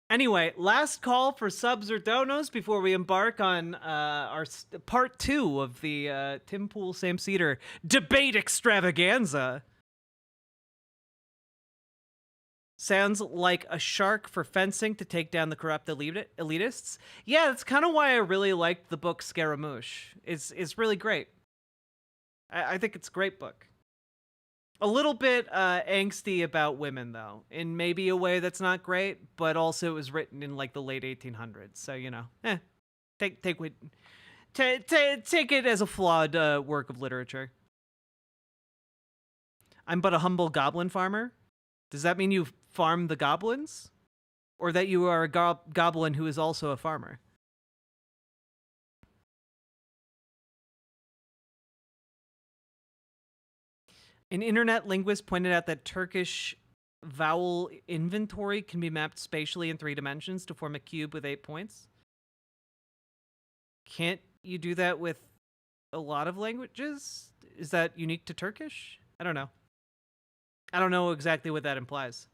Anyway, last call for subs or donos before we embark on our part 2 of the Tim Pool Sam Seder debate extravaganza. Sounds like a shark for fencing to take down the corrupt elitists. Yeah, that's kind of why I really liked the book Scaramouche. It's really great. I think it's a great book. A little bit angsty about women, though, in maybe a way that's not great, but also it was written in like the late 1800s, so you know, take it as a flawed work of literature. I'm but a humble goblin farmer. Does that mean you farm the goblins, or that you are a goblin who is also a farmer? An internet linguist pointed out that Turkish vowel inventory can be mapped spatially in 3 dimensions to form a cube with 8 points. Can't you do that with a lot of languages? Is that unique to Turkish? I don't know. I don't know exactly what that implies.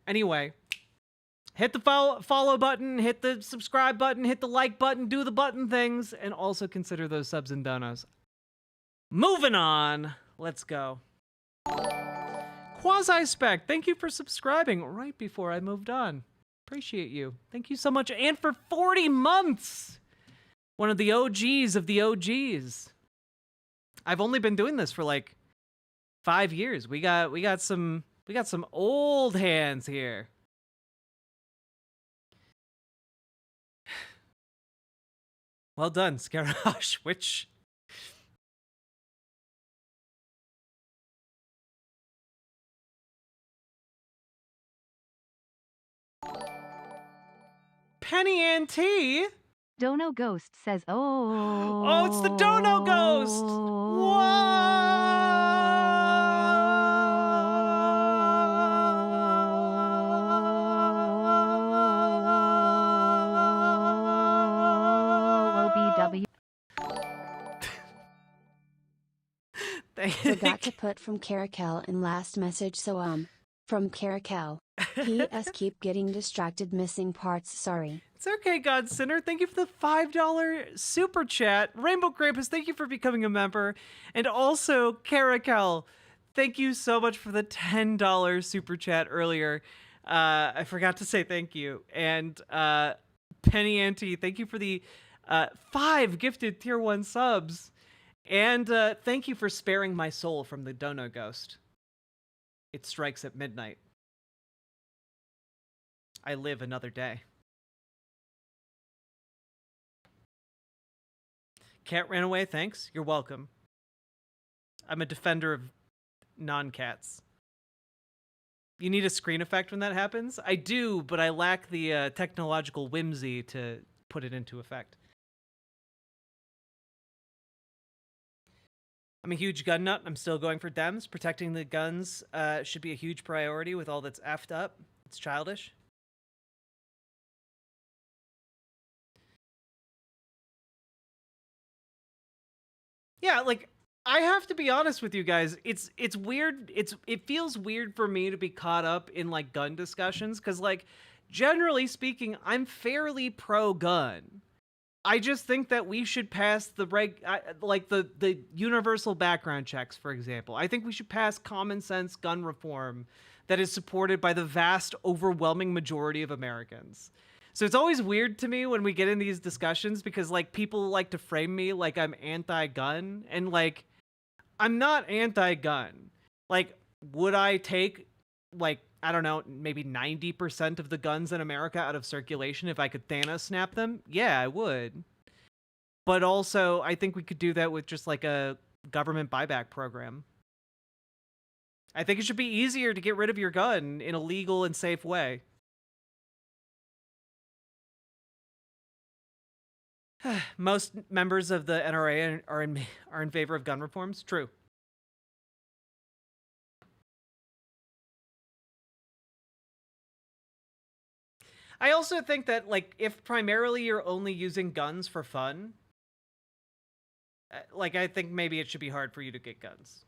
Anyway, hit the follow button, hit the subscribe button, hit the like button, do the button things, and also consider those subs and donos. Moving on. Let's go. Quasi-Spec, thank you for subscribing right before I moved on. Appreciate you. Thank you so much. And for 40 months! One of the OGs of the OGs. I've only been doing this for like 5 years. We got some old hands here. Well done, Scarash, which... Penny and Tea? Dono Ghost says, oh. Oh, it's the Dono Ghost! OBW. Forgot to put from Caracal in last message, so from Caracal. P.S. Keep getting distracted missing parts, sorry. It's okay, God Sinner. Thank you for the $5 super chat. Rainbow Krampus, thank you for becoming a member. And also, Caracal, thank you so much for the $10 super chat earlier. I forgot to say thank you. And Penny Auntie, thank you for the 5 gifted tier 1 subs. And thank you for sparing my soul from the Dono Ghost. It strikes at midnight. I live another day. Cat ran away, thanks. You're welcome. I'm a defender of non-cats. You need a screen effect when that happens? I do, but I lack the technological whimsy to put it into effect. I'm a huge gun nut. I'm still going for Dems. Protecting the guns should be a huge priority with all that's effed up. It's childish. Yeah, like, I have to be honest with you guys. It's weird. It feels weird for me to be caught up in like gun discussions because, like, generally speaking, I'm fairly pro-gun. I just think that we should pass the the universal background checks, for example. I think we should pass common sense gun reform that is supported by the vast, overwhelming majority of Americans. So it's always weird to me when we get in these discussions because, like, people like to frame me like I'm anti-gun, and, like, I'm not anti-gun. Like, would I take, like, I don't know, maybe 90% of the guns in America out of circulation if I could Thanos snap them? Yeah, I would. But also, I think we could do that with just, like, a government buyback program. I think it should be easier to get rid of your gun in a legal and safe way. Most members of the NRA are in favor of gun reforms. True. I also think that, like, if primarily you're only using guns for fun, like, I think maybe it should be hard for you to get guns.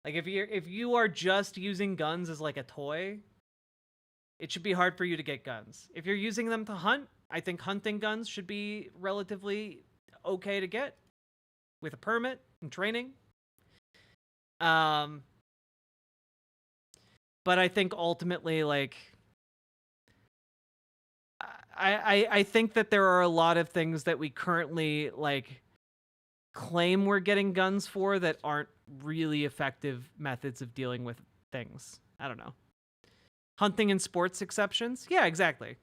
Like if you are just using guns as like a toy, it should be hard for you to get guns. If you're using them to hunt, I think hunting guns should be relatively okay to get with a permit and training. But I think ultimately, like, I think that there are a lot of things that we currently like claim we're getting guns for that aren't really effective methods of dealing with things. I don't know. Hunting and sports exceptions? Yeah, exactly.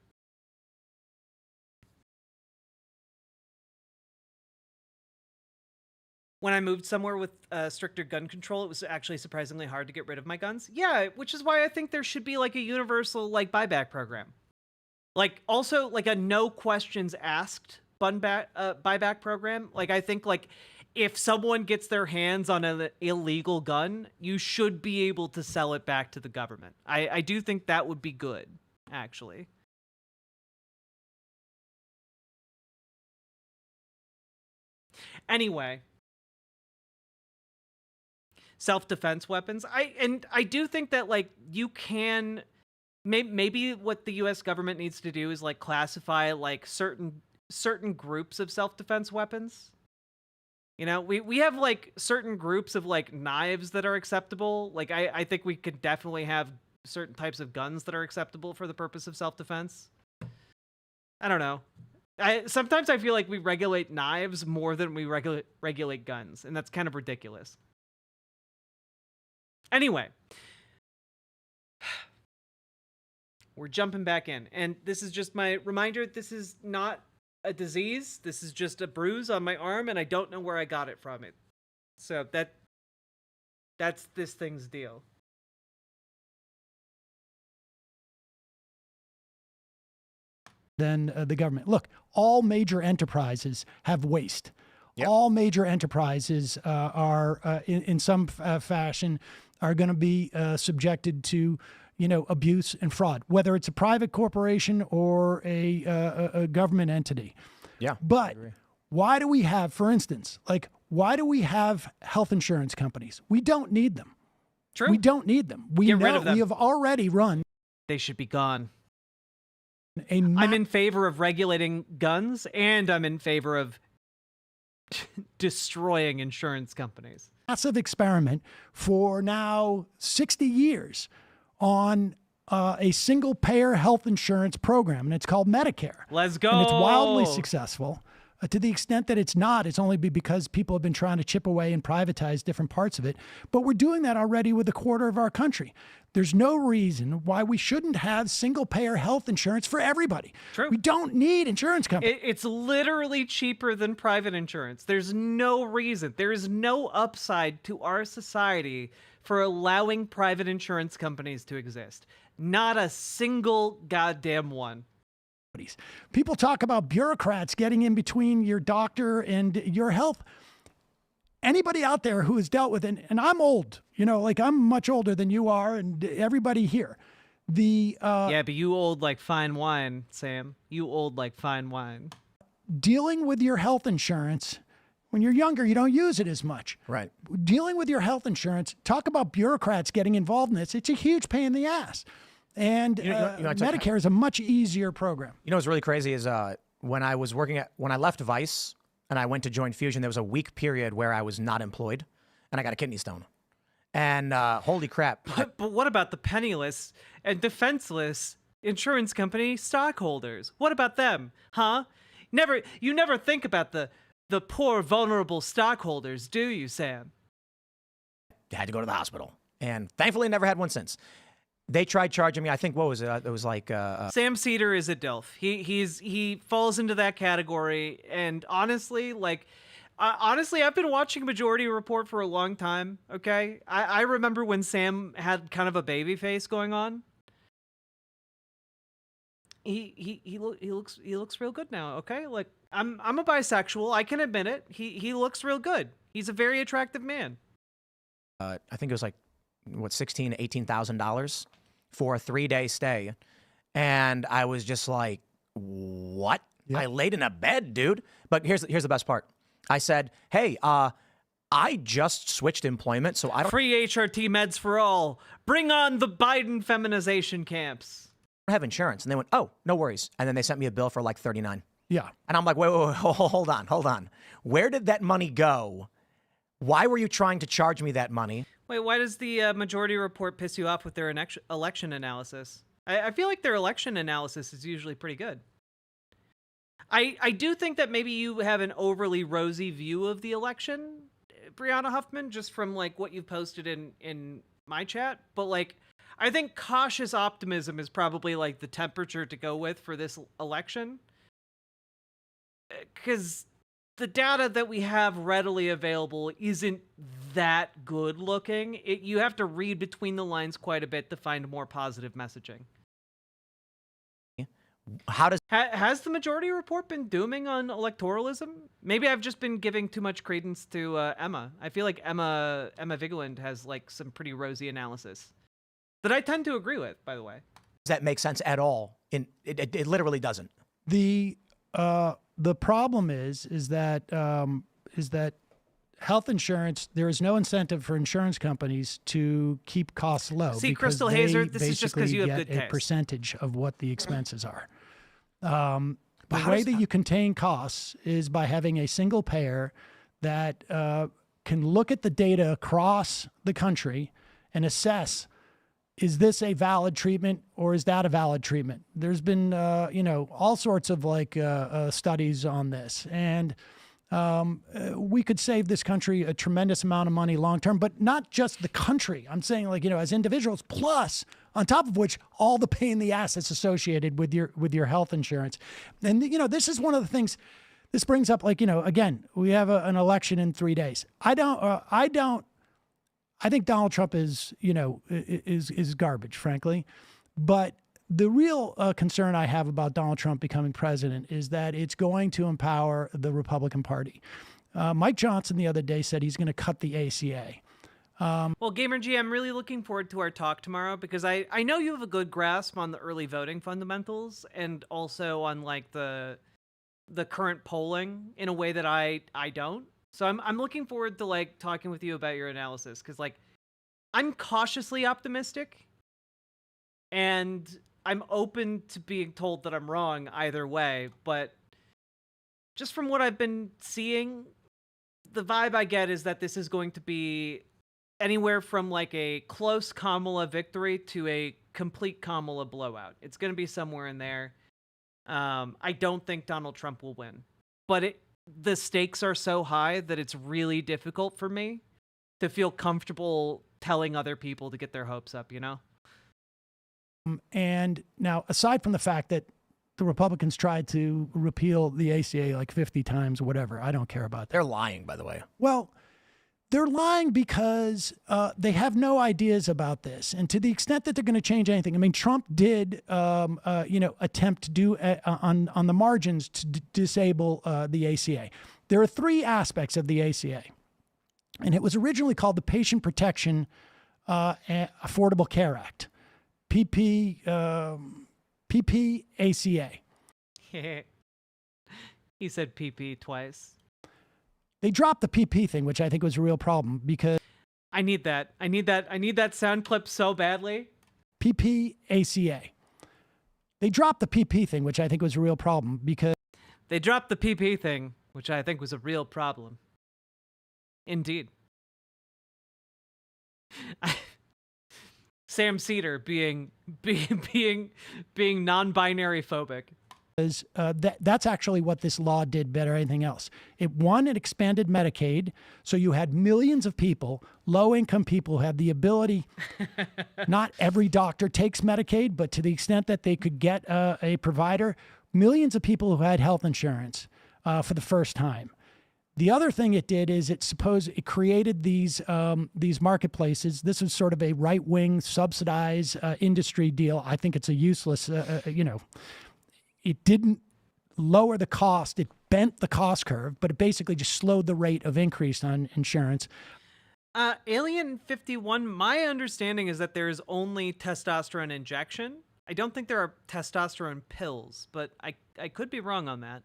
When I moved somewhere with stricter gun control, it was actually surprisingly hard to get rid of my guns. Yeah, which is why I think there should be like a universal like buyback program. Like also like a no questions asked buyback program. Like I think like if someone gets their hands on an illegal gun, you should be able to sell it back to the government. I do think that would be good, actually. Anyway, self-defense weapons. I do think that like you can maybe what the US government needs to do is like classify like certain groups of self-defense weapons. You know, we have like certain groups of like knives that are acceptable. Like I think we could definitely have certain types of guns that are acceptable for the purpose of self-defense. I don't know. Sometimes I feel like we regulate knives more than we regulate guns, and that's kind of ridiculous. Anyway, we're jumping back in, and this is just my reminder. This is not a disease. This is just a bruise on my arm, and I don't know where I got it from. So that's this thing's deal. Than the government. Look, all major enterprises have waste. Yep. All major enterprises are, in some fashion, are going to be subjected to, abuse and fraud, whether it's a private corporation or a government entity. Yeah. But why do we have, for instance, why do we have health insurance companies? We don't need them. True. We don't need them. Get rid of them. We have already run. They should be gone. I'm in favor of regulating guns, and I'm in favor of destroying insurance companies. Massive experiment for now 60 years on a single-payer health insurance program, and it's called Medicare. Let's go. And it's wildly successful. To the extent that it's not, it's only because people have been trying to chip away and privatize different parts of it. But we're doing that already with a quarter of our country. There's no reason why we shouldn't have single-payer health insurance for everybody. True. We don't need insurance companies. It's literally cheaper than private insurance. There's no reason. There is no upside to our society for allowing private insurance companies to exist. Not a single goddamn one. People talk about bureaucrats getting in between your doctor and your health. Anybody out there who has dealt with it, and I'm old, I'm much older than you are and everybody here. Yeah, but you old like fine wine, Sam. You old like fine wine. Dealing with your health insurance, when you're younger, you don't use it as much. Right. Dealing with your health insurance, talk about bureaucrats getting involved in this. It's a huge pain in the ass. And Medicare is a much easier program. What's really crazy is when I left Vice and I went to join Fusion, there was a week period where I was not employed and I got a kidney stone. And holy crap. But what about the penniless and defenseless insurance company stockholders? What about them? Huh? You never think about the poor, vulnerable stockholders, do you, Sam? I had to go to the hospital. And thankfully never had one since. They tried charging me, I think, what was it? It was like... Sam Seder is a DILF. He falls into that category. And honestly, I've been watching Majority Report for a long time, okay? I remember when Sam had kind of a baby face going on. He looks real good now, okay? Like, I'm a bisexual, I can admit it. He looks real good. He's a very attractive man. I think it was like, $16,000 to $18,000 for a 3-day stay. And I was just like, what? Yep. I laid in a bed, dude. But here's the best part. I said, hey, I just switched employment, so I don't Free HRT meds for all. Bring on the Biden feminization camps. have insurance. And they went, oh, no worries. And then they sent me a bill for like $39. Yeah. And I'm like, wait, hold on. Where did that money go? Why were you trying to charge me that money? Wait, why does the Majority Report piss you off with their election analysis? I feel like their election analysis is usually pretty good. I do think that maybe you have an overly rosy view of the election, Brianna Huffman, just from like what you've posted in my chat. But like, I think cautious optimism is probably like the temperature to go with for this election. Because the data that we have readily available isn't that good looking. You have to read between the lines quite a bit to find more positive messaging. How does Has the Majority Report been dooming on electoralism? Maybe I've just been giving too much credence to Emma. I feel like Emma Vigeland has like some pretty rosy analysis that I tend to agree with, by the way. that make sense at all? It literally doesn't. The problem is that health insurance, there is no incentive for insurance companies to keep costs low. See, because Crystal they Hazer, this is just 'cause basically you have get good a taste. percentage of what the expenses are. The how way does that you contain costs is by having a single payer that can look at the data across the country and assess, is this a valid treatment or is that a valid treatment? There's been, all sorts of like studies on this, and we could save this country a tremendous amount of money long term, but not just the country. I'm saying like, as individuals, plus on top of which all the pain in the ass that's associated with your health insurance. And, this is one of the things this brings up, like, again, we have an election in 3 days. I think Donald Trump is garbage, frankly. But the real concern I have about Donald Trump becoming president is that it's going to empower the Republican Party. Mike Johnson the other day said he's going to cut the ACA. Well, Gamer G, I'm really looking forward to our talk tomorrow because I know you have a good grasp on the early voting fundamentals and also on like the current polling in a way that I don't. So I'm looking forward to like talking with you about your analysis because like I'm cautiously optimistic and I'm open to being told that I'm wrong either way. But just from what I've been seeing, the vibe I get is that this is going to be anywhere from like a close Kamala victory to a complete Kamala blowout. It's going to be somewhere in there. I don't think Donald Trump will win, but the stakes are so high that it's really difficult for me to feel comfortable telling other people to get their hopes up, And now, aside from the fact that the Republicans tried to repeal the ACA like 50 times, whatever, I don't care about that. They're lying, by the way. Well, they're lying because they have no ideas about this. And to the extent that they're going to change anything, I mean, Trump did, attempt to do on the margins to disable the ACA. There are three aspects of the ACA. And it was originally called the Patient Protection Affordable Care Act, PPACA. He said PP twice. They dropped the PP thing, which I think was a real problem because I need that sound clip so badly. PPACA. They dropped the PP thing, which I think was a real problem because They dropped the PP thing, which I think was a real problem. Indeed. Sam Cedar being non-binary phobic. That's actually what this law did better than anything else. It expanded Medicaid, so you had millions of people, low-income people, who had the ability. Not every doctor takes Medicaid, but to the extent that they could get a provider, millions of people who had health insurance for the first time. The other thing it did is it created these marketplaces. This was sort of a right-wing subsidized industry deal. I think it's a useless, it didn't lower the cost. It bent the cost curve, but it basically just slowed the rate of increase on insurance. Alien 51, my understanding is that there is only testosterone injection. I don't think there are testosterone pills, but I could be wrong on that.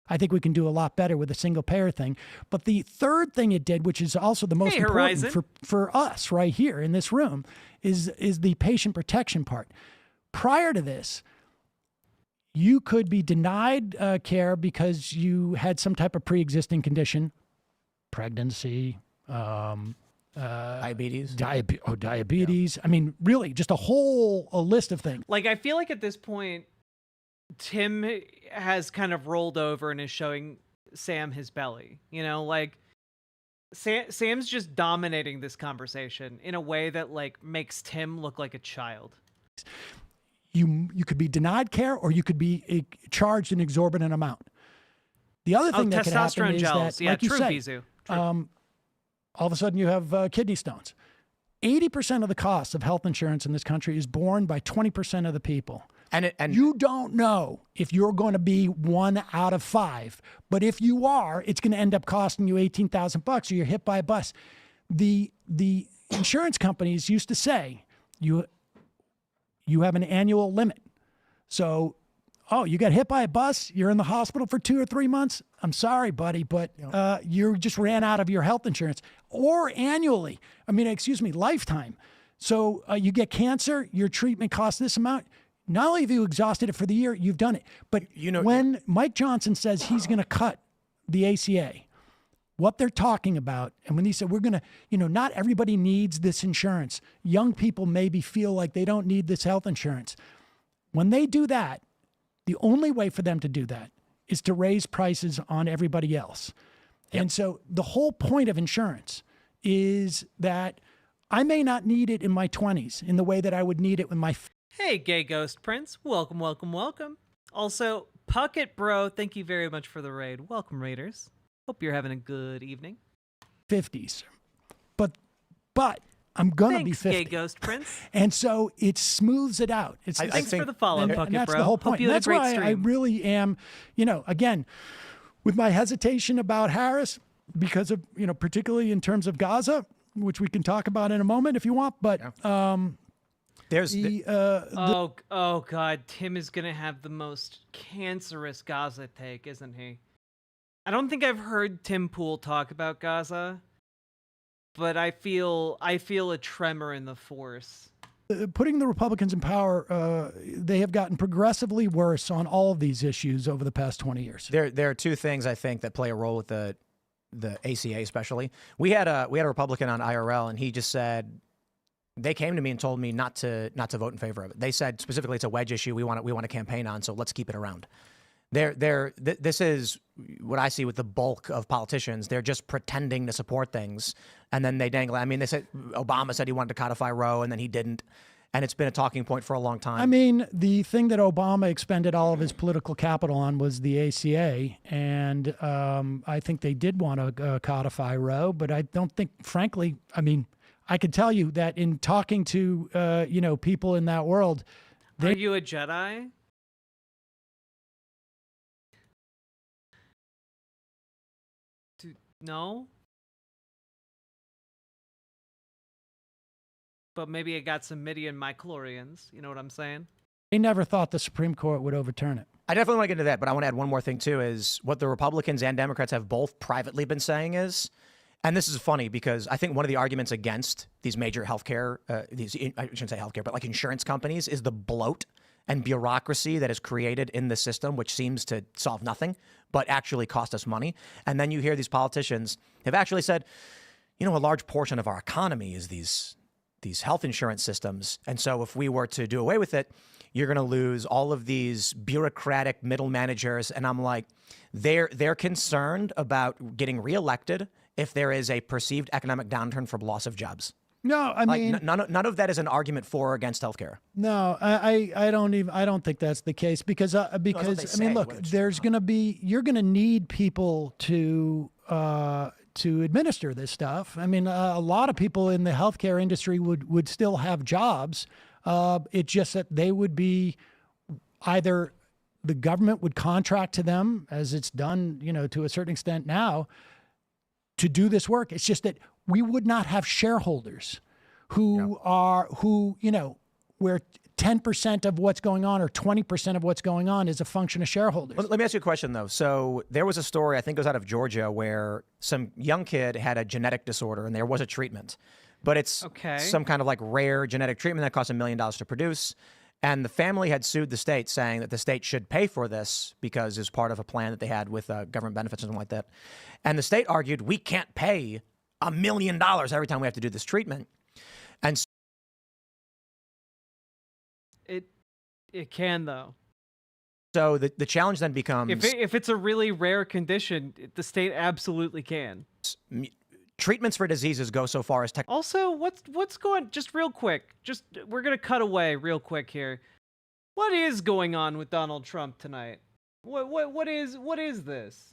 I think we can do a lot better with a single payer thing. But the third thing it did, which is also the most important for us right here in this room, is the patient protection part. Prior to this, you could be denied care because you had some type of pre-existing condition, pregnancy, diabetes. Diabetes. I mean, really, just a list of things. Like, I feel like at this point, Tim has kind of rolled over and is showing Sam his belly. You know, like Sam's just dominating this conversation in a way that like makes Tim look like a child. You could be denied care, or you could be charged an exorbitant amount. The other thing that could happen is that, like you say, all of a sudden you have kidney stones. 80% of the cost of health insurance in this country is borne by 20% of the people. And you don't know if you're going to be 1 out of 5, but if you are, it's going to end up costing you $18,000, or you're hit by a bus. The insurance companies used to say you have an annual limit. So, you got hit by a bus, you're in the hospital for 2 or 3 months. I'm sorry, buddy, but you just ran out of your health insurance. Or annually, lifetime. So you get cancer, your treatment costs this amount. Not only have you exhausted it for the year, you've done it. But when Mike Johnson says he's going to cut the ACA, what they're talking about, and when he said we're going to, not everybody needs this insurance. Young people maybe feel like they don't need this health insurance. When they do that, the only way for them to do that is to raise prices on everybody else. Yep. And so the whole point of insurance is that I may not need it in my 20s in the way that I would need it with my... Hey, Gay Ghost Prince. Welcome, welcome, welcome. Also, Puckett Bro, thank you very much for the raid. Welcome, Raiders. Hope you're having a good evening. 50s. But I'm going to be 50. Gay Ghost Prince. And so it smooths it out. Thanks for the follow, Puckett Bro. And that's the whole point. That's why I really am, again, with my hesitation about Harris, because of, particularly in terms of Gaza, which we can talk about in a moment if you want, but... oh God, Tim is gonna have the most cancerous Gaza take, isn't he? I don't think I've heard Tim Pool talk about Gaza, but I feel a tremor in the force. Putting the Republicans in power, they have gotten progressively worse on all of these issues over the past 20 years. There are two things I think that play a role with the ACA, especially. We had a Republican on IRL, and he just said. They came to me and told me not to vote in favor of it. They said specifically it's a wedge issue we want to campaign on, so let's keep it around. This is what I see with the bulk of politicians. They're just pretending to support things, and then they dangle. I mean, they said Obama said he wanted to codify Roe, and then he didn't, and it's been a talking point for a long time. I mean, the thing that Obama expended all of his political capital on was the ACA, and I think they did want to codify Roe, but I don't think, frankly, I can tell you that in talking to, people in that world. Are you a Jedi? No? But maybe I got some Midian mychlorians. You know what I'm saying? They never thought the Supreme Court would overturn it. I definitely want to get into that, but I want to add one more thing, too, is what the Republicans and Democrats have both privately been saying is, and this is funny because I think one of the arguments against these major healthcare, I shouldn't say healthcare, but like insurance companies is the bloat and bureaucracy that is created in the system, which seems to solve nothing, but actually cost us money. And then you hear these politicians have actually said, a large portion of our economy is these health insurance systems. And so if we were to do away with it, you're going to lose all of these bureaucratic middle managers. And I'm like, they're concerned about getting reelected if there is a perceived economic downturn from loss of jobs. No, I mean, none of that is an argument for or against healthcare. No, I don't think that's the case because look, there's going to be, you're going to need people to administer this stuff. I mean, a lot of people in the healthcare industry would still have jobs. It's just that they would be either the government would contract to them, as it's done, to a certain extent now, to do this work. It's just that we would not have shareholders who we're where 10% of what's going on or 20% of what's going on is a function of shareholders. Let me ask you a question, though. So there was a story, I think it was out of Georgia, where some young kid had a genetic disorder and there was a treatment. But it's some kind of like rare genetic treatment that cost $1 million to produce. And the family had sued the state, saying that the state should pay for this because it's part of a plan that they had with government benefits and something like that. And the state argued, we can't pay $1 million every time we have to do this treatment. And it can, though. So the challenge then becomes... If it's a really rare condition, the state absolutely can. Treatments for diseases go so far as... Also, what's going... Just real quick. We're going to cut away real quick here. What is going on with Donald Trump tonight? What is this?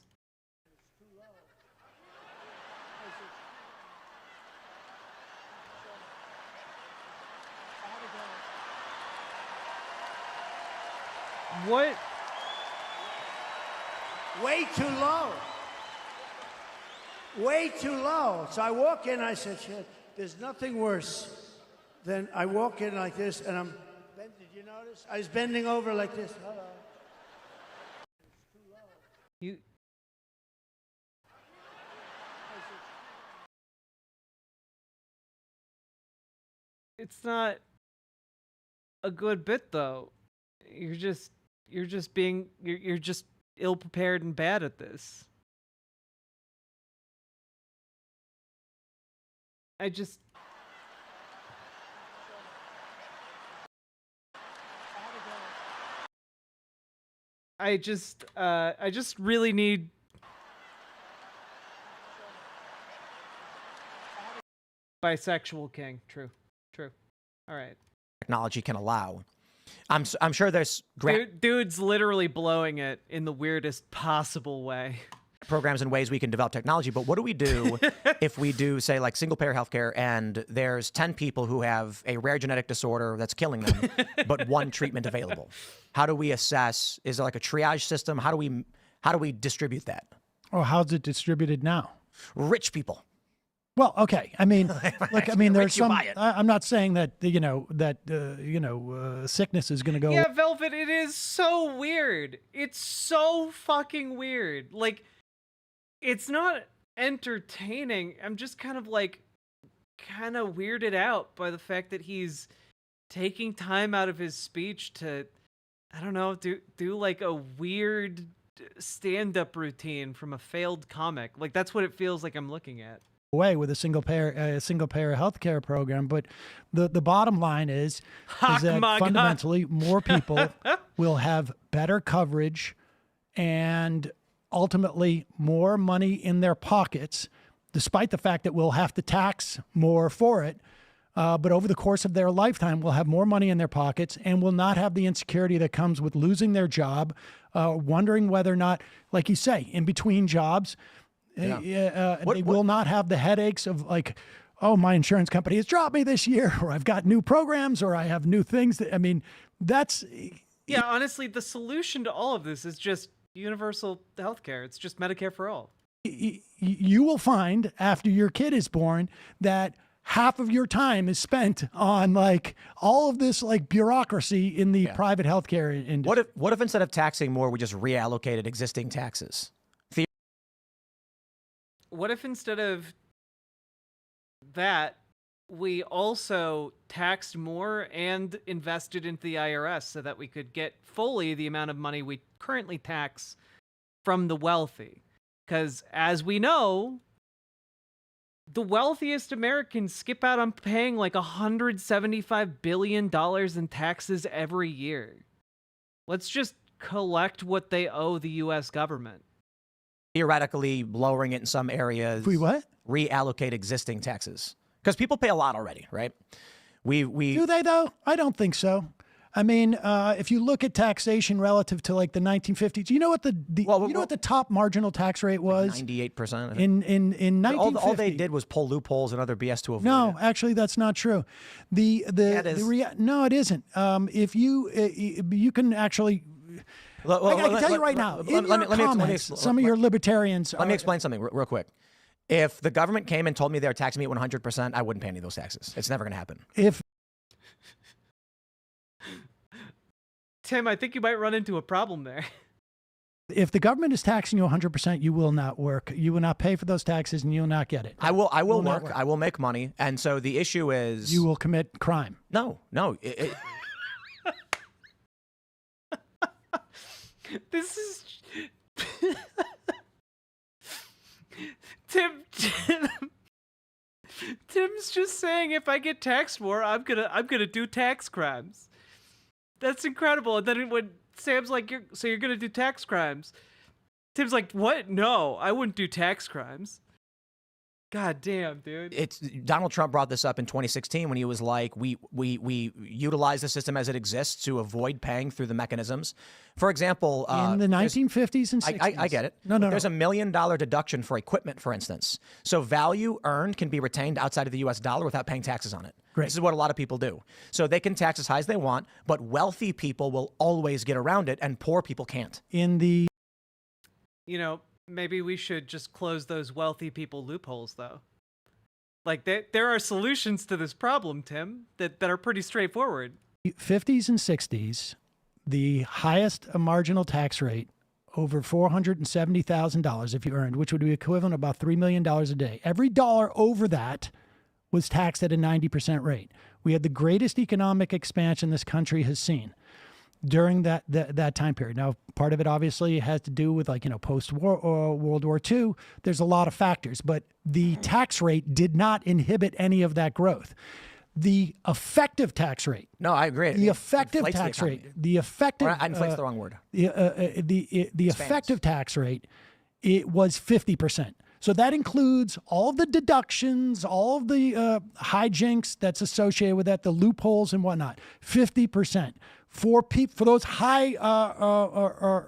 What? Way too low. Way too low. So I walk in, I said, shit, there's nothing worse than I walk in like this and I'm, did you notice? I was bending over like this. Hello. You... It's not a good bit, though. You're just ill prepared and bad at this. I just really need bisexual king. True. All right. Technology can allow. I'm sure there's dude's literally blowing it in the weirdest possible way. Programs and ways we can develop technology, but what do we do if we do, say, like single-payer healthcare and there's 10 people who have a rare genetic disorder that's killing them, but one treatment available? How do we assess? Is there like a triage system? How do we distribute that? Oh, how's it distributed now? Rich people. Well, okay. I mean, look. I mean, there's some. I'm not saying that sickness is going to go. Yeah, Velvet. It is so weird. It's so fucking weird. Like, it's not entertaining. I'm just kind of weirded out by the fact that he's taking time out of his speech to, I don't know, do like a weird stand-up routine from a failed comic. Like, that's what it feels like I'm looking at. Away with a single payer healthcare program, but the bottom line is that fundamentally more people will have better coverage and ultimately more money in their pockets, despite the fact that we'll have to tax more for it. But over the course of their lifetime, we'll have more money in their pockets and will not have the insecurity that comes with losing their job, wondering whether or not, like you say, in between jobs. They will not have the headaches of like, oh, my insurance company has dropped me this year, or I've got new programs, or I have new things that, I mean, that's... Yeah, honestly, the solution to all of this is just universal healthcare. It's just Medicare for all. You will find after your kid is born that half of your time is spent on like all of this like bureaucracy in the private healthcare industry. What if instead of taxing more, we just reallocated existing taxes? What if instead of that, we also taxed more and invested into the IRS so that we could get fully the amount of money we currently tax from the wealthy? Because as we know, the wealthiest Americans skip out on paying like $175 billion in taxes every year. Let's just collect what they owe the U.S. government. Theoretically lowering it in some areas. We what? Reallocate existing taxes. Because people pay a lot already, right? We Do they, though? I don't think so. I mean, if you look at taxation relative to like the 1950s, you know what what the top marginal tax rate was? 98%. In 1950. All they did was pull loopholes and other BS to avoid No, it. actually, that's not true. It is. No, it isn't. If you can actually. I can tell you right now, in your comments, some of your libertarians. Let me explain something real quick. If the government came and told me they were taxing me at 100%, I wouldn't pay any of those taxes. It's never going to happen. If Tim, I think you might run into a problem there. If the government is taxing you 100%, you will not work. You will not pay for those taxes, and you will not get it. I will not work. I will make money. And so the issue is You will commit crime. no. This is Tim's just saying if I get taxed more, I'm gonna do tax crimes. That's incredible. And then when Sam's like, you're gonna do tax crimes, Tim's like, what? No, I wouldn't do tax crimes. God damn, dude. It's Donald Trump brought this up in 2016 when he was like, we utilize the system as it exists to avoid paying through the mechanisms. For example, in the 1950s and 60s. I get it. No. There's $1 million deduction for equipment, for instance. So value earned can be retained outside of the U.S. dollar without paying taxes on it. Great. This is what a lot of people do. So they can tax as high as they want, but wealthy people will always get around it, and poor people can't. Maybe we should just close those wealthy people loopholes, though. Like, there are solutions to this problem, Tim, that are pretty straightforward. 50s and 60s, the highest marginal tax rate, over $470,000 if you earned, which would be equivalent to about $3 million a day. Every dollar over that was taxed at a 90% rate. We had the greatest economic expansion this country has seen during that time period. Now, part of it obviously has to do with post-war or World War II. There's a lot of factors, but the tax rate did not inhibit any of that growth. The effective tax rate. No, I agree. The effective tax rate. The effective. Inflate's the wrong word. The effective tax rate, it was 50%. So that includes all of the deductions, all of the hijinks that's associated with that, the loopholes and whatnot. 50%. For those high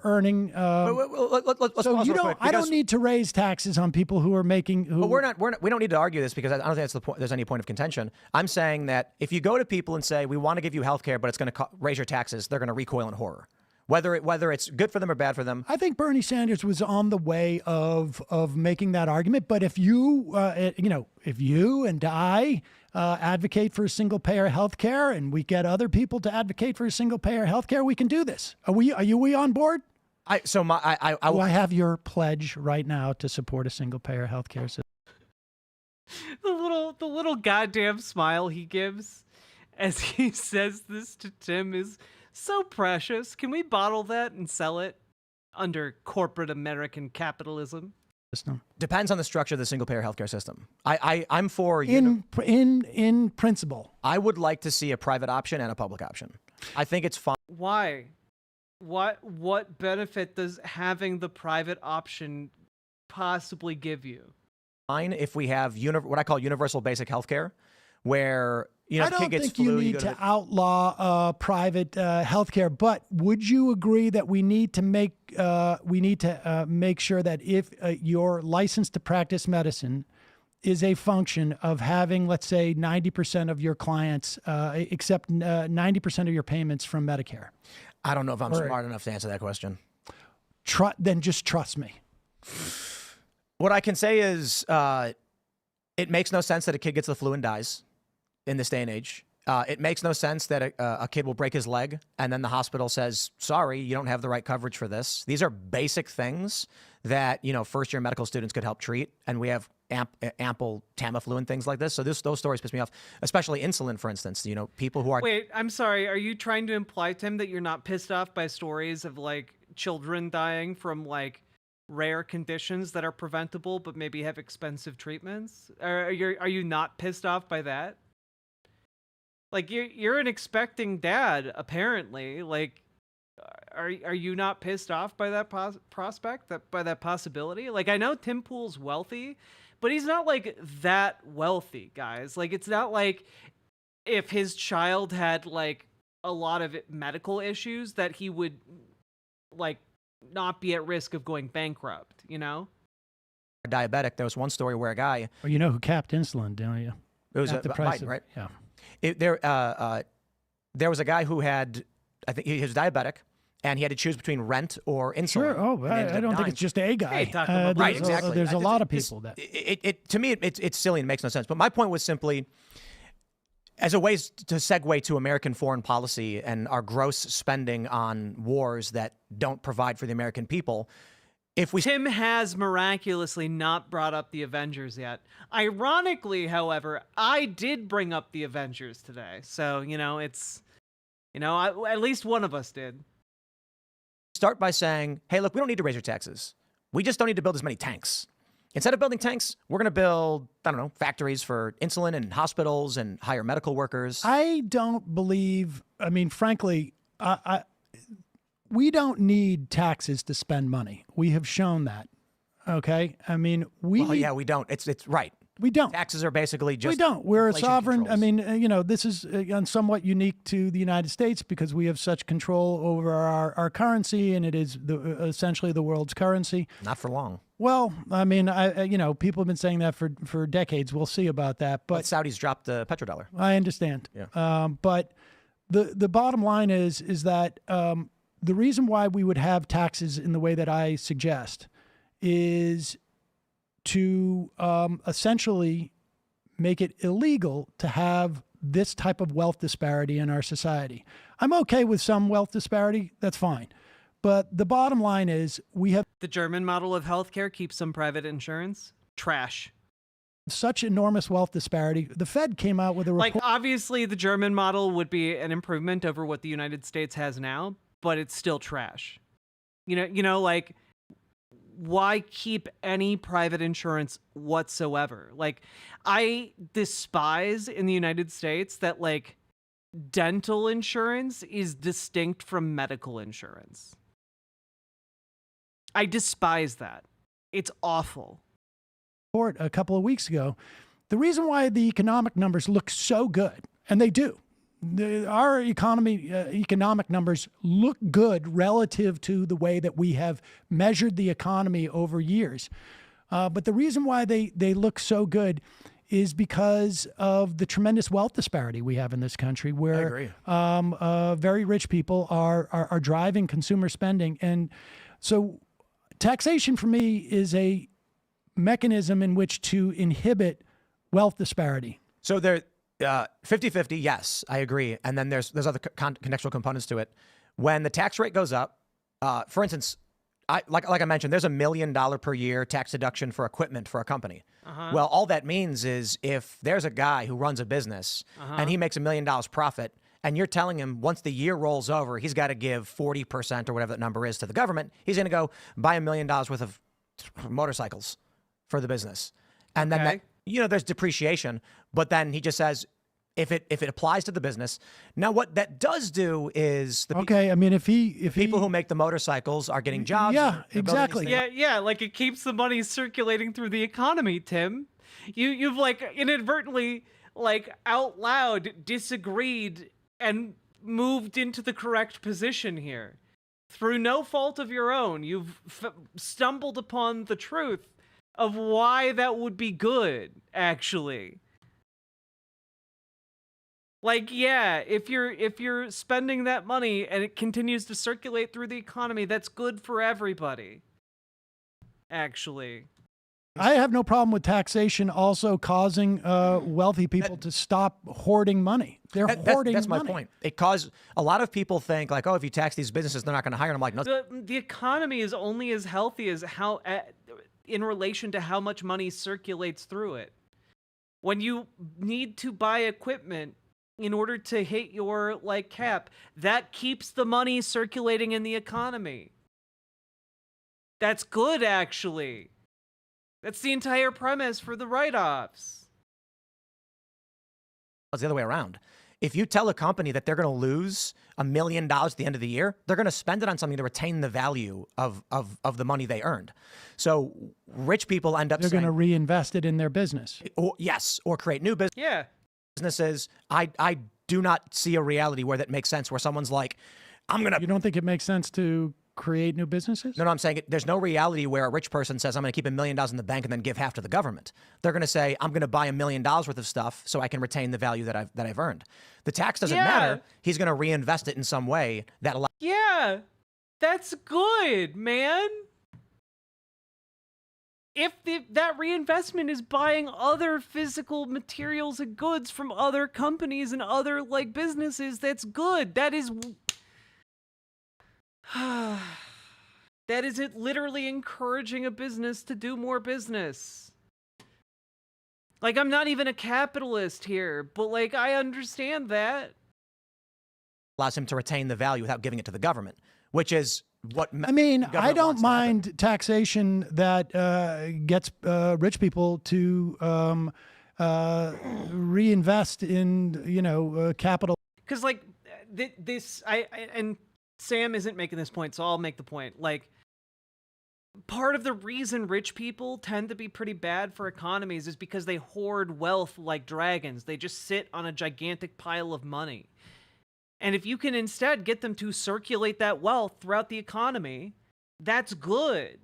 earning, so you don't. I don't need to raise taxes on people who are making. But we don't need to argue this because I don't think that's the point. There's any point of contention. I'm saying that if you go to people and say we want to give you health care, but it's going to raise your taxes, they're going to recoil in horror. Whether it's good for them or bad for them. I think Bernie Sanders was on the way of making that argument. But if you if you and I advocate for single payer health care and we get other people to advocate for single payer health care, we can do this. Are we on board? I have your pledge right now to support a single payer health care system. The little goddamn smile he gives as he says this to Tim is so precious. Can we bottle that and sell it under corporate American capitalism? Depends on the structure of the single payer healthcare system. I'm for in principle. I would like to see a private option and a public option. I think it's fine. Why? What benefit does having the private option possibly give you? Fine if we have what I call universal basic healthcare, where I don't think you need to outlaw private healthcare, but would you agree that we need to make sure that if you're licensed to practice medicine is a function of having, let's say, 90% of your clients accept 90% of your payments from Medicare? I don't know if I'm smart enough to answer that question. Then just trust me. What I can say is it makes no sense that a kid gets the flu and dies in this day and age. It makes no sense that a kid will break his leg and then the hospital says, sorry, you don't have the right coverage for this. These are basic things that, first-year medical students could help treat, and we have ample Tamiflu and things like this. So those stories piss me off, especially insulin, for instance. People who are... Wait, I'm sorry. Are you trying to imply, Tim, that you're not pissed off by stories of, children dying from, rare conditions that are preventable but maybe have expensive treatments? Are you not pissed off by that? You're an expecting dad, apparently. Are you not pissed off by that prospect, by that possibility? I know Tim Pool's wealthy, but he's not that wealthy, guys. It's not like if his child had a lot of medical issues that he would not be at risk of going bankrupt, Diabetic. There was one story where a guy... Well, you know who capped insulin, don't you? It was Biden, right? Yeah. There was a guy who had, I think he was diabetic, and he had to choose between rent or insulin. Sure. Oh, I don't think it's just a guy. Right, exactly. There's a lot of people that... To me, it's silly and makes no sense. But my point was simply, As a way to segue to American foreign policy and our gross spending on wars that don't provide for the American people, Tim has miraculously not brought up the Avengers yet. Ironically, however, I did bring up the Avengers today. So, at least one of us did. Start by saying, hey, look, we don't need to raise your taxes. We just don't need to build as many tanks. Instead of building tanks, we're going to build, factories for insulin and hospitals and hire medical workers. I don't believe, frankly, we don't need taxes to spend money. We have shown that. Okay? We don't. It's right. We don't. Taxes are basically just. We don't. We're a sovereign. Controls. This is somewhat unique to the United States because we have such control over our currency, and it is essentially the world's currency. Not for long. Well, people have been saying that for decades. We'll see about that. But Saudis dropped the petrodollar. I understand. Yeah. But the bottom line is that the reason why we would have taxes in the way that I suggest is to essentially make it illegal to have this type of wealth disparity in our society. I'm okay with some wealth disparity. That's fine. But the bottom line is we have the German model of healthcare keeps some private insurance. Trash. Such enormous wealth disparity. The Fed came out with a report. Obviously, the German model would be an improvement over what the United States has now, but it's still trash. Why keep any private insurance whatsoever? I despise in the United States that dental insurance is distinct from medical insurance. I despise that. It's awful. A couple of weeks ago, the reason why the economic numbers look so good, and they do, our economic numbers look good relative to the way that we have measured the economy over years. But the reason why they look so good is because of the tremendous wealth disparity we have in this country, where very rich people are driving consumer spending. And so taxation for me is a mechanism in which to inhibit wealth disparity. So there, 50-50, yes, I agree. And then there's other contextual components to it. When the tax rate goes up, for instance, like I mentioned, there's $1 million per year tax deduction for equipment for a company. Well, all that means is if there's a guy who runs a business and he makes $1 million profit, and you're telling him once the year rolls over, he's got to give 40% or whatever that number is to the government, he's going to go buy $1 million worth of motorcycles for the business. And then there's depreciation, but then he just says, if it applies to the business. Now, what that does do is if people who make the motorcycles are getting jobs. Yeah, exactly. Yeah. It keeps the money circulating through the economy, Tim. You've inadvertently out loud disagreed and moved into the correct position here. Through no fault of your own, you've stumbled upon the truth of why that would be good, actually. If you're spending that money and it continues to circulate through the economy, that's good for everybody. Actually. I have no problem with taxation also causing wealthy people to stop hoarding money. They're hoarding that's money. That's my point. It caused a lot of people think if you tax these businesses, they're not going to hire. And I'm like, no. The economy is only as healthy as how, in relation to how much money circulates through it. When you need to buy equipment in order to hit your cap, that keeps the money circulating in the economy. That's good, actually. That's the entire premise for the write-offs. It's the other way around. If you tell a company that they're going to lose $1 million at the end of the year, they're going to spend it on something to retain the value of the money they earned. So rich people end up they're going to reinvest it in their business. Or create new businesses. I do not see a reality where that makes sense, where someone's like, You don't think it makes sense to create new businesses? No, I'm saying there's no reality where a rich person says, I'm going to keep $1 million in the bank and then give half to the government. They're going to say, I'm going to buy $1 million worth of stuff so I can retain the value that I've earned. The tax doesn't matter. He's going to reinvest it in some way that allows. Yeah, that's good, man. if that reinvestment is buying other physical materials and goods from other companies and other like businesses, that's good. That is that is it literally encouraging a business to do more business. Like, I'm not even a capitalist here, but like I understand that. Allows him to retain the value without giving it to the government, which is what I mean, the I government don't wants to happen. mind taxation that gets rich people to reinvest in, capital. Because like and Sam isn't making this point, so I'll make the point. Like, part of the reason rich people tend to be pretty bad for economies is because they hoard wealth like dragons. They just sit on a gigantic pile of money. And if you can instead get them to circulate that wealth throughout the economy, that's good.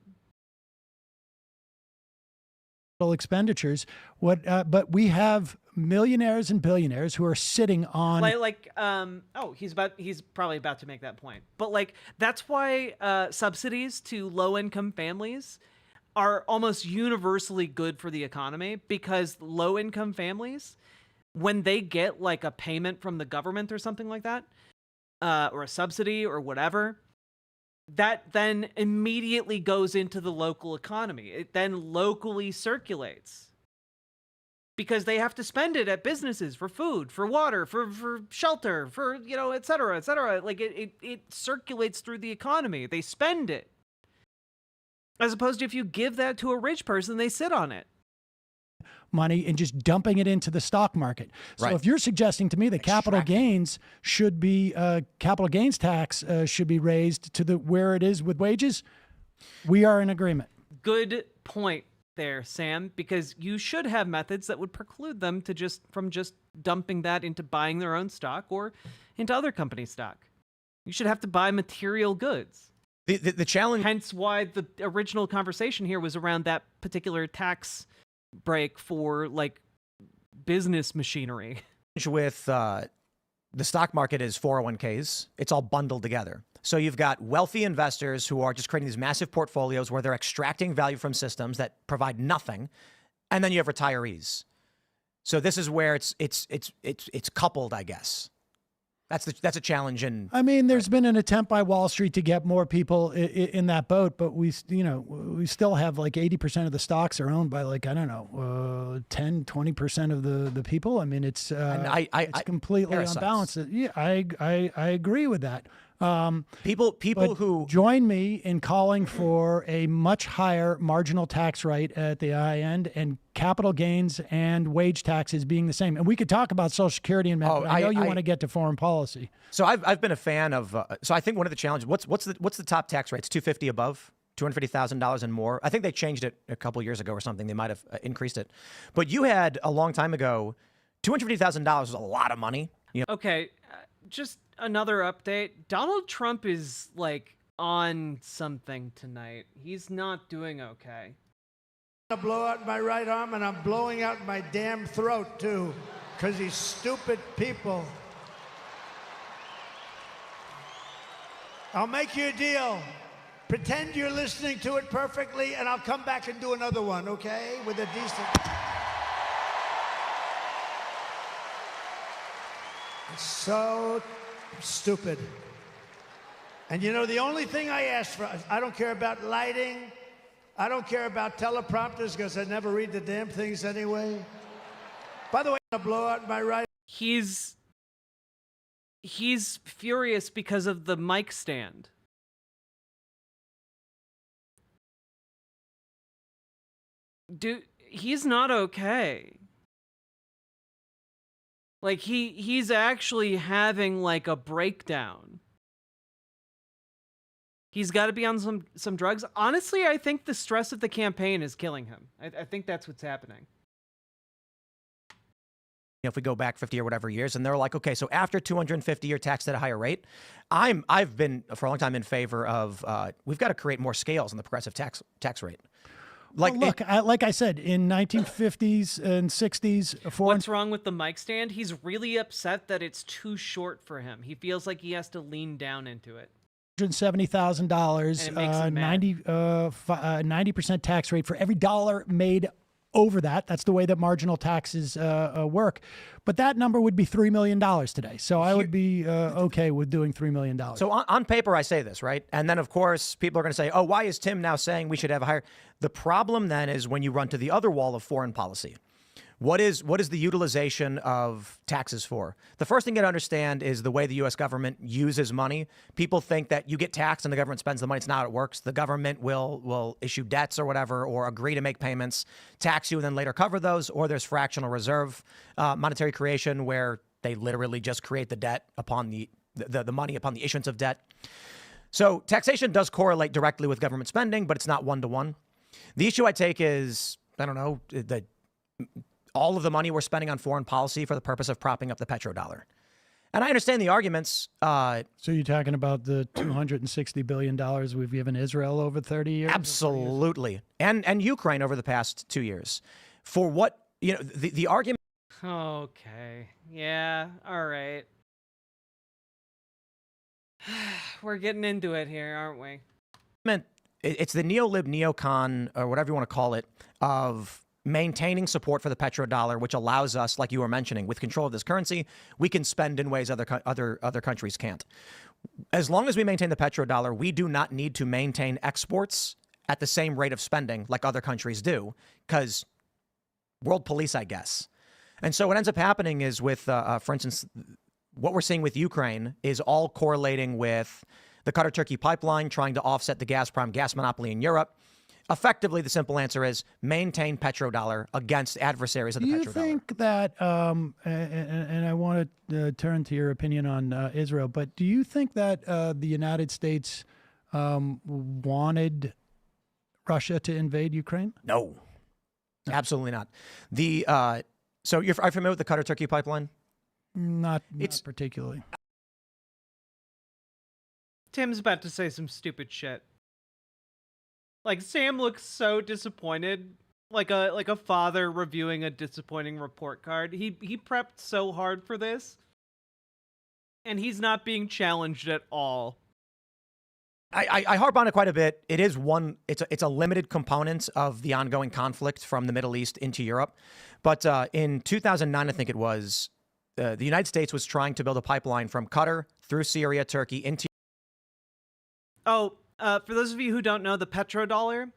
Expenditures. But we have millionaires and billionaires who are sitting on he's probably about to make that point. But like, that's why subsidies to low-income families are almost universally good for the economy, because low-income families, when they get like a payment from the government or something like that, or a subsidy or whatever, that then immediately goes into the local economy. It then locally circulates because they have to spend it at businesses for food, for water, for shelter, for, et cetera, et cetera. Like it circulates through the economy. They spend it. As opposed to if you give that to a rich person, they sit on it. Money and just dumping it into the stock market. So Right. if you're suggesting to me that capital gains should be capital gains tax should be raised to where it is with wages, we are in agreement. Good point there, Sam, because you should have methods that would preclude them from just dumping that into buying their own stock or into other company stock. You should have to buy material goods. The challenge, Hence why the original conversation here was around that particular tax break for like business machinery. with the stock market is 401ks. It's all bundled together. So you've got wealthy investors who are just creating these massive portfolios where they're extracting value from systems that provide nothing, and then you have retirees. So this is where it's coupled, I guess. That's a challenge. I mean, there's been an attempt by Wall Street to get more people in that boat, but we still have like 80% of the stocks are owned by like, I don't know, 10, 20% of the people. I mean, it's it's completely parasites. unbalanced. Yeah, I agree with that. People But who join me in calling for a much higher marginal tax rate at the high end and capital gains and wage taxes being the same. And we could talk about Social Security and I know you want to get to foreign policy. So I've been a fan of. So I think one of the challenges. What's the top tax rates? $250 above, $250,000 and more. I think they changed it a couple years ago or something. They might have increased it. But you had a long time ago, $250,000 was a lot of money. Okay, just another update. Donald Trump is like on something tonight. He's not doing okay. I blow out my right arm, and I'm blowing out my damn throat too, because these stupid people. I'll make you a deal. Pretend you're listening to it perfectly, and I'll come back and do another one, okay? With a decent. It's so stupid. And the only thing I ask for, I don't care about lighting. I don't care about teleprompters because I never read the damn things anyway. By the way, I'm gonna blow out my right. He's furious because of the mic stand. Dude, he's not okay. Like he's actually having like a breakdown. He's got to be on some drugs. Honestly, I think the stress of the campaign is killing him. I think that's what's happening. If we go back 50 or whatever years, and they're like, okay, so after 250, you're taxed at a higher rate. I've been for a long time in favor of we've got to create more scales in the progressive tax rate. Like, well, look, like I said, in 1950s and 60s, what's wrong with the mic stand? He's really upset that it's too short for him. He feels like he has to lean down into it. $170,000, And it makes them mad. 90% tax rate for every dollar made over that. That's the way that marginal taxes work. But that number would be $3 million today. So I would be okay with doing $3 million. So on paper, I say this, right? And then, of course, people are going to say, oh, why is Tim now saying we should have a higher? The problem then is when you run to the other wall of foreign policy. What is the utilization of taxes for? The first thing you got to understand is the way the U.S. government uses money. People think that you get taxed and the government spends the money. It's not how it works. The government will issue debts or whatever, or agree to make payments, tax you, and then later cover those. Or there's fractional reserve monetary creation, where they literally just create the debt upon the money upon the issuance of debt. So taxation does correlate directly with government spending, but it's not one-to-one. The issue I take is, I don't know, all of the money we're spending on foreign policy for the purpose of propping up the petrodollar. And I understand the arguments. So you're talking about the $260 billion we've given Israel over 30 years? Absolutely. And Ukraine over the past 2 years. For what, the argument. Okay. Yeah. All right. We're getting into it here, aren't we? It's the neolib neocon, or whatever you want to call it, of maintaining support for the petrodollar, which allows us, like you were mentioning, with control of this currency, we can spend in ways other countries can't. As long as we maintain the petrodollar, we do not need to maintain exports at the same rate of spending like other countries do, because world police, I guess. And so what ends up happening is with, for instance, what we're seeing with Ukraine is all correlating with the Qatar-Turkey pipeline, trying to offset the Gazprom gas monopoly in Europe. Effectively, the simple answer is maintain petrodollar against adversaries of the petrodollar. Do you think that, and I want to turn to your opinion on Israel, but do you think that the United States wanted Russia to invade Ukraine? No, absolutely not. So are you familiar with the Qatar-Turkey pipeline? Not particularly. Tim's about to say some stupid shit. Like, Sam looks so disappointed, like a father reviewing a disappointing report card. He prepped so hard for this, and he's not being challenged at all. I harp on it quite a bit. It is it's a limited component of the ongoing conflict from the Middle East into Europe. But in 2009, I think it was, the United States was trying to build a pipeline from Qatar through Syria, Turkey into. Oh. For those of you who don't know, the petrodollar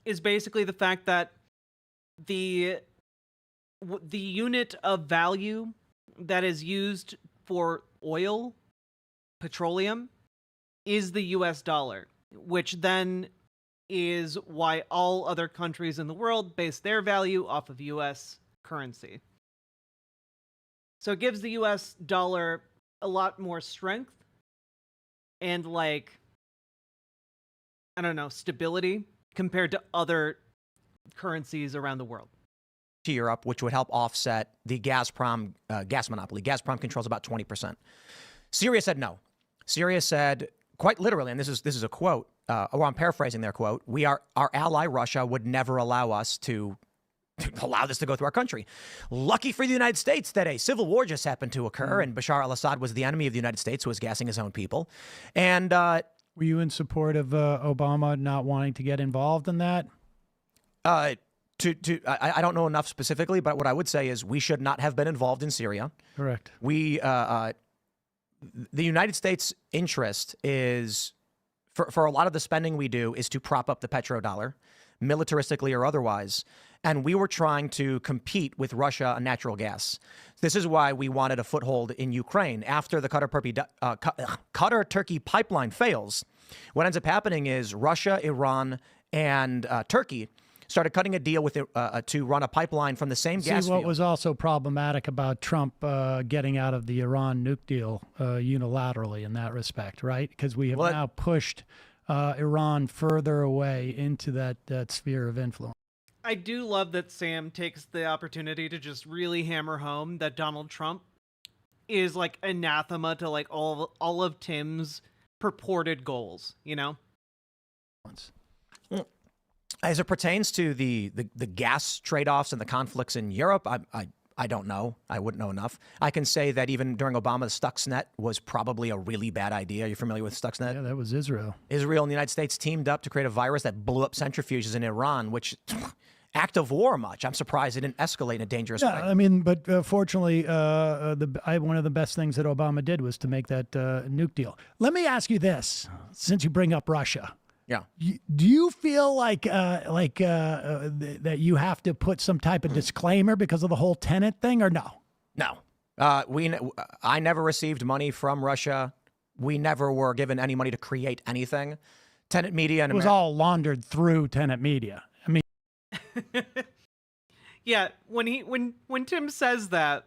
is basically the fact that the unit of value that is used for oil, petroleum, is the US dollar, which then is why all other countries in the world base their value off of US currency. So it gives the US dollar a lot more strength and, like, I don't know, stability compared to other currencies around the world. To Europe, which would help offset the Gazprom gas monopoly. Gazprom controls about 20%. Syria said no. Syria said, quite literally, and this is a quote, or I'm paraphrasing their quote, our ally Russia would never allow us to allow this to go through our country. Lucky for the United States that a civil war just happened to occur, and Bashar al-Assad was the enemy of the United States, who was gassing his own people. And were you in support of Obama not wanting to get involved in that? I don't know enough specifically, but what I would say is we should not have been involved in Syria. Correct. The United States' interest is, for a lot of the spending we do, is to prop up the petrodollar, militaristically or otherwise. And we were trying to compete with Russia on natural gas. This is why we wanted a foothold in Ukraine. After the Qatar-Turkey pipeline fails, what ends up happening is Russia, Iran, and Turkey started cutting a deal with to run a pipeline from the same gas field. What was also problematic about Trump getting out of the Iran nuke deal unilaterally in that respect, right? Because we have now pushed Iran further away into that sphere of influence. I do love that Sam takes the opportunity to just really hammer home that Donald Trump is like anathema to like all of Tim's purported goals, you know? As it pertains to the gas trade-offs and the conflicts in Europe, I don't know. I wouldn't know enough. I can say that even during Obama, Stuxnet was probably a really bad idea. You're familiar with Stuxnet? Yeah, that was Israel. Israel and the United States teamed up to create a virus that blew up centrifuges in Iran, which act of war much. I'm surprised it didn't escalate in a dangerous way. I mean, but fortunately, one of the best things that Obama did was to make that nuke deal. Let me ask you this, since you bring up Russia. Yeah. Do you feel like that you have to put some type of disclaimer because of the whole tenant thing, or no? No. I never received money from Russia. We never were given any money to create anything. Tenant media and It was all laundered through tenant media. I mean, Yeah, when Tim says that,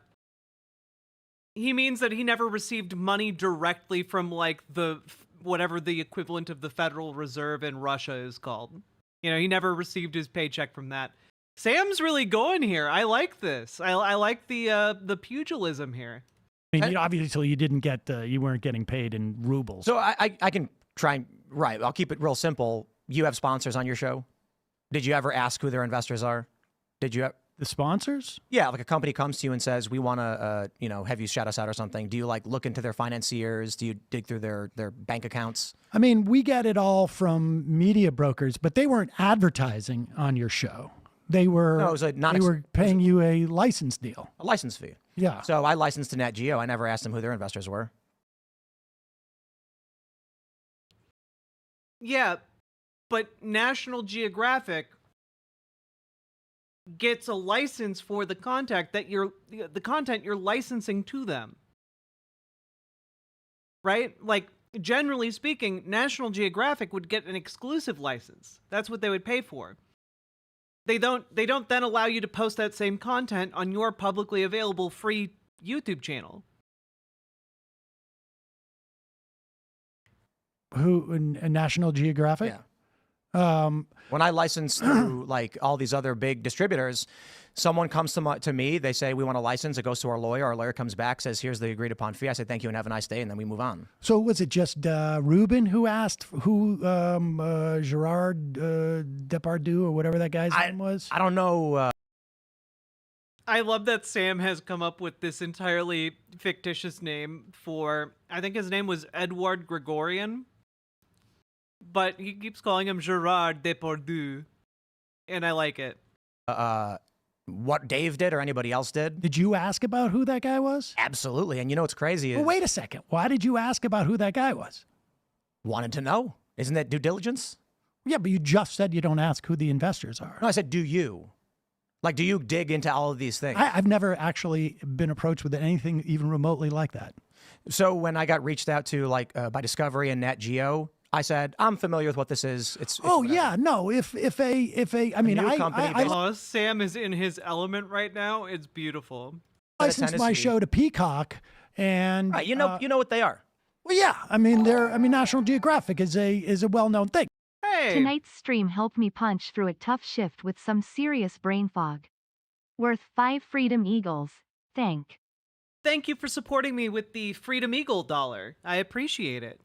he means that he never received money directly from like the whatever the equivalent of the Federal Reserve in Russia is called. You know, he never received his paycheck from that. Sam's really going here. I like this. I like the pugilism here. I mean, obviously you weren't getting paid in rubles. So I can try and, right, I'll keep it real simple. You have sponsors on your show. Did you ever ask who their investors are? Did you? The sponsors? Yeah, like a company comes to you and says, we want to, have you shout us out or something. Do you like look into their financiers? Do you dig through their bank accounts? I mean, we get it all from media brokers, but they weren't advertising on your show. They were, No, it was a they were paying you a license deal. A license fee. Yeah. So I licensed to Nat Geo. I never asked them who their investors were. Yeah, but National Geographic gets a license for the content you're licensing to them. Right? Like, generally speaking, National Geographic would get an exclusive license. That's what they would pay for. They don't then allow you to post that same content on your publicly available free YouTube channel. Who, National Geographic? Yeah. When I license through like all these other big distributors, someone comes to me, they say, we want a license. It goes to our lawyer comes back, says, here's the agreed upon fee. I say, thank you and have a nice day. And then we move on. So was it just Ruben who asked who Gerard Depardieu or whatever that guy's name was? I don't know. I love that Sam has come up with this entirely fictitious name for, I think his name was Edward Gregorian, but he keeps calling him Gerard Depardieu, and I like it. What Dave did or anybody else did? Did you ask about who that guy was? Absolutely. And you know what's crazy is... Well, wait a second. Why did you ask about who that guy was? Wanted to know. Isn't that due diligence? Yeah, but you just said you don't ask who the investors are. No, I said, do you? Like, do you dig into all of these things? I've never actually been approached with anything even remotely like that. So when I got reached out to, like, by Discovery and Nat Geo, I said, I'm familiar with what this is. It's oh, whatever. yeah, no. If a I mean, Oh, Sam is in his element right now. It's beautiful. licensed my show to Peacock, and Right, you know what they are. well, yeah. I mean, National Geographic is a well-known thing. Hey, Tonight's stream helped me punch through a tough shift with some serious brain fog. Worth 5 Freedom Eagles. thank you for supporting me with the Freedom Eagle $1. I appreciate it.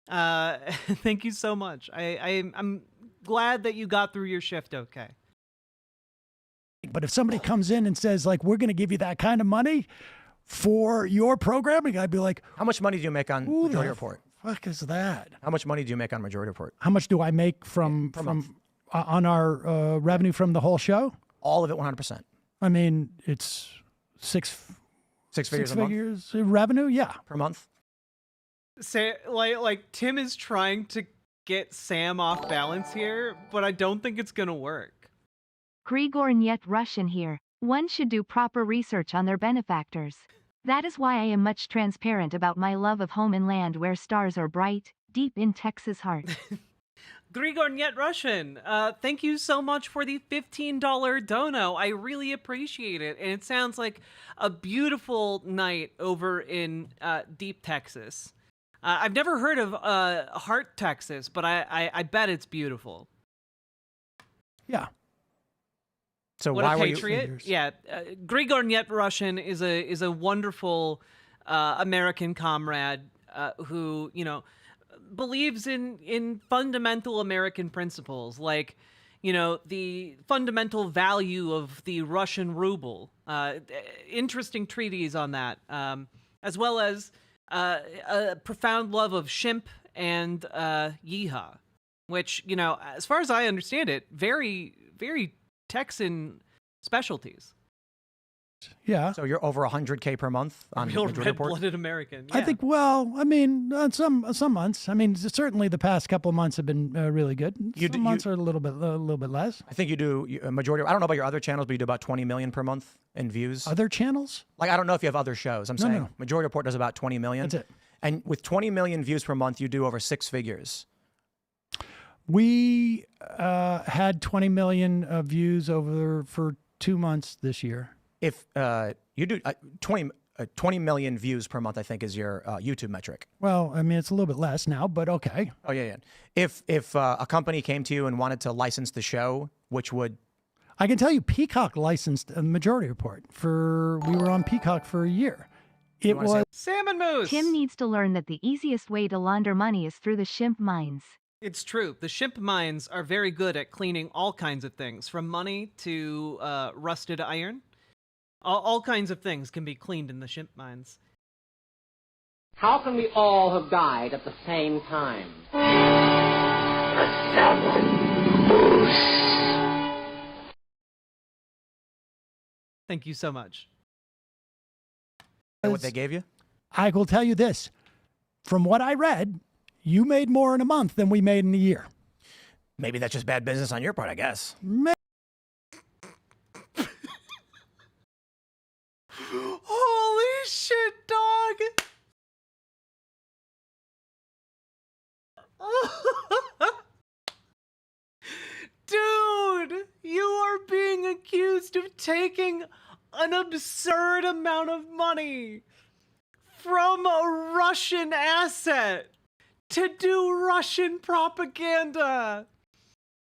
Thank you so much. I'm glad that you got through your shift okay. But if somebody comes in and says, like, we're going to give you that kind of money for your programming, I'd be like, How much money do you make on who Majority the Report? fuck is that? How much money do you make on Majority Report? How much do I make from on our revenue from the whole show? All of it, 100%. I mean, it's six Six figures a figures revenue. Yeah. month? Per month? Say like Tim is trying to get Sam off balance here, but I don't think it's gonna work. Grigor Nyet Russian here. One should do proper research on their benefactors. That is why I am much transparent about my love of home and land where stars are bright, deep in Texas heart. Grigor Nyet Russian, thank you so much for the $15 dono. I really appreciate it, and it sounds like a beautiful night over in deep Texas. I've never heard of Hart, Texas, but I bet it's beautiful. Yeah. So What why a were you? patriot! Yeah, Grigor Nyet Russian is a wonderful American comrade who believes in fundamental American principles like the fundamental value of the Russian ruble. Interesting treatise on that, as well as a profound love of Shimp and Yeehaw, which, as far as I understand it, very, very Texan specialties. Yeah. So you're over 100K per month on Real Majority Report? red-blooded American. I Yeah. think, well, I mean, some months. I mean, certainly the past couple of months have been really good. Some months are a little bit less. I think you do a majority. I don't know about your other channels, but you do about 20 million per month in views. Other channels? Like, I don't know if you have other shows. I'm saying no. Majority Report does about 20 million. That's it. And with 20 million views per month, you do over 6 figures. We had 20 million views for 2 months this year. If you do 20 million views per month, I think is your YouTube metric. Well, I mean, it's a little bit less now, but okay. Oh, yeah. If a company came to you and wanted to license the show, which would... I can tell you Peacock licensed a Majority Report. We were on Peacock for a year. It was... Salmon Moose! Tim needs to learn that the easiest way to launder money is through the Shimp mines. It's true. The Shimp mines are very good at cleaning all kinds of things, from money to rusted iron. All kinds of things can be cleaned in the Shimp mines. How can we all have died at the same time? Thank you so much. What they gave you? I will tell you this. From what I read, you made more in a month than we made in a year. Maybe that's just bad business on your part, I guess. Holy shit, dog! Dude, you are being accused of taking an absurd amount of money from a Russian asset to do Russian propaganda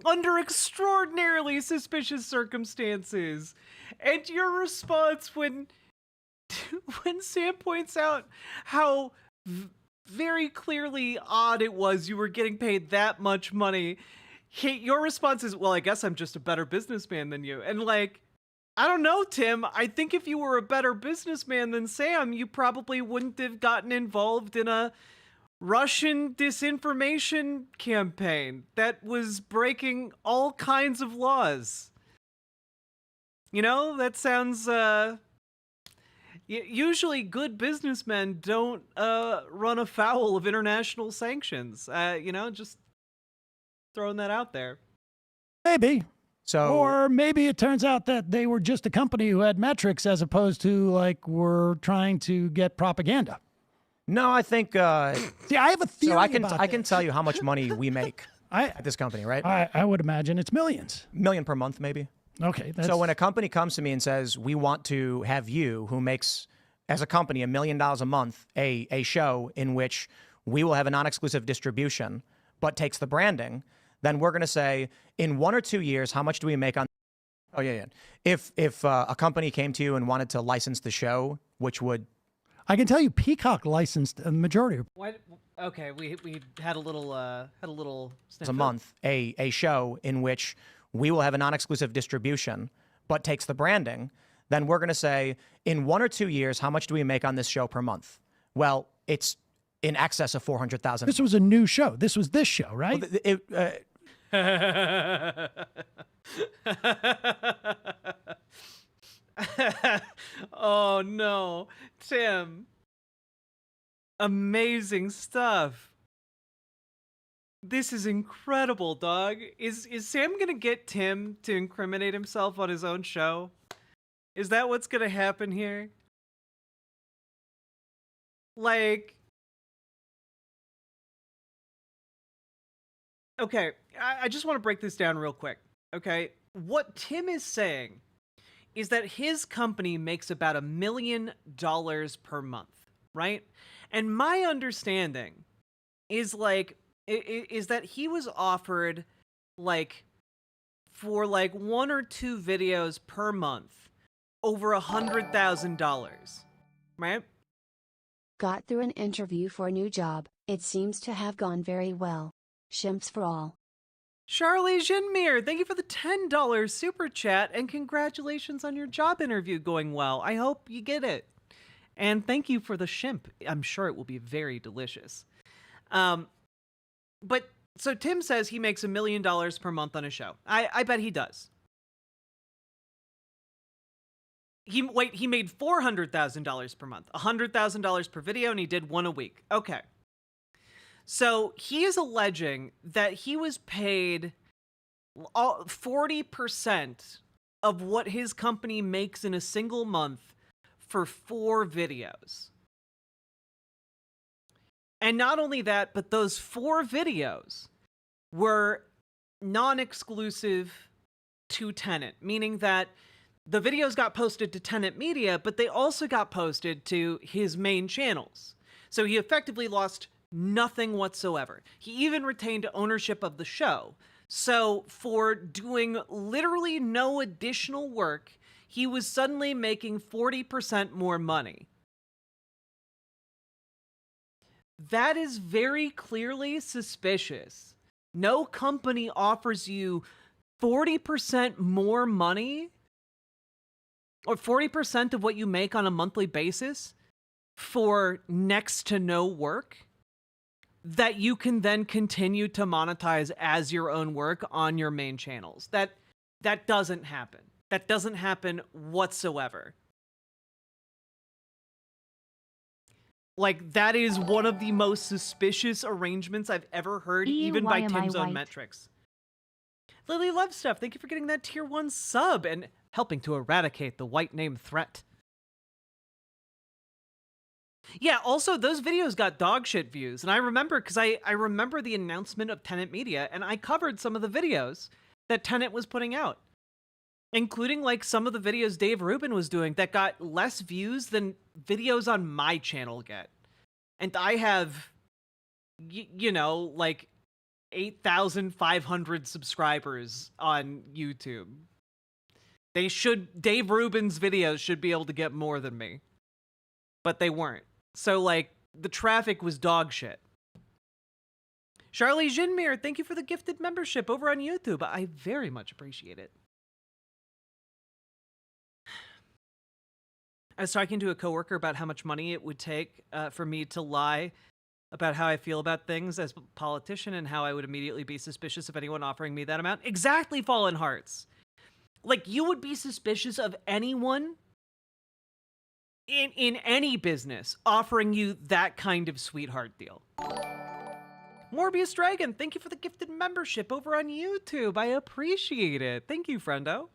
under extraordinarily suspicious circumstances. And your response when Sam points out how very clearly odd it was you were getting paid that much money, your response is, well, I guess I'm just a better businessman than you. And like, I don't know, Tim. I think if you were a better businessman than Sam, you probably wouldn't have gotten involved in a Russian disinformation campaign that was breaking all kinds of laws. That sounds, usually good businessmen don't run afoul of international sanctions. Just throwing that out there. Maybe. So, or maybe it turns out that they were just a company who had metrics as opposed to like were trying to get propaganda. no, I think... See, I have a theory so I can this. tell you how much money we make at this company, right? I would imagine it's millions. Million per month, maybe. Okay. So when a company comes to me and says, we want to have you, who makes, as a company, $1 million a month, a show in which we will have a non-exclusive distribution, but takes the branding, then we're going to say, in 1 or 2 years, how much do we make on... Oh, yeah. If a company came to you and wanted to license the show, which would... I can tell you Peacock licensed a Majority Report. What? Okay, we had a little a month, a show in which we will have a non-exclusive distribution, but takes the branding, then we're going to say, in 1 or 2 years, how much do we make on this show per month? Well, it's in excess of 400,000. This was a new show. This was this show, right? Oh no, Tim. Amazing stuff. This is incredible, dog. Is Sam gonna get Tim to incriminate himself on his own show? Is that what's gonna happen here? Like, okay, I just want to break this down real quick. Okay, what Tim is saying is that his company makes about $1 million per month, right? And my understanding is like, is that he was offered like, for like 1 or 2 videos per month, over $100,000, right? Got through an interview for a new job. It seems to have gone very well. Shimps for all. Charlie Jinmir, thank you for the $10 super chat, and congratulations on your job interview going well. I hope you get it. And thank you for the shrimp. I'm sure it will be very delicious. But so Tim says he makes $1 million per month on a show. I bet he does. He made $400,000 per month, $100,000 per video, and he did one a week. Okay. So he is alleging that he was paid 40% of what his company makes in a single month for 4 videos. And not only that, but those 4 videos were non-exclusive to Tenet, meaning that the videos got posted to Tenet Media, but they also got posted to his main channels. So he effectively lost nothing whatsoever. He even retained ownership of the show. So for doing literally no additional work, he was suddenly making 40% more money. That is very clearly suspicious. No company offers you 40% more money or 40% of what you make on a monthly basis for next to no work that you can then continue to monetize as your own work on your main channels. That doesn't happen. That doesn't happen whatsoever. Like, that is one of the most suspicious arrangements I've ever heard, even by Tim's own metrics. Lily Love Stuff, thank you for getting that tier 1 sub and helping to eradicate the white name threat. Yeah, also, those videos got dog shit views, and I remember, because I remember the announcement of Tenet Media, and I covered some of the videos that Tenet was putting out, including, like, some of the videos Dave Rubin was doing that got less views than videos on my channel get. And I have, you know, like, 8,500 subscribers on YouTube. Dave Rubin's videos should be able to get more than me. But they weren't. So, like, the traffic was dog shit. Charlie Jinmir, thank you for the gifted membership over on YouTube. I very much appreciate it. I was talking to a coworker about how much money it would take for me to lie about how I feel about things as a politician and how I would immediately be suspicious of anyone offering me that amount. Exactly, Fallen Hearts. Like, you would be suspicious of anyone in any business offering you that kind of sweetheart deal. Morbius Dragon, thank you for the gifted membership over on YouTube. I appreciate it. Thank you, friendo.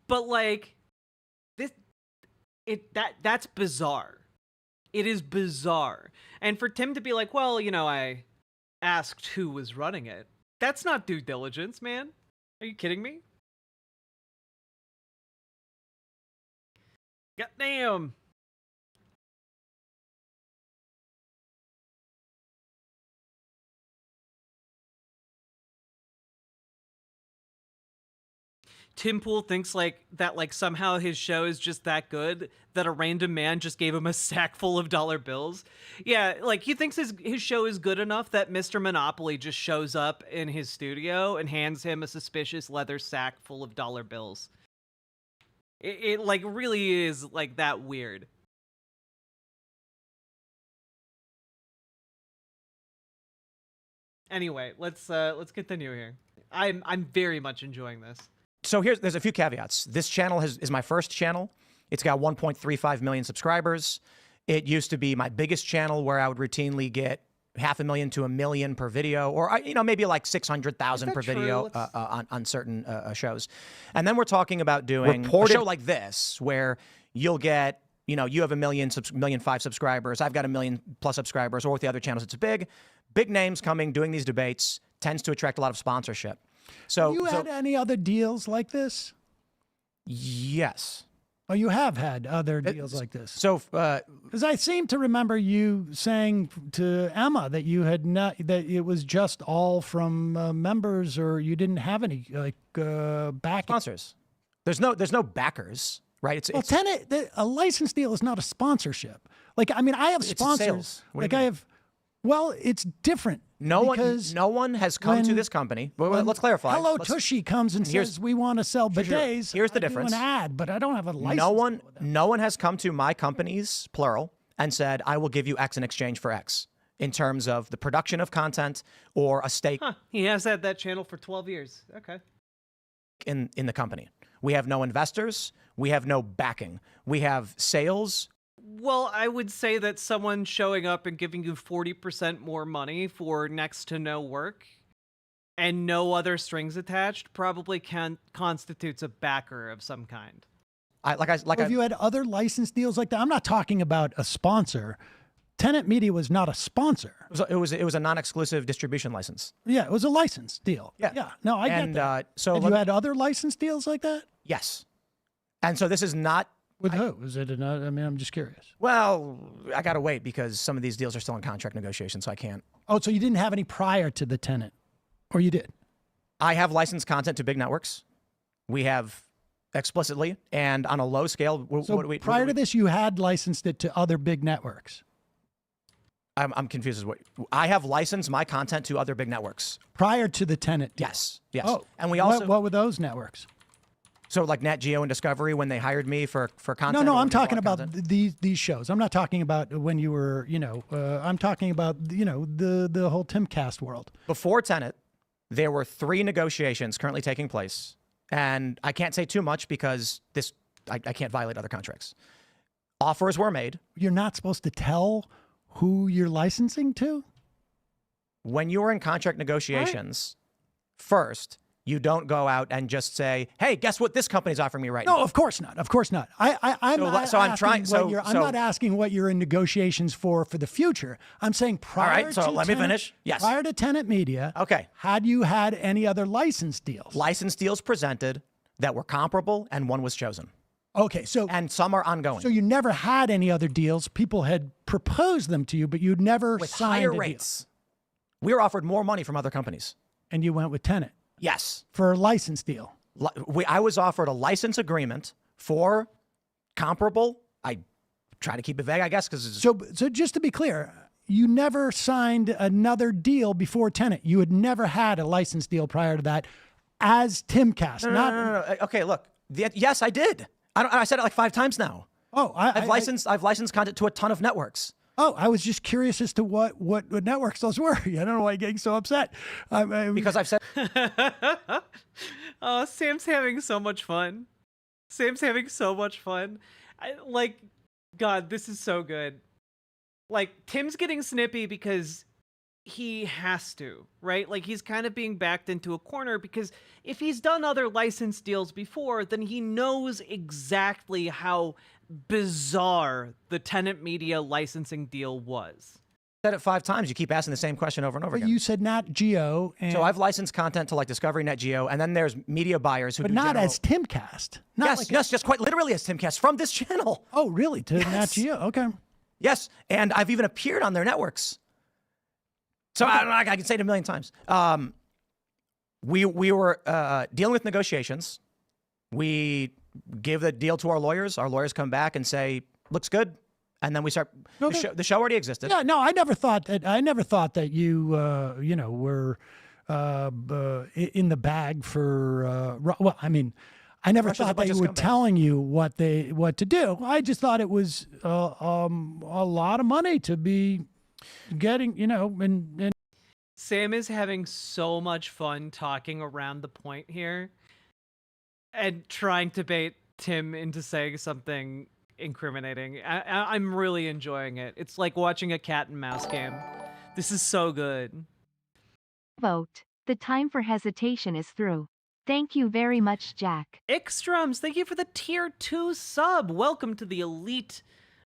But, like, that's bizarre. It is bizarre. And for Tim to be like, well, you know, I asked who was running it. That's not due diligence, man. Are you kidding me? Goddamn. Tim Pool thinks that somehow his show is just that good that a random man just gave him a sack full of dollar bills. Yeah, like he thinks his show is good enough that Mr. Monopoly just shows up in his studio and hands him a suspicious leather sack full of dollar bills. It like really is like that weird. Anyway, let's continue here. I'm very much enjoying this. So there's a few caveats. This channel is my first channel. It's got 1.35 million subscribers. It used to be my biggest channel where I would routinely get 500,000 to 1 million per video, or maybe like 600,000 per video on certain shows. And then we're talking about doing a show like this where you'll get, you have 1 million, 1,000,005 subscribers. I've got 1 million+ subscribers, or with the other channels, it's big names coming, doing these debates tends to attract a lot of sponsorship. So, have you had any other deals like this? Yes. Oh, you have had other deals like this. So, because I seem to remember you saying to Emma that you had not, that it was just all from members, or you didn't have any back sponsors. There's no backers, right? A license deal is not a sponsorship. Like, I mean, I have sponsors. Sales. I have. Well, it's different. No because one has come to this company. Well, let's clarify. Hello Tushy comes and says we want to sell bidets. Here's the I do difference. an ad, but I don't have a license. No one has come to my companies, plural, and said I will give you X in exchange for X in terms of the production of content or a stake. Huh. He has had that channel for 12 years. Okay. In the company, we have no investors. We have no backing. We have sales. Well, I would say that someone showing up and giving you 40% more money for next to no work and no other strings attached probably constitutes a backer of some kind. Have you had other license deals like that? I'm not talking about a sponsor. Tenet Media was not a sponsor. It was a non-exclusive distribution license. Yeah, it was a license deal. Yeah. No, I get that. So have you had other license deals like that? Yes. And so this is not. With who? Is it another? I mean, I'm just curious. Well, I got to wait because some of these deals are still in contract negotiation, so I can't. Oh, so you didn't have any prior to the Tenet, or you did? I have licensed content to big networks. We have explicitly and on a low scale. Prior to this, you had licensed it to other big networks. I'm confused as what I have licensed my content to other big networks prior to the Tenet deal. Yes. Oh, and we also what were those networks? So like Nat Geo and Discovery when they hired me for content. No, I'm talking about these shows. I'm not talking about when you were, I'm talking about the whole Timcast world. Before Tenet, there were 3 negotiations currently taking place, and I can't say too much because I can't violate other contracts. Offers were made. You're not supposed to tell who you're licensing to? When you're in contract negotiations, first, you don't go out and just say, "Hey, guess what? This company's offering me right now." No, of course not. Of course not. I'm not asking what you're in negotiations for the future. I'm saying prior. All right. So let me finish. Yes. Prior to Tenet Media. Okay. Had you had any other license deals? License deals presented that were comparable, and one was chosen. Okay, and some are ongoing. So you never had any other deals. People had proposed them to you, but you'd never with signed higher a rates. deal. We were offered more money from other companies. And you went with Tenet? Yes. For a license deal? I was offered a license agreement for comparable. I try to keep it vague, I guess, because so just to be clear, you never signed another deal before Tenet. You had never had a license deal prior to that as Timcast. No. Okay, look. Yes, I did. I said it like 5 times now. Oh, I've licensed content to a ton of networks. Oh, I was just curious as to what networks those were. I don't know why you're getting so upset. Because I've said. Oh, Sam's having so much fun. God, this is so good. Like, Tim's getting snippy because he has to, right? Like, he's kind of being backed into a corner because if he's done other license deals before, then he knows exactly how bizarre the Tenet Media licensing deal was. Said it 5 times. You keep asking the same question over and over again. You said Nat Geo. So I've licensed content to like Discovery, Nat Geo, and then there's media buyers who but do not general... as Timcast. Yes, just quite literally as Timcast from this channel. Oh, really? To Nat Geo? Okay. Yes, and I've even appeared on their networks. So I can say it a million times. We were dealing with negotiations. We give the deal to our lawyers. Our lawyers come back and say, "Looks good," and then we start. The show already existed. Yeah, no, I never thought that you were in the bag for. Well, I mean, I never thought they were telling you what to do. I just thought it was a lot of money to be getting, and Sam is having so much fun talking around the point here and trying to bait Tim into saying something incriminating. I'm really enjoying it. It's like watching a cat and mouse game. This is so good. Vote. The time for hesitation is through. Thank you very much, Jack. Ikstrums, thank you for the tier 2 sub. Welcome to the elite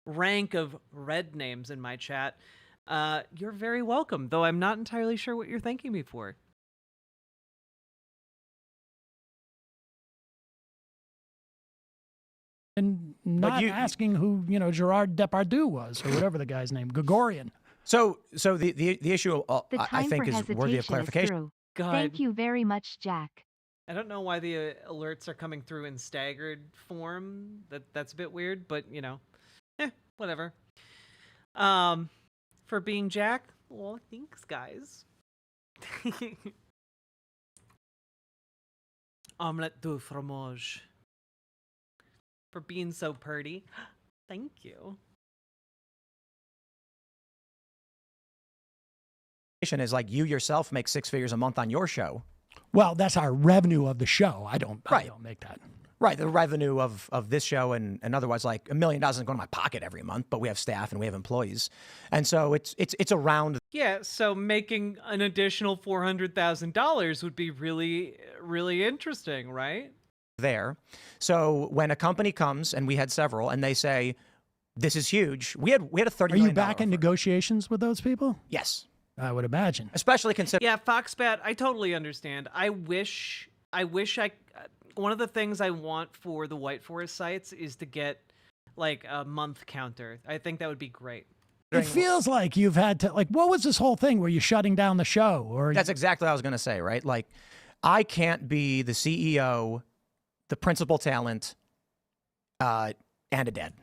rank of red names in my chat. You're very welcome, though I'm not entirely sure what you're thanking me for. And not asking who, Gerard Depardieu was, or whatever the guy's name, Gregorian. So the issue, I think, is worthy of clarification. God. Thank you very much, Jack. I don't know why the alerts are coming through in staggered form. That's a bit weird, but, whatever. For being Jack, Well, thanks, guys. Omelette du fromage. For being so pretty. Thank you. Is like you yourself make 6 figures a month on your show. Well, that's our revenue of the show. I don't make that. Right, the revenue of this show and otherwise, like $1 million doesn't go in my pocket every month, but we have staff and we have employees, and so it's around. Yeah, so making an additional $400,000 would be really, really interesting, right? There. So when a company comes, and we had several, and they say, "This is huge," we had a $30 Are million you back in negotiations with those people? Yes, I would imagine. especially considering. Yeah, Foxbat, I totally understand. I wish one of the things I want for the White Forest sites is to get like a month counter. I think that would be great. It feels like you've had to, like, what was this whole thing? Were you shutting down the show? Or That's exactly what I was going to say, right? Like, I can't be the CEO, the principal talent, and a dad.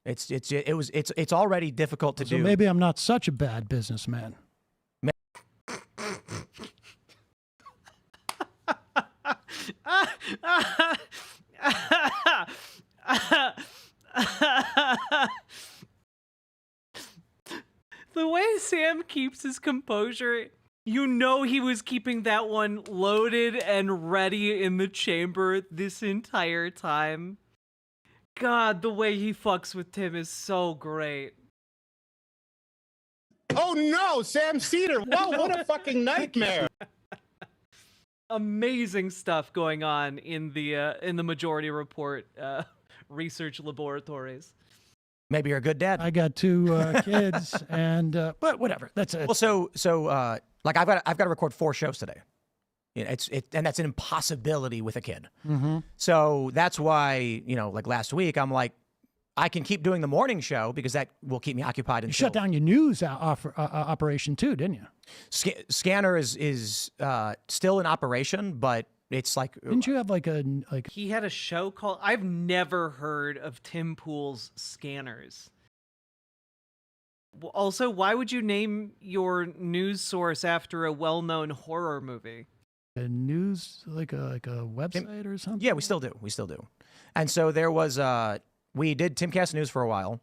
It's already difficult to so do. maybe I'm not such a bad businessman. The way Sam keeps his composure, you know he was keeping that one loaded and ready in the chamber this entire time. God, the way he fucks with Tim is so great. Oh no, Sam Seder. Wow, what a fucking nightmare. Amazing stuff going on in the Majority Report research laboratories. Maybe you're a good dad. I got 2 kids, and but whatever. That's it. Well, so like I've got to record 4 shows today. You know, and that's an impossibility with a kid. Mm-hmm. So that's why, like last week, I'm like, I can keep doing the morning show because that will keep me occupied. You shut down your news operation too, didn't you? Scanner is still in operation, but it's like. Didn't you have like He had a show called. I've never heard of Tim Pool's Scanners. Also, why would you name your news source after a well-known horror movie? a news, like a website or something? Yeah, we still do. And so there was we did Timcast News for a while,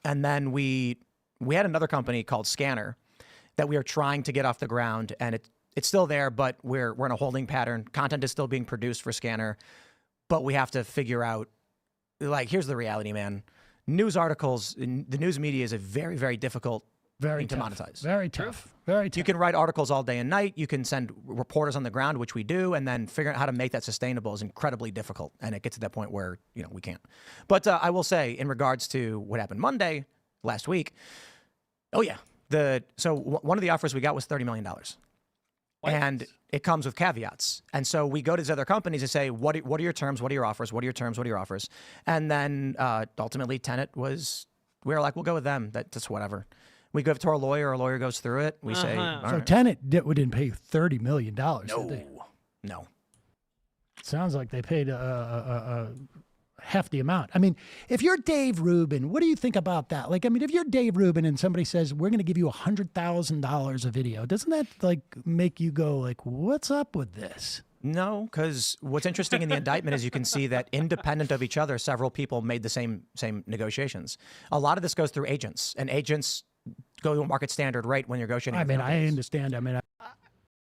and then we had another company called Scanner that we are trying to get off the ground, and it's still there, but we're in a holding pattern. Content is still being produced for Scanner, but we have to figure out, like, here's the reality, man. News articles, the news media is a very, very difficult thing to monetize. Very tough. Very tough. You can write articles all day and night. You can send reporters on the ground, which we do, and then figuring out how to make that sustainable is incredibly difficult. And it gets to that point where, we can't. But I will say, in regards to what happened Monday, last week, oh yeah. So one of the offers we got was $30 million. And it comes with caveats. And so we go to these other companies and say, what are your terms? What are your offers? What are your terms? What are your offers? And then ultimately Tenet we were like, we'll go with them. That's whatever. We go to our lawyer goes through it. We say, all so right. Tenet didn't pay $30 million. No. Sounds like they paid a hefty amount. I mean, if you're Dave Rubin, what do you think about that? Like, I mean, if you're Dave Rubin and somebody says, we're going to give you $100,000 a video, doesn't that like make you go like, what's up with this? No, because what's interesting in the indictment is you can see that independent of each other, several people made the same negotiations. A lot of this goes through agents, and agents go to a market standard rate when you're negotiating. I mean, I understand. I mean,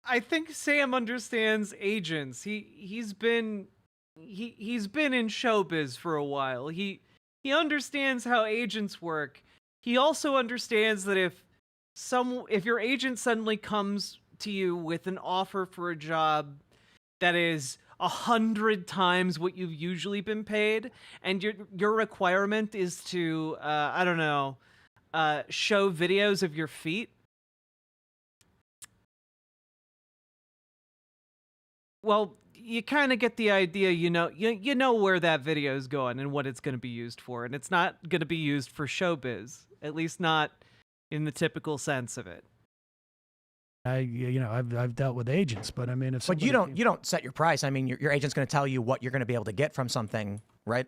I think Sam understands agents. He's been in showbiz for a while. He understands how agents work. He also understands that if your agent suddenly comes to you with an offer for a job that is 100 times what you've usually been paid, and your requirement is to show videos of your feet. Well, you kind of get the idea, you know where that video is going and what it's going to be used for, and it's not going to be used for showbiz, at least not in the typical sense of it. I've dealt with agents, but I mean, but you don't set your price. I mean, your agent's going to tell you what you're going to be able to get from something, right?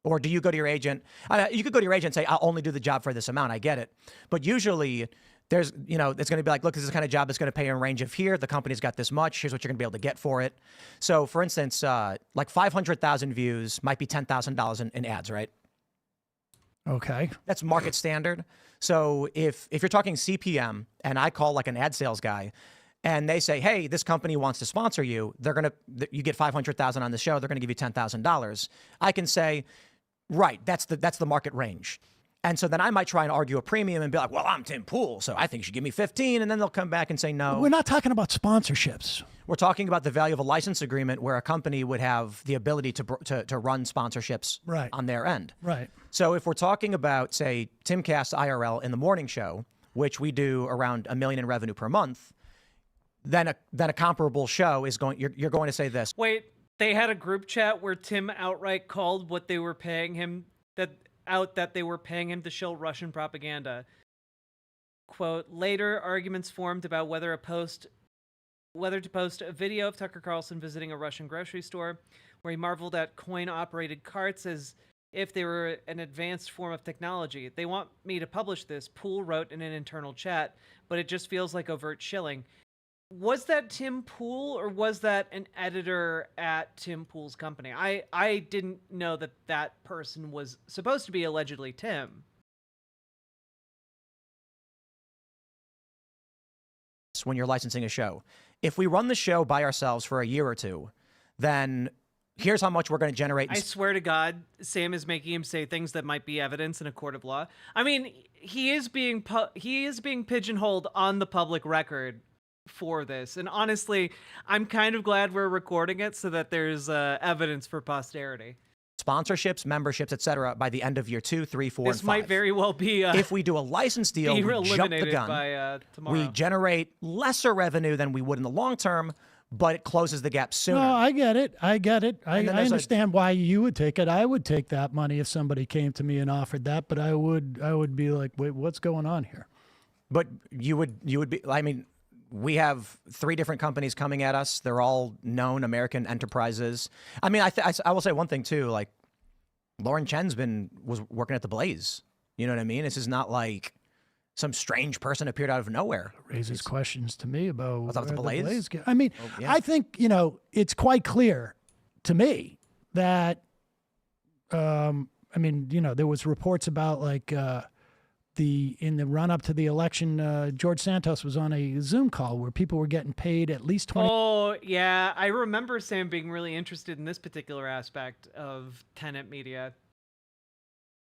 Or do you go to your agent? You could go to your agent and say, I'll only do the job for this amount. I get it. But usually there's, you know, it's going to be like, look, this is the kind of job that's going to pay you in a range of here. The company's got this much. Here's what you're going to be able to get for it. So, for instance, like 500,000 views might be $10,000 in ads, right? Okay. That's market standard. So if you're talking CPM and I call like an ad sales guy and they say, hey, this company wants to sponsor you, you get 500,000 on the show, they're going to give you $10,000. I can say, right, that's the market range. And so then I might try and argue a premium and be like, well, I'm Tim Pool, so I think you should give me 15. And then they'll come back and say, no. We're not talking about sponsorships. We're talking about the value of a license agreement where a company would have the ability to run sponsorships on their end. Right. So if we're talking about, say, Timcast IRL in the morning show, which we do around $1 million in revenue per month, then a comparable show is you're going to say this. Wait, they had a group chat where Tim outright called what they were paying him that they were paying him to shill Russian propaganda. Quote, later arguments formed about whether to post a video of Tucker Carlson visiting a Russian grocery store where he marveled at coin-operated carts as if they were an advanced form of technology. They want me to publish this, Poole wrote in an internal chat, but it just feels like overt shilling. Was that Tim Pool or was that an editor at Tim Pool's company? I didn't know that person was supposed to be allegedly Tim. When you're licensing a show, if we run the show by ourselves for a year or two, then here's how much we're going to generate. I swear to God, Sam is making him say things that might be evidence in a court of law. I mean, he is being pigeonholed on the public record for this, and honestly, I'm kind of glad we're recording it so that there's evidence for posterity. Sponsorships, memberships, etc. by the end of year 2, 3, 4, and 5. This might very well be. If we do a license deal, we jump the gun. By, tomorrow. We generate lesser revenue than we would in the long term, but it closes the gap sooner. No, I get it. I understand why you would take it. I would take that money if somebody came to me and offered that, but I would be like, wait, what's going on here? But you would be. I mean, we have 3 different companies coming at us. They're all known American enterprises. I mean, I will say one thing too. Like, Lauren Chen's was working at the Blaze. You know what I mean? This is not like some strange person appeared out of nowhere. It raises questions to me about the Blaze. I mean, I think, it's quite clear to me that, there was reports about like in the run up to the election, George Santos was on a Zoom call where people were getting paid at least 20. Oh yeah, I remember Sam being really interested in this particular aspect of tenant media.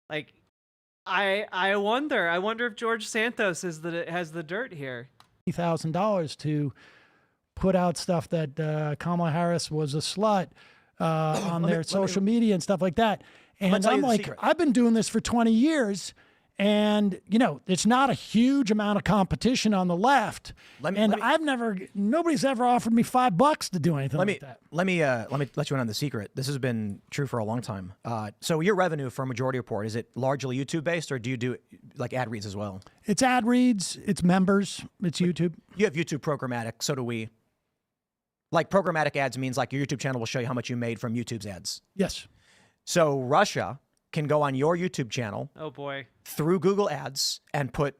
Like, I wonder if George Santos has the dirt here. $20,000 to put out stuff that Kamala Harris was a slut on their social media and stuff like that. And I'm like, I've been doing this for 20 years. And, it's not a huge amount of competition on the left. Nobody's ever offered me $5 to do anything like that. Let me let you in on the secret. This has been true for a long time. So your revenue for Majority Report, is it largely YouTube based or do you do like ad reads as well? It's ad reads, it's members, it's YouTube. You have YouTube programmatic, so do we. Like programmatic ads means like your YouTube channel will show you how much you made from YouTube's ads. Yes. So Russia can go on your YouTube channel. Oh boy. Through Google Ads and put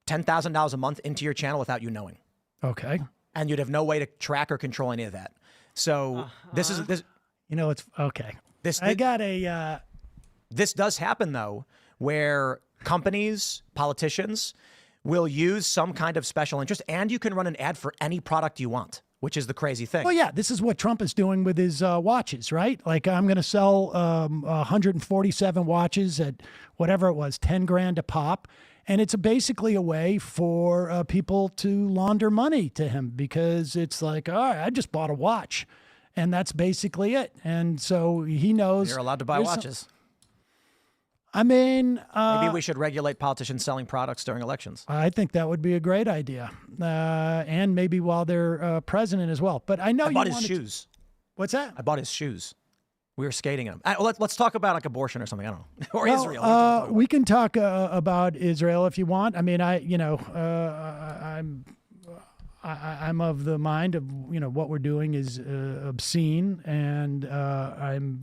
$10,000 a month into your channel without you knowing. Okay. And you'd have no way to track or control any of that. So this. It's okay. This does happen though, where companies, politicians will use some kind of special interest, and you can run an ad for any product you want, which is the crazy thing. Well, yeah, this is what Trump is doing with his watches, right? Like, I'm going to sell 147 watches at whatever it was, 10 grand a pop. And it's basically a way for people to launder money to him because it's like, all right, I just bought a watch. And that's basically it. And so he knows. You're allowed to buy watches. Maybe we should regulate politicians selling products during elections. I think that would be a great idea. And maybe while they're president as well. But I know I bought his shoes. What's that? I bought his shoes. We were skating in them. Let's talk about like abortion or something. I don't know. Or Israel. We can talk about Israel if you want. I mean, I'm of the mind of what we're doing is obscene, and I'm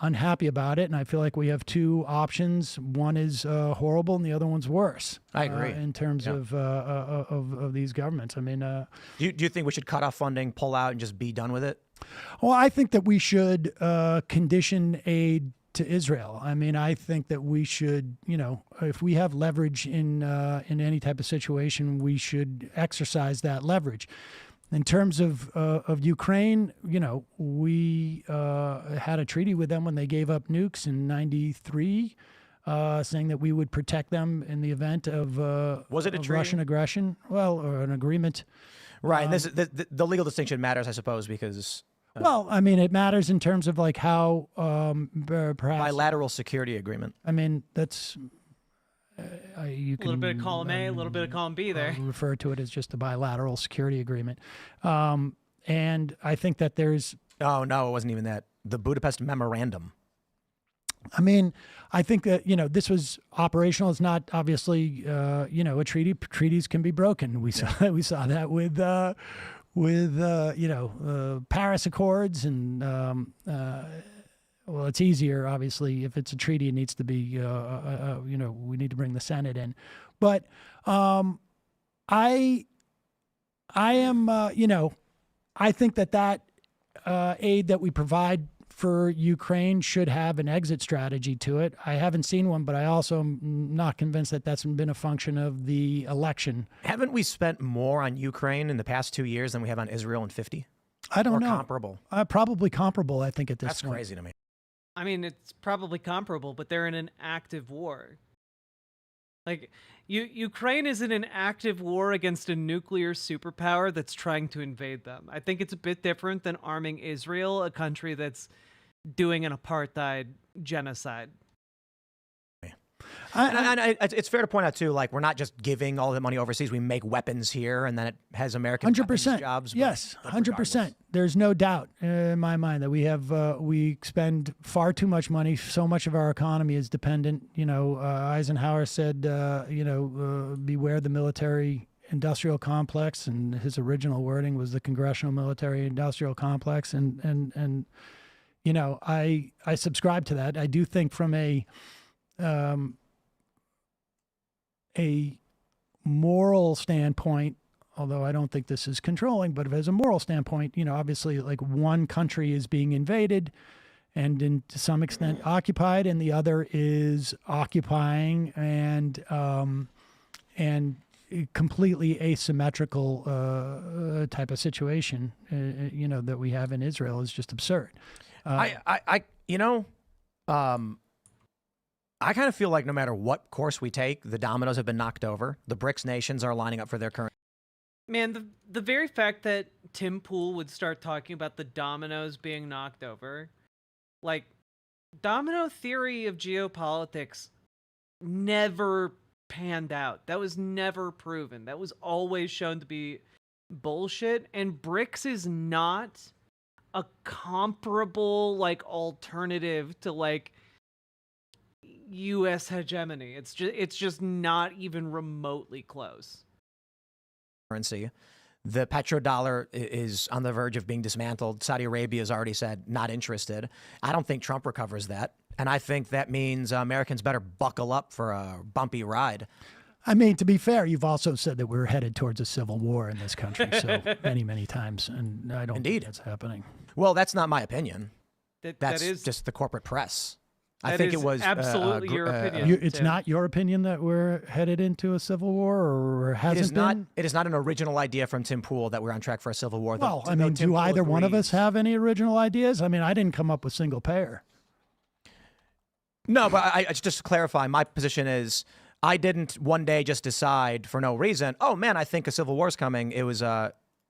unhappy about it, and I feel like we have two options. One is horrible, and the other one's worse. I agree. In terms of these governments. I mean, do you think we should cut off funding, pull out, and just be done with it? Well, I think that we should condition aid to Israel. I mean, I think that we should, if we have leverage in any type of situation, we should exercise that leverage. In terms of Ukraine, we had a treaty with them when they gave up nukes in '93, saying that we would protect them in the event of was it a treaty? Russian aggression? Well, or an agreement. Right, and the legal distinction matters, I suppose, because. Well, I mean, it matters in terms of like how perhaps bilateral security agreement. I mean, that's you can a little bit of column A, a little bit of column B there. Refer to it as just a bilateral security agreement, and I think that there's. Oh no, it wasn't even that. The Budapest Memorandum. I mean, I think that this was operational. It's not obviously a treaty. Treaties can be broken. We saw that with Paris Accords, and well, it's easier obviously if it's a treaty. It needs to be we need to bring the Senate in, but I am I think that aid that we provide for Ukraine should have an exit strategy to it. I haven't seen one, but I also am not convinced that that's been a function of the election. Haven't we spent more on Ukraine in the past 2 years than we have on Israel in 50? I don't know. Comparable. Probably comparable, I think, at this point. That's crazy to me. I mean, it's probably comparable, but they're in an active war. Like, Ukraine is in an active war against a nuclear superpower that's trying to invade them. I think it's a bit different than arming Israel, a country that's doing an apartheid genocide. It's fair to point out too, like we're not just giving all the money overseas. We make weapons here, and then it has American 100% jobs. Yes, 100%. There's no doubt in my mind that we spend far too much money. So much of our economy is dependent. Eisenhower said, beware the military industrial complex, and his original wording was the congressional military industrial complex, and I subscribe to that. I do think from a moral standpoint, although I don't think this is controlling, but as a moral standpoint, obviously like one country is being invaded and to some extent occupied, and the other is occupying and completely asymmetrical type of situation, that we have in Israel is just absurd. I kind of feel like no matter what course we take, the dominoes have been knocked over. The BRICS nations are lining up for their current. Man, the very fact that Tim Pool would start talking about the dominoes being knocked over, like, domino theory of geopolitics never panned out. That was never proven. That was always shown to be bullshit. And BRICS is not a comparable, like, alternative to, like, U.S. hegemony. It's just not even remotely close. Currency. The petrodollar is on the verge of being dismantled. Saudi Arabia has already said not interested. I don't think Trump recovers that. And I think that means Americans better buckle up for a bumpy ride. I mean, to be fair, you've also said that we're headed towards a civil war in this country so many times, and I don't think that's happening. Well, that's not my opinion. That's that is just the corporate press. I think it was absolutely your opinion. It's not your opinion that we're headed into a civil war, or hasn't been? It is not an original idea from Tim Pool that we're on track for a civil war. Well, I mean, do either one of us have any original ideas? I mean, I didn't come up with single payer. No, but I just to clarify, my position is I didn't one day just decide for no reason, oh man, I think a civil war is coming. It was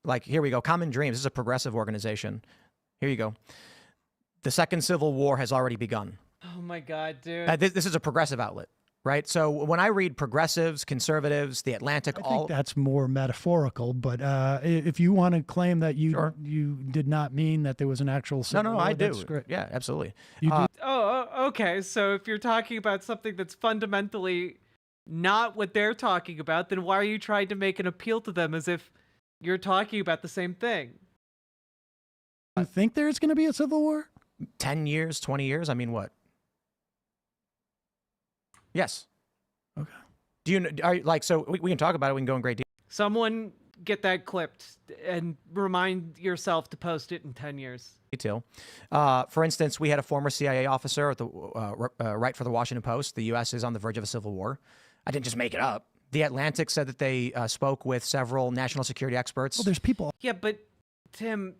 like, here we go, Common Dreams. This is a progressive organization. Here you go. The second civil war has already begun. Oh my God, dude. This is a progressive outlet, right? So when I read progressives, conservatives, The Atlantic, I think that's more metaphorical. But if you want to claim that you did not mean that there was an actual civil war, I do. That's great. Yeah, absolutely. You do? Oh, okay. So if you're talking about something that's fundamentally not what they're talking about, then why are you trying to make an appeal to them as if you're talking about the same thing? You think there's going to be a civil war? 10 years, 20 years? I mean, what? Yes. Okay. Do you, are you like, so we can talk about it. We can go in great detail. Someone get that clipped and remind yourself to post it in 10 years. For instance, we had a former CIA officer at the write for the Washington Post. The U.S. is on the verge of a civil war. I didn't just make it up. The Atlantic said that they spoke with several national security experts. Well, there's people. Yeah, but Tim,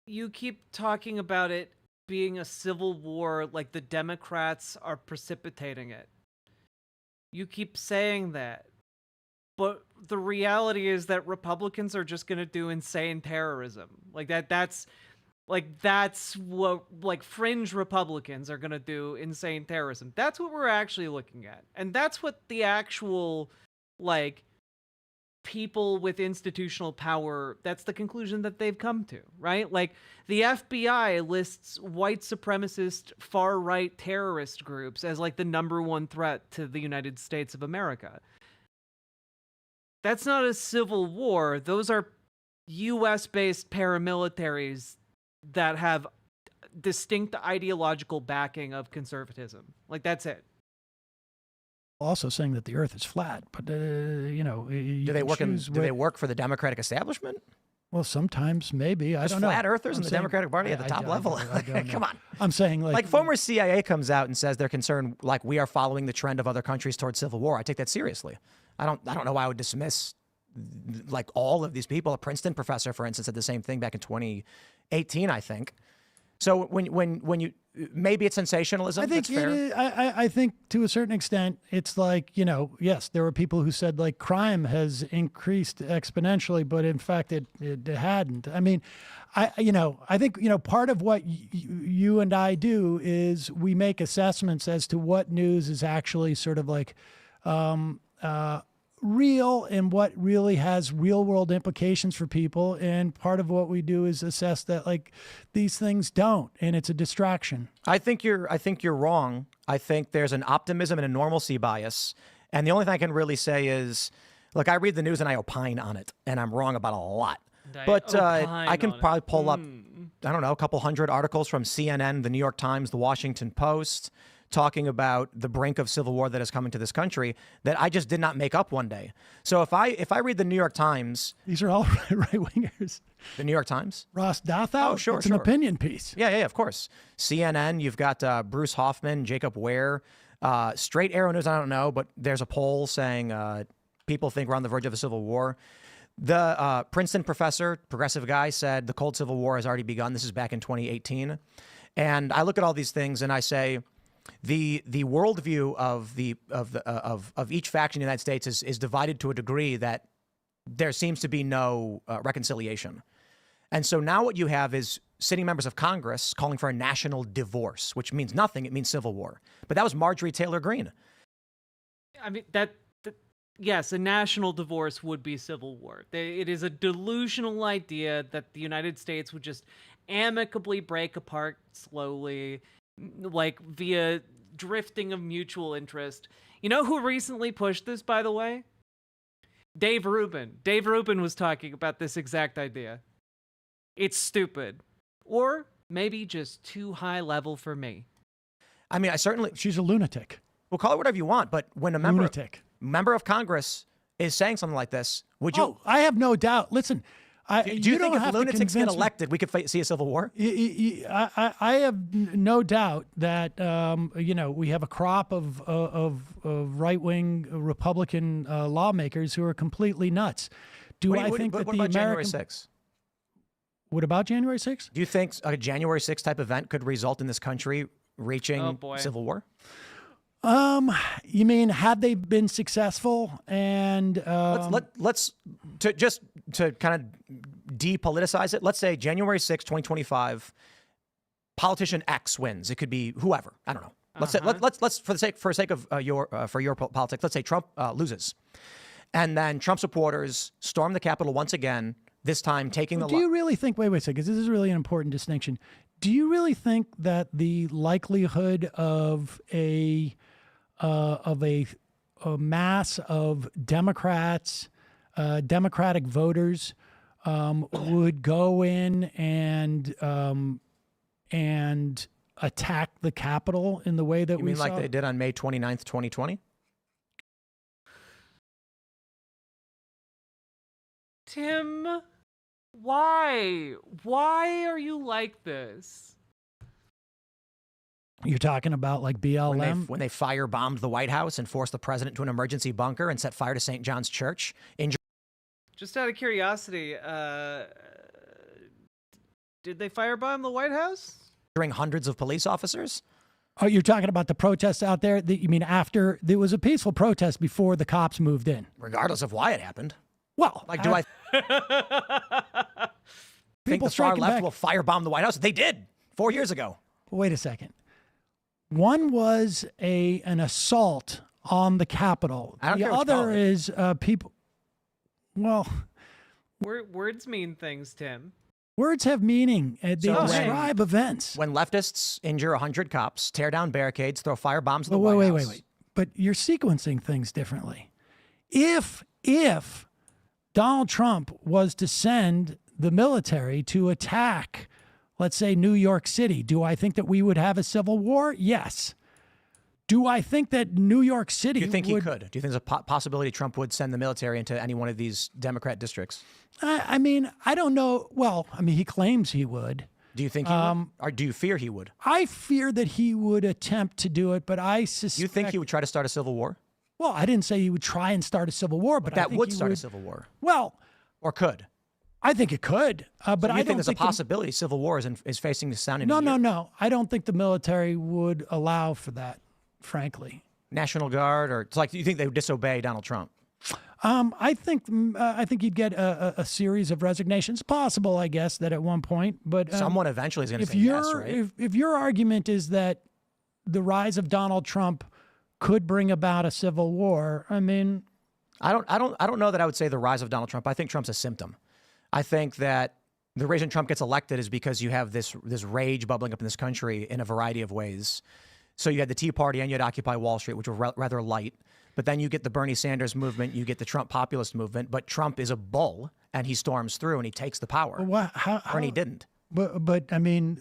you keep talking about it being a civil war like the Democrats are precipitating it. You keep saying that. But the reality is that Republicans are just going to do insane terrorism. That's what fringe Republicans are going to do, insane terrorism. That's what we're actually looking at. And that's what the actual people with institutional power, that's the conclusion that they've come to, right? Like the FBI lists white supremacist far-right terrorist groups as the number one threat to the United States of America. That's not a civil war. Those are US-based paramilitaries that have distinct ideological backing of conservatism. That's it. Also saying that the Earth is flat, but do they work for the Democratic establishment? Well, sometimes maybe. I don't know. Flat earthers in the Democratic Party at the top level. Come on. I'm saying former CIA comes out and says they're concerned we are following the trend of other countries towards civil war. I take that seriously. I don't know why I would dismiss all of these people. A Princeton professor, for instance, said the same thing back in 2018, I think. So when you maybe it's sensationalism. I think that's fair. I think to a certain extent it's yes, there were people who said crime has increased exponentially, but in fact it hadn't. I mean, I think part of what you and I do is we make assessments as to what news is actually sort of real and what really has real world implications for people. And part of what we do is assess that these things don't, and it's a distraction. I think you're wrong. I think there's an optimism and a normalcy bias. And the only thing I can really say is, I read the news and I opine on it, and I'm wrong about a lot. But I can probably pull up, I don't know, a couple hundred articles from CNN, the New York Times, the Washington Post, talking about the brink of civil war that is coming to this country that I just did not make up one day. So if I read the New York Times, these are all right-wingers. The New York Times, Ross Douthat. Oh, sure, it's an opinion piece. Yeah, of course. CNN, you've got Bruce Hoffman, Jacob Ware, Straight Arrow News. I don't know, but there's a poll saying people think we're on the verge of a civil war. The Princeton professor, progressive guy, said the Cold Civil War has already begun. This is back in 2018, and I look at all these things and I say, the worldview of each faction in the United States is divided to a degree that there seems to be no reconciliation. And so now what you have is sitting members of Congress calling for a national divorce, which means nothing. It means civil war. But that was Marjorie Taylor Greene. I mean, yes, a national divorce would be civil war. It is a delusional idea that the United States would just amicably break apart slowly, via drifting of mutual interest. You know who recently pushed this, by the way? Dave Rubin. Dave Rubin was talking about this exact idea. It's stupid. Or maybe just too high level for me. I mean, she's a lunatic. Well, call it whatever you want, but when a member of Congress is saying something like this, would you? Oh, I have no doubt. Listen, do you think if lunatics get elected, we could see a civil war? I have no doubt that we have a crop of right-wing Republican lawmakers who are completely nuts. I think that what about January 6th? What about January 6th? Do you think a January 6th type event could result in this country reaching civil war? You mean had they been successful? And let's to kind of depoliticize it. Let's say January 6th, 2025, politician X wins. It could be whoever. I don't know. Let's say let's for the sake of your politics. Let's say Trump loses, and then Trump supporters storm the Capitol once again. This time taking Do you really think? Wait a second, because this is really an important distinction. Do you really think that the likelihood of a a mass of Democrats, Democratic voters would go in and attack the Capitol in the way that You we mean like saw? they did on May 29th, 2020? Tim, why? Why are you like this? You're talking about like BLM? When they firebombed the White House and forced the president to an emergency bunker and set fire to St. John's Church, Just out of curiosity, did they firebomb the White House? injuring hundreds of police officers? Oh, you're talking about the protests out there? You mean after there was a peaceful protest before the cops moved in? Regardless of why it happened. Well, Like, do I think the far left will firebomb the White House? They did 4 years ago. Wait a second. One was an assault on the Capitol. I don't The care what you call other it. is people. Well, Words mean things, Tim. words have meaning. They So describe events. When leftists injure 100 cops, tear down barricades, throw firebombs at the Wait, White wait, House. wait. But you're sequencing things differently. If Donald Trump was to send the military to attack, let's say, New York City, do I think that we would have a civil war? Yes. Do I think that New York City Do you think would, he could? Do you think there's a possibility Trump would send the military into any one of these Democrat districts? I mean, I don't know. Well, I mean, he claims he would. Do you think he would? Or do you fear he would? I fear that he would attempt to do it, but I suspect. Do you think he would try to start a civil war? Well, I didn't say he would try and start a civil war, but I That think would he start a would. civil war. Well, Or could. I think it could, but So I you don't think there's a the- possibility civil war is facing the sound in No, a year? no. I don't think the military would allow for that, frankly. National Guard, or it's like you think they would disobey Donald Trump? I think you'd get a series of resignations. Possible, I guess, that at one point, but Someone eventually is going to if say yes, your right? if your argument is that the rise of Donald Trump could bring about a civil war, I mean, I don't know that I would say the rise of Donald Trump. I think Trump's a symptom. I think that the reason Trump gets elected is because you have this rage bubbling up in this country in a variety of ways. So you had the Tea Party and you had Occupy Wall Street, which were rather light. But then you get the Bernie Sanders movement, you get the Trump populist movement. But Trump is a bull, and he storms through and he takes the power. Bernie didn't. But I mean,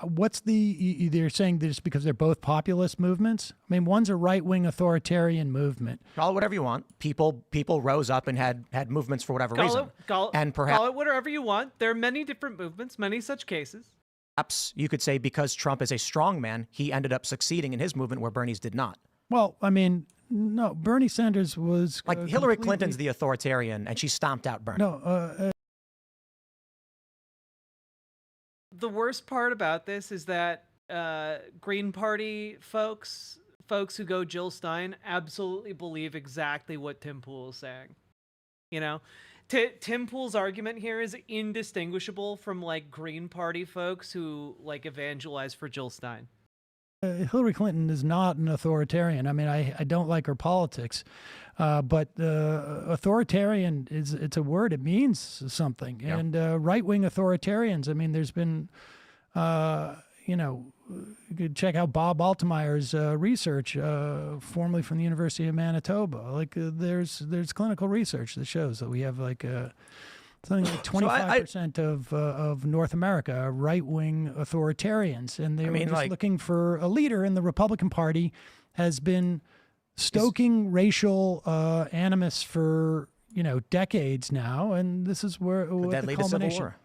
what's they're saying that it's because they're both populist movements? I mean, one's a right-wing authoritarian movement. Call it whatever you want. People rose up and had movements for whatever reason. And perhaps Call it whatever you want. There are many different movements, many such cases. perhaps you could say because Trump is a strong man, he ended up succeeding in his movement where Bernie's did not. Well, I mean, no, Bernie Sanders was Like Hillary Clinton's the authoritarian, and she stomped out Bernie. No, The worst part about this is that Green Party folks who go Jill Stein absolutely believe exactly what Tim Pool is saying. You know, Tim Pool's argument here is indistinguishable from like Green Party folks who like evangelize for Jill Stein. Hillary Clinton is not an authoritarian. I mean, I don't like her politics, but authoritarian it's a word. It means something. Yeah. And right-wing authoritarians. I mean, there's been, you could check out Bob Altemeyer's research, formerly from the University of Manitoba. Like there's clinical research that shows that we have like something like 25% of North America are right-wing authoritarians, and they were just looking for a leader. And the Republican Party has been stoking racial animus for decades now, and this is where Could that lead to civil war?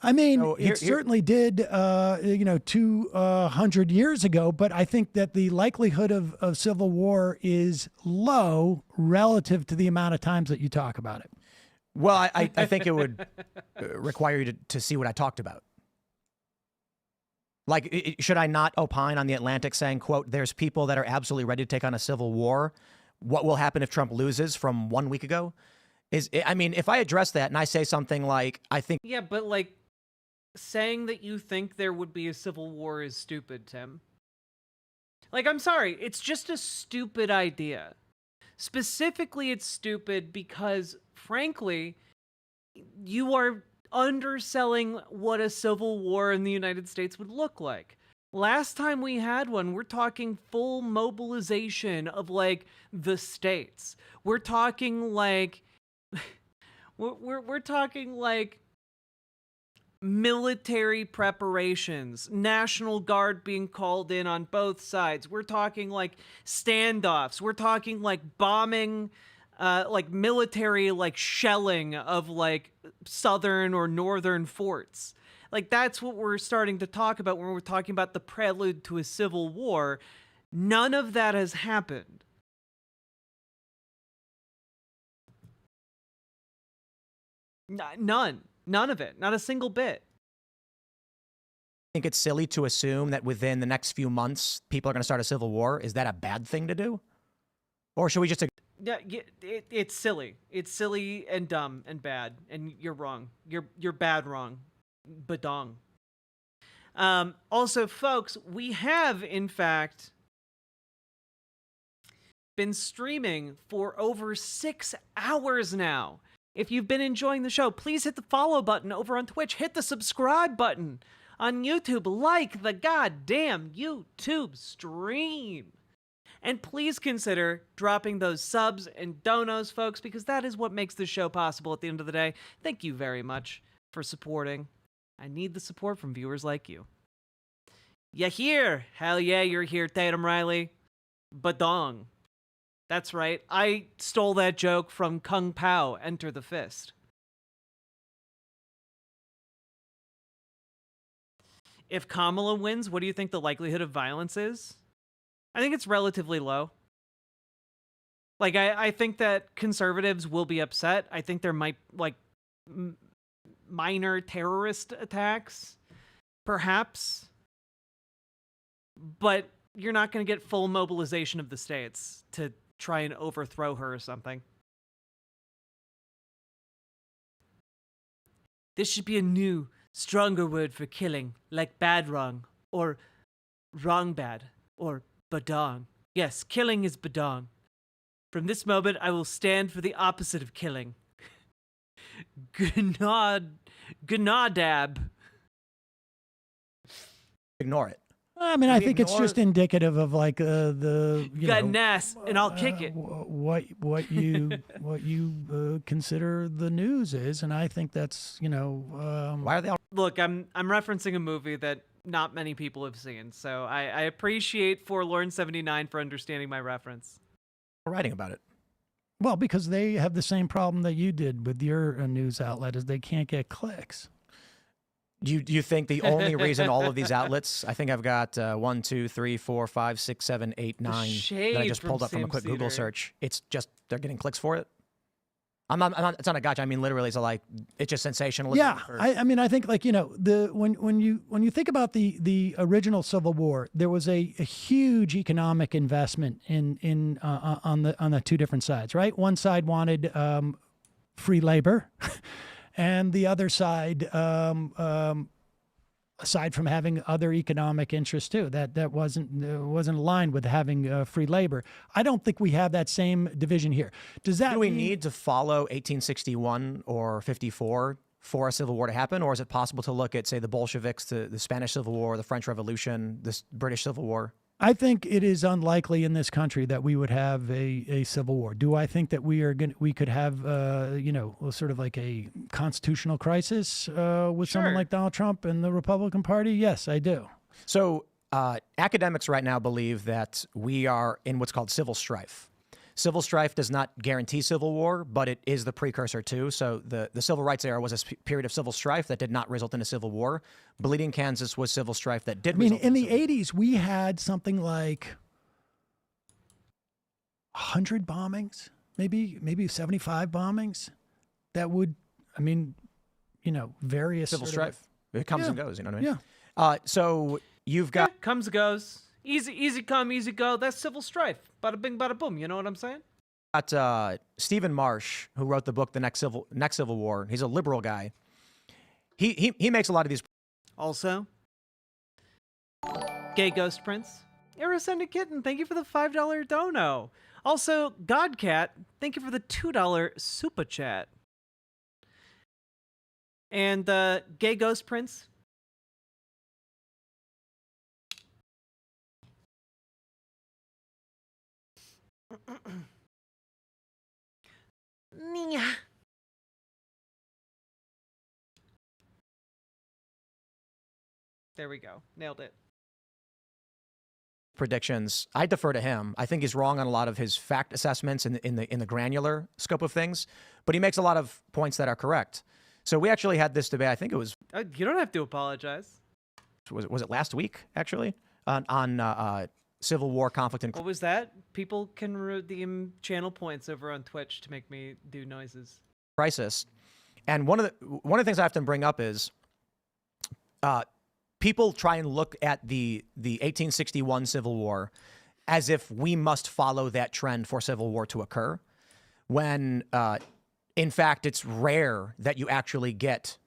I mean, So it certainly did, 200 years ago, but I think that the likelihood of civil war is low relative to the amount of times that you talk about it. Well, I think it would require you to see what I talked about. Like, should I not opine on The Atlantic saying, quote, there's people that are absolutely ready to take on a civil war? What will happen if Trump loses from 1 week ago? I mean, if I address that and I say something like, I think... Yeah, but like saying that you think there would be a civil war is stupid, Tim. Like, I'm sorry, it's just a stupid idea. Specifically, it's stupid because, frankly, you are underselling what a civil war in the United States would look like. Last time we had one, we're talking full mobilization of like the states. We're talking like we're talking like military preparations, National Guard being called in on both sides. We're talking like standoffs. We're talking like bombing, like military, like shelling of like southern or northern forts. Like that's what we're starting to talk about when we're talking about the prelude to a civil war. None of that has happened. None of it. Not a single bit. I think it's silly to assume that within the next few months, people are going to start a civil war. Is that a bad thing to do? Or should we just... Yeah, it's silly. It's silly and dumb and bad. And you're wrong. You're bad wrong. Badong. Also, folks, we have, in fact, been streaming for over 6 hours now. If you've been enjoying the show, please hit the follow button over on Twitch. Hit the subscribe button on YouTube. Like the goddamn YouTube stream. And please consider dropping those subs and donos, folks, because that is what makes the show possible at the end of the day. Thank you very much for supporting. I need the support from viewers like you. You here? Hell yeah, you're here, Tatum Riley. Badong. That's right. I stole that joke from Kung Pao, Enter the Fist. If Kamala wins, what do you think the likelihood of violence is? I think it's relatively low. Like, I think that conservatives will be upset. I think there might, like, minor terrorist attacks, perhaps. But you're not going to get full mobilization of the states to try and overthrow her or something. This should be a new, stronger word for killing, like bad wrong, or wrong bad, or badong. Yes, killing is badong. From this moment, I will stand for the opposite of killing. Gnadab. Ignore it. I mean, I think it's just indicative of like the you got an ass, and I'll kick it. What you consider the news is, and I think that's why are they all... Look, I'm referencing a movie that not many people have seen, so I appreciate Forlorn79 for understanding my reference. Writing about it. Well, because they have the same problem that you did with your news outlet, is they can't get clicks. Do you think the only reason all of these outlets, I think I've got 1, 2, 3, 4, 5, 6, 7, 8, 9 that I just pulled up from a quick Google search. It's just they're getting clicks for it. I'm not. It's not a gotcha. I mean, literally, it's like it's just sensationalism. Yeah, I mean, I think like when you think about the original Civil War, there was a huge economic investment on the two different sides, right? One side wanted free labor. And the other side, aside from having other economic interests too, that wasn't aligned with having free labor. I don't think we have that same division here. Does that do we need to follow 1861 or 54 for a civil war to happen, or is it possible to look at, say, the Bolsheviks, the Spanish Civil War, the French Revolution, the British Civil War? I think it is unlikely in this country that we would have a civil war. Do I think that we could have sort of like a constitutional crisis with someone like Donald Trump and the Republican Party? Yes, I do. So academics right now believe that we are in what's called civil strife. Civil strife does not guarantee civil war, but it is the precursor to. So the civil rights era was a period of civil strife that did not result in a civil war. Bleeding Kansas was civil strife that did result in the 80s, we had something like 100 bombings, maybe 75 bombings that would, various civil strife. It comes and goes, you know what I mean? Yeah. So you've got... comes and goes. Easy come, easy go. That's civil strife. Bada bing, bada boom. You know what I'm saying? Got Stephen Marsh, who wrote the book The Next Civil War. He's a liberal guy. He makes a lot of these. Also, Gay Ghost Prince, Irascended Kitten, thank you for the $5 dono. Also, Godcat, thank you for the $2 super chat. And Gay Ghost Prince, There we go. Nailed it. Predictions. I defer to him. I think he's wrong on a lot of his fact assessments in the granular scope of things, but he makes a lot of points that are correct. So we actually had this debate. I think it was. You don't have to apologize. Was it last week actually on Civil War, conflict, and What was that? People can redeem channel points over on Twitch to make me do noises. crisis. And one of the things I have to bring up is people try and look at the 1861 Civil War as if we must follow that trend for Civil War to occur, when in fact it's rare that you actually get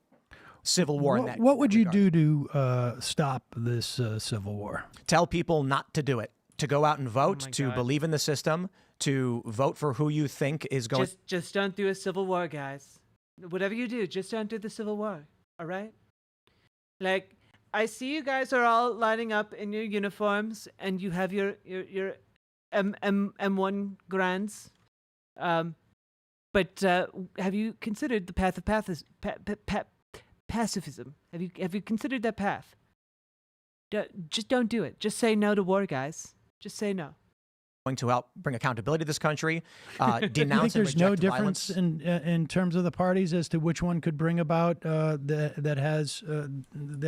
Civil War. What would you do to stop this Civil War? Tell people not to do it, to go out and vote, to God. believe in the system, to vote for who you think is going. Just don't do a Civil War, guys. Whatever you do, just don't do the Civil War. All right? Like, I see you guys are all lining up in your uniforms, and you have your M1 grands. But have you considered the path of pacifism? Have you considered that path? Just don't do it. Just say no to war, guys. Just say no. Going to help bring accountability to this country, Do you think denounce and there's no reject difference violence. in terms of the parties as to which one could bring about that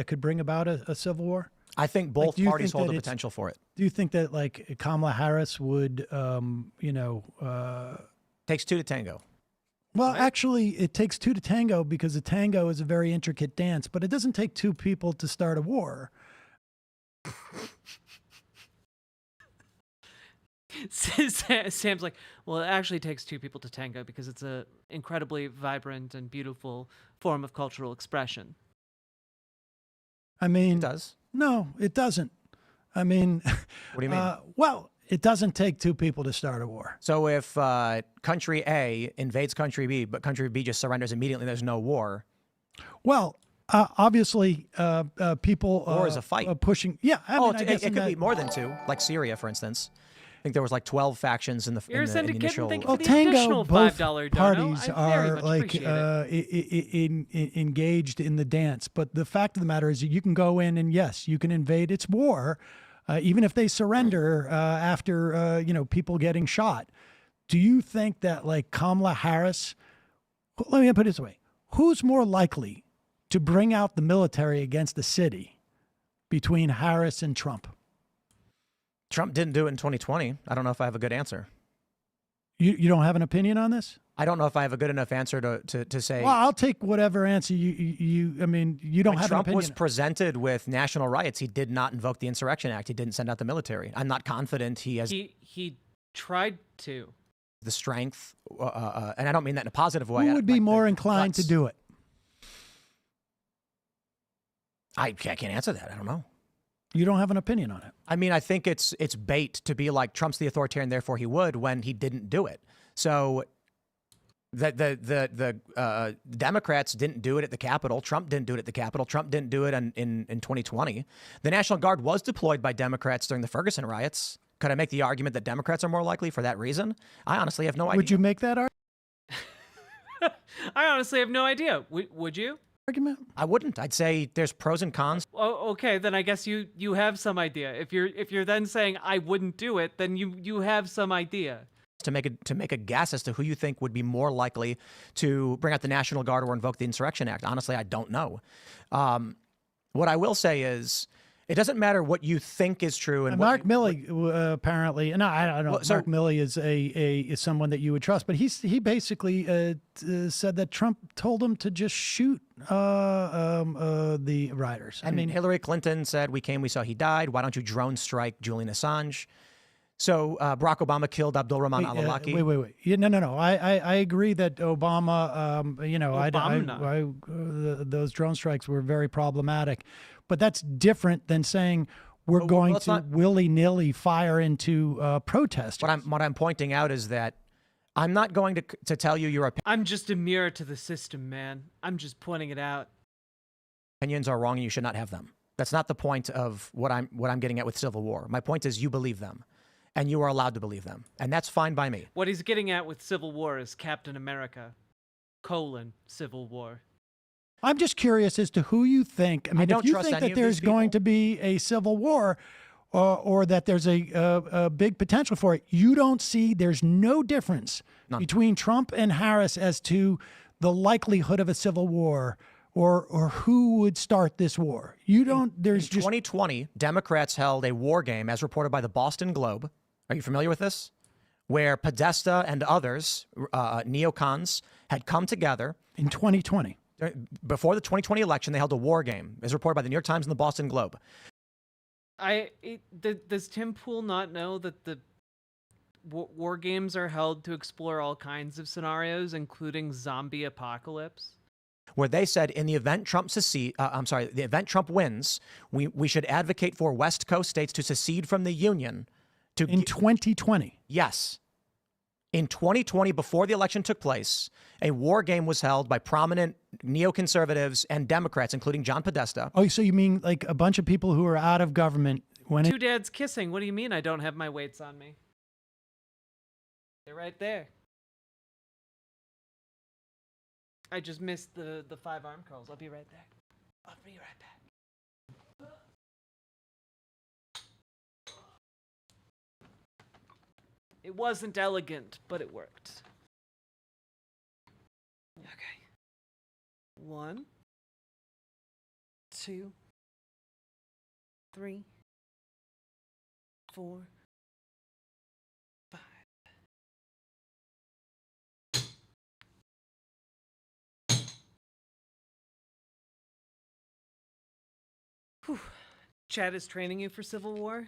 could bring about a civil war? I think both do you parties think hold that the it's- potential for it. Do you think that like Kamala Harris would, Takes two to tango. well, actually, it takes two to tango because a tango is a very intricate dance, but it doesn't take two people to start a war. Sam's like, well, it actually takes two people to tango because it's a incredibly vibrant and beautiful form of cultural expression. I mean, It does. no, it doesn't. I mean, What do you mean? well, it doesn't take two people to start a war. So if country A invades country B, but country B just surrenders immediately, there's no war. Well, obviously, people War is a fight. pushing. Yeah, I mean, I it guess in could that- be more than two, like Syria, for instance. I think there was like 12 factions in the, You're a in the syndicate, and initial. thank you Well, for the tango, additional both $5 dono. parties I very are much like appreciate it. engaged in the dance. But the fact of the matter is that you can go in and yes, you can invade. It's war, even if they surrender after people getting shot. Do you think that like Kamala Harris? Let me put it this way: who's more likely to bring out the military against the city between Harris and Trump? Trump didn't do it in 2020. I don't know if I have a good answer. You don't have an opinion on this? I don't know if I have a good enough answer to say. Well, I'll take whatever answer you. I mean, you don't When have Trump an was opinion. Presented with national riots, he did not invoke the Insurrection Act. He didn't send out the military. I'm not confident he has He tried to. the strength, and I don't mean that in a positive way. Who would be like more the inclined to guts. do it? I can't answer that. I don't know. You don't have an opinion on it. I mean, I think it's bait to be like Trump's the authoritarian, therefore he would, when he didn't do it. So the Democrats didn't do it at the Capitol. Trump didn't do it at the Capitol. Trump didn't do it in 2020. The National Guard was deployed by Democrats during the Ferguson riots. Could I make the argument that Democrats are more likely for that reason? I honestly have no idea. Would you make that I honestly have no idea. Would you? argument? I wouldn't. I'd say there's pros and cons. Oh, okay, then I guess you have some idea. If you're then saying I wouldn't do it, then you have some idea. To make a guess as to who you think would be more likely to bring out the National Guard or invoke the Insurrection Act. Honestly, I don't know. What I will say is, it doesn't matter what you think is true. And Mark Milley apparently, no, I don't know. Well, so- Mark Milley is someone that you would trust, but he basically said that Trump told him to just shoot the rioters. I mean, Hillary Clinton said, "We came, we saw, he died. Why don't you drone strike Julian Assange?" So Barack Obama killed Abdul Rahman al-Awlaki. Wait. Yeah, no. I agree that Obama, those drone strikes were very problematic, but that's different than saying we're going it's to not- willy-nilly fire into protesters. What I'm pointing out is that I'm not going to tell you your I'm just a mirror to the system, man. I'm just pointing it out. opinions are wrong and you should not have them. That's not the point of what I'm getting at with Civil War. My point is you believe them. and you are allowed to believe them. And that's fine by me. What he's getting at with Civil War is Captain America, Civil War. I'm just curious as to who you think. I mean, don't if you trust think any that of there's these going people. to be a civil war or that there's a big potential for it, you don't see there's no difference between Trump and Harris as to the likelihood of a civil war or who would start this war. You don't, there's In just 2020, Democrats held a war game, as reported by the Boston Globe. Are you familiar with this? Where Podesta and others, neocons, had come together. in 2020. Before the 2020 election, they held a war game, as reported by the New York Times and the Boston Globe. Does Tim Pool not know that the war games are held to explore all kinds of scenarios, including zombie apocalypse? Where they said, in the event Trump the event Trump wins, we should advocate for West Coast states to secede from the Union. In 2020. Yes. In 2020, before the election took place, a war game was held by prominent neoconservatives and Democrats, including John Podesta. Oh, so you mean like a bunch of people who are out of government went Two dads kissing. What do you mean I don't have my weights on me? They're right there. I just missed the 5 arm curls. I'll be right there. I'll be right back. It wasn't elegant, but it worked. Okay. 1, 2, 3, 4, 5. Whew. Chad is training you for Civil War?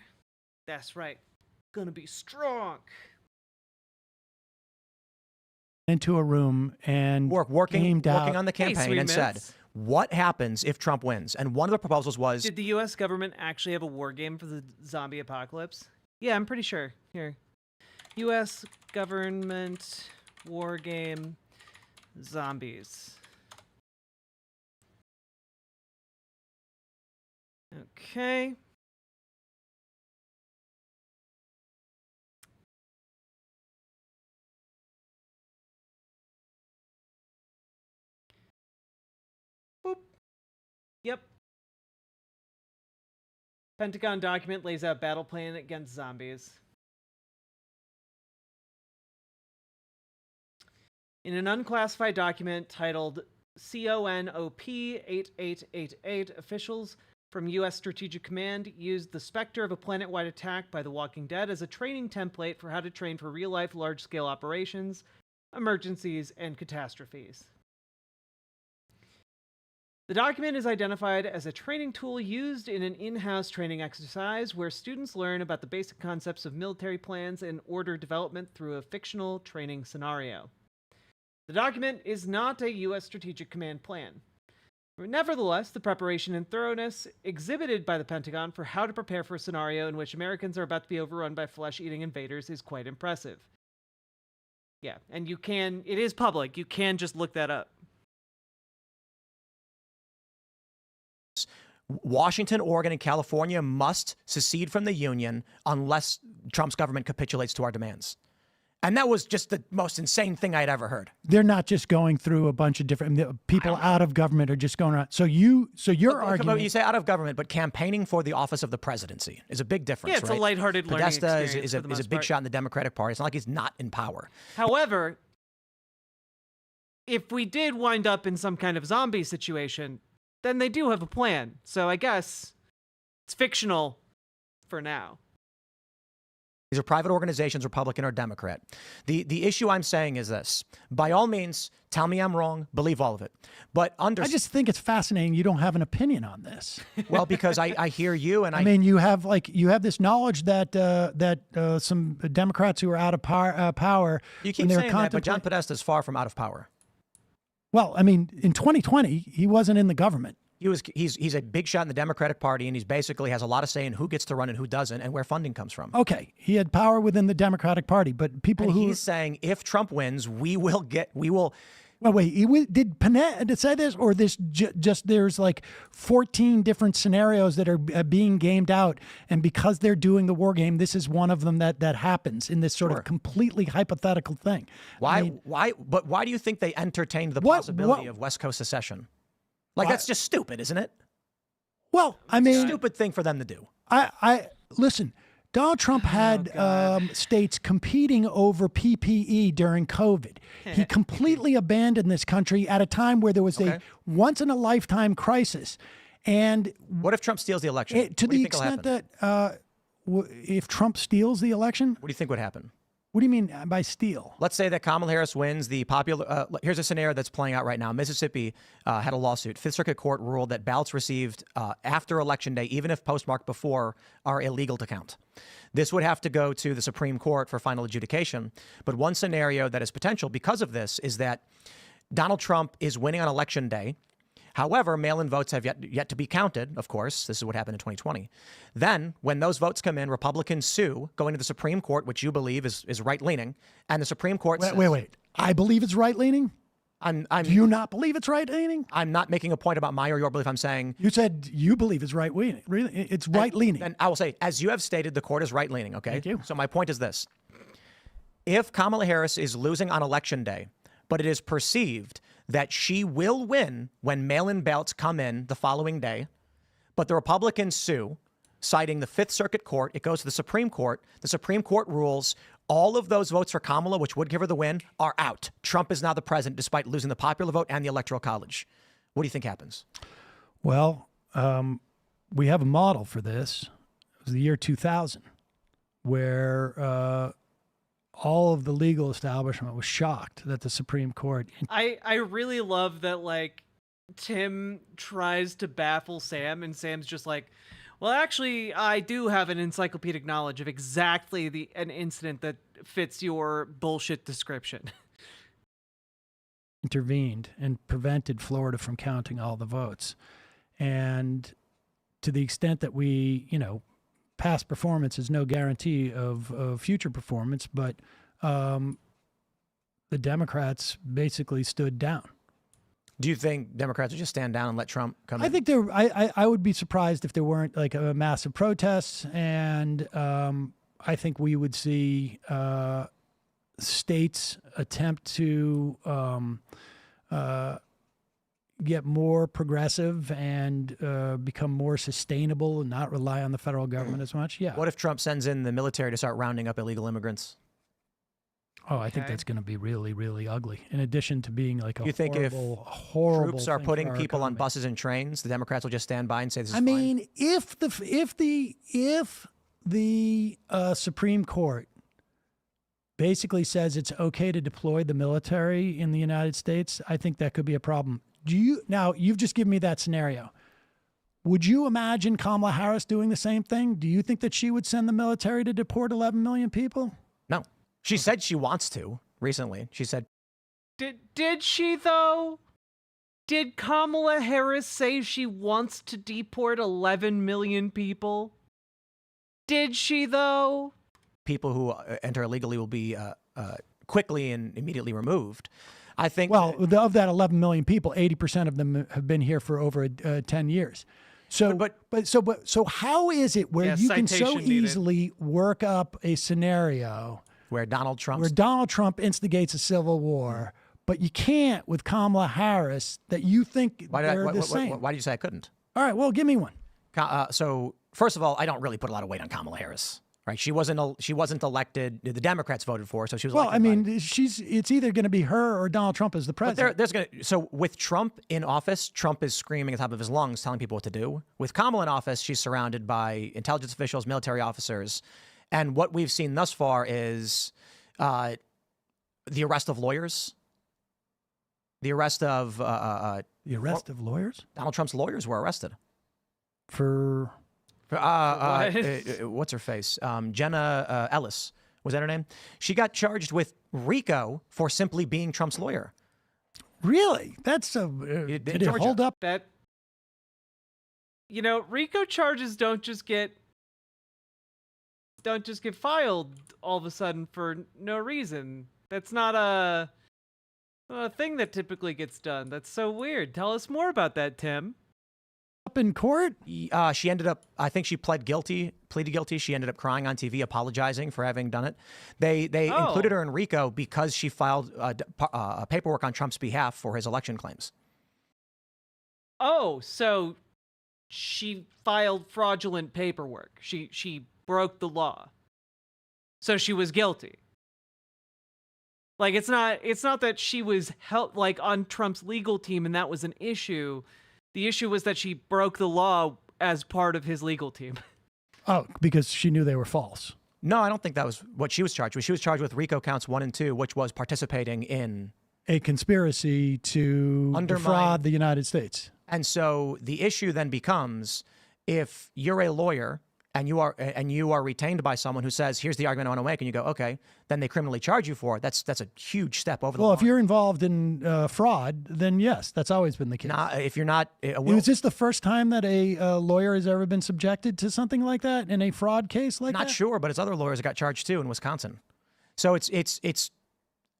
That's right. Gonna be strong. into a room and working out. on the Hey, campaign sweet and said, mitts. what happens if Trump wins? And one of the proposals was, Did the U.S. government actually have a war game for the zombie apocalypse? Yeah, I'm pretty sure. Here. U.S. government war game zombies. Okay. Boop. Yep. Pentagon document lays out battle plan against zombies. In an unclassified document titled CONOP 8888, officials from U.S. Strategic Command used the specter of a planet-wide attack by the Walking Dead as a training template for how to train for real-life large-scale operations, emergencies, and catastrophes. The document is identified as a training tool used in an in-house training exercise where students learn about the basic concepts of military plans and order development through a fictional training scenario. The document is not a U.S. Strategic Command plan. Nevertheless, the preparation and thoroughness exhibited by the Pentagon for how to prepare for a scenario in which Americans are about to be overrun by flesh-eating invaders is quite impressive. Yeah, and it is public. You can just look that up. Washington, Oregon, and California must secede from the Union unless Trump's government capitulates to our demands. And that was just the most insane thing I'd ever heard. They're not just going through a bunch of different people out of government are just going around. So your argument, you say out of government, but campaigning for the office of the presidency is a big difference. Yeah, it's right? a lighthearted learning Podesta experience for the is a most big part. shot in the Democratic Party. It's not like he's not in power. However, if we did wind up in some kind of zombie situation, then they do have a plan. So I guess it's fictional for now. These are private organizations, Republican or Democrat. The issue I'm saying is this. By all means, tell me I'm wrong, believe all of it. But I just think it's fascinating you don't have an opinion on this. well, because I hear you and I mean, you have this knowledge that some Democrats who are out of power. You keep saying that, but John Podesta is far from out of power. Well, I mean, in 2020, he wasn't in the government. He's a big shot in the Democratic Party, and he's basically has a lot of say in who gets to run and who doesn't, and where funding comes from. Okay, he had power within the Democratic Party, but people he's saying if Trump wins, we will Well, wait, did Panetta say this, or this just there's like 14 different scenarios that are being gamed out, and because they're doing the war game, this is one of them that happens in this sort of completely hypothetical thing. Why? I mean, But why do you think they entertained the possibility of West Coast secession? Like that's just stupid, isn't it? Well, I mean, it's a stupid thing for them to do. I listen. Donald Trump had states competing over PPE during COVID. He completely abandoned this country at a time where there was a once-in-a-lifetime crisis. And what if Trump steals the election? To the extent that if Trump steals the election, what do you think would happen? What do you mean by steal? Let's say that Kamala Harris wins the popular. Here's a scenario that's playing out right now. Mississippi had a lawsuit. Fifth Circuit Court ruled that ballots received after Election Day, even if postmarked before, are illegal to count. This would have to go to the Supreme Court for final adjudication. But one scenario that is potential because of this is that Donald Trump is winning on Election Day. However, mail-in votes have yet to be counted, of course. This is what happened in 2020. Then, when those votes come in, Republicans sue, going to the Supreme Court, which you believe is right-leaning, and the Supreme Court says... Wait. I believe it's right-leaning? Do you not believe it's right-leaning? I'm not making a point about my or your belief. I'm saying... You said you believe it's right-leaning. It's right-leaning. And I will say, as you have stated, the court is right-leaning, okay? Thank you. So my point is this. If Kamala Harris is losing on Election Day, but it is perceived that she will win when mail-in ballots come in the following day, but the Republicans sue, citing the Fifth Circuit Court. It goes to the Supreme Court. The Supreme Court rules all of those votes for Kamala, which would give her the win, are out. Trump is now the president, despite losing the popular vote and the Electoral College. What do you think happens? Well, we have a model for this. It was the year 2000, where all of the legal establishment was shocked that the Supreme Court... I really love that, like, Tim tries to baffle Sam, and Sam's just like, well, actually, I do have an encyclopedic knowledge of exactly an incident that fits your bullshit description. Intervened and prevented Florida from counting all the votes. And to the extent that we, past performance is no guarantee of future performance, but the Democrats basically stood down. Do you think Democrats would just stand down and let Trump come in? I think I would be surprised if there weren't like a massive protests, and I think we would see states attempt to get more progressive and become more sustainable and not rely on the federal government as much. Yeah. What if Trump sends in the military to start rounding up illegal immigrants? Oh, I think that's going to be really, really ugly. In addition to being like a you think horrible, if horrible troops are putting people on economy. buses and trains, the Democrats will just stand by and say this is fine? I mean, if the Supreme Court basically says it's okay to deploy the military in the United States, I think that could be a problem. Now, you've just given me that scenario. Would you imagine Kamala Harris doing the same thing? Do you think that she would send the military to deport 11 million people? No. She said she wants to recently. She said... Did she, though? Did Kamala Harris say she wants to deport 11 million people? Did she, though? People who enter illegally will be quickly and immediately removed. I think... Well, of that 11 million people, 80% of them have been here for over 10 years. So, so how is it where you can so easily work up a scenario where Donald Trump instigates a civil war, but you can't with Kamala Harris that you think they're the same? Why do you say I couldn't? All right, well, give me one. So first of all, I don't really put a lot of weight on Kamala Harris. Right, she wasn't elected. The Democrats voted for her, so she was. Well, I mean, it's either going to be her or Donald Trump as the president. But so with Trump in office, Trump is screaming at the top of his lungs, telling people what to do. With Kamala in office, she's surrounded by intelligence officials, military officers, and what we've seen thus far is the arrest of lawyers, the arrest of lawyers. Donald Trump's lawyers were arrested for. What's her face? Jenna Ellis. Was that her name? She got charged with RICO for simply being Trump's lawyer. Really? That's did it hold up? That, RICO charges don't just get filed all of a sudden for no reason. That's not A thing that typically gets done. That's so weird. Tell us more about that, Tim. Up in court? She ended up, I think she pleaded guilty. She ended up crying on TV, apologizing for having done it. They included her in RICO because she filed paperwork on Trump's behalf for his election claims. Oh, so she filed fraudulent paperwork. She broke the law. So she was guilty. Like, it's not that she was like on Trump's legal team and that was an issue. The issue was that she broke the law as part of his legal team. Oh, because she knew they were false. No, I don't think that was what she was charged with. She was charged with RICO counts 1 and 2, which was participating in a conspiracy to defraud the United States. And so the issue then becomes, if you're a lawyer and you are retained by someone who says, here's the argument I want to make, and you go, okay, then they criminally charge you for it. That's a huge step over the line. Well, if you're involved in fraud, then yes, that's always been the case. If you're not, is this the first time that a lawyer has ever been subjected to something like that in a fraud case like that? Not sure, but it's other lawyers that got charged too in Wisconsin. So it's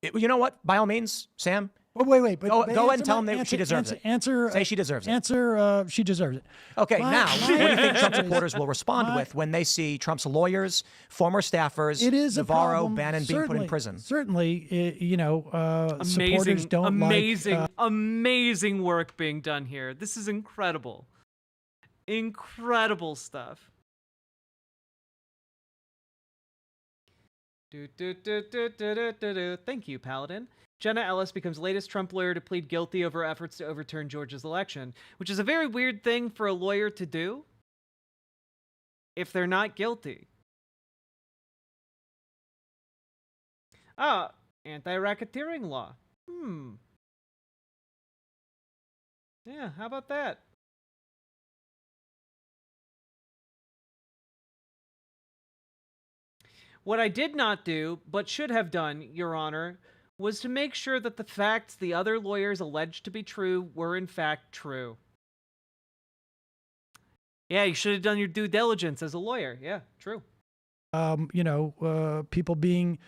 you know what? By all means, Sam. Wait. Go ahead and tell them that she deserves it. Say she deserves it. She deserves it. Okay, now, what do you think Trump supporters will respond with when they see Trump's lawyers, former staffers, Navarro, Bannon being put in prison? Certainly, supporters don't amazing work being done here. This is incredible. Incredible stuff. Thank you, Paladin. Jenna Ellis becomes latest Trump lawyer to plead guilty over efforts to overturn Georgia's election, which is a very weird thing for a lawyer to do if they're not guilty. Anti-racketeering law. Yeah, how about that? What I did not do, but should have done, Your Honor, was to make sure that the facts the other lawyers alleged to be true were in fact true. Yeah, you should have done your due diligence as a lawyer. Yeah, true. People being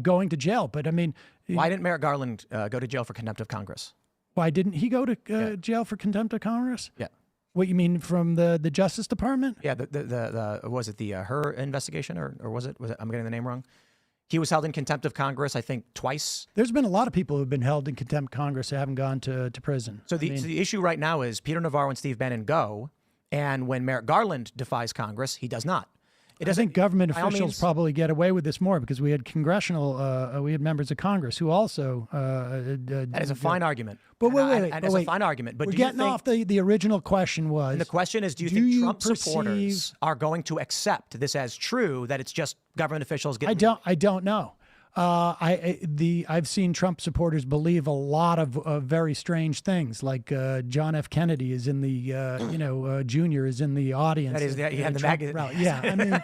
going to jail. But I mean, why didn't Merrick Garland go to jail for contempt of Congress? Why didn't he go to jail for contempt of Congress? Yeah. What you mean from the Justice Department? Yeah, was it the her investigation or was it I'm getting the name wrong? He was held in contempt of Congress, I think, twice. There's been a lot of people who have been held in contempt of Congress who haven't gone to prison. So the issue right now is Peter Navarro and Steve Bannon go, and when Merrick Garland defies Congress, he does not. I think government officials probably get away with this more because we had we had members of Congress who also. That is a fine argument. But wait. It's a fine argument. But we're getting off the original question was. And the question is, do you think Trump supporters are going to accept this as true, that it's just government officials getting. I don't know. I've seen Trump supporters believe a lot of very strange things, like John F. Kennedy is in the Junior is in the audience. That is the magazine. Yeah, I mean,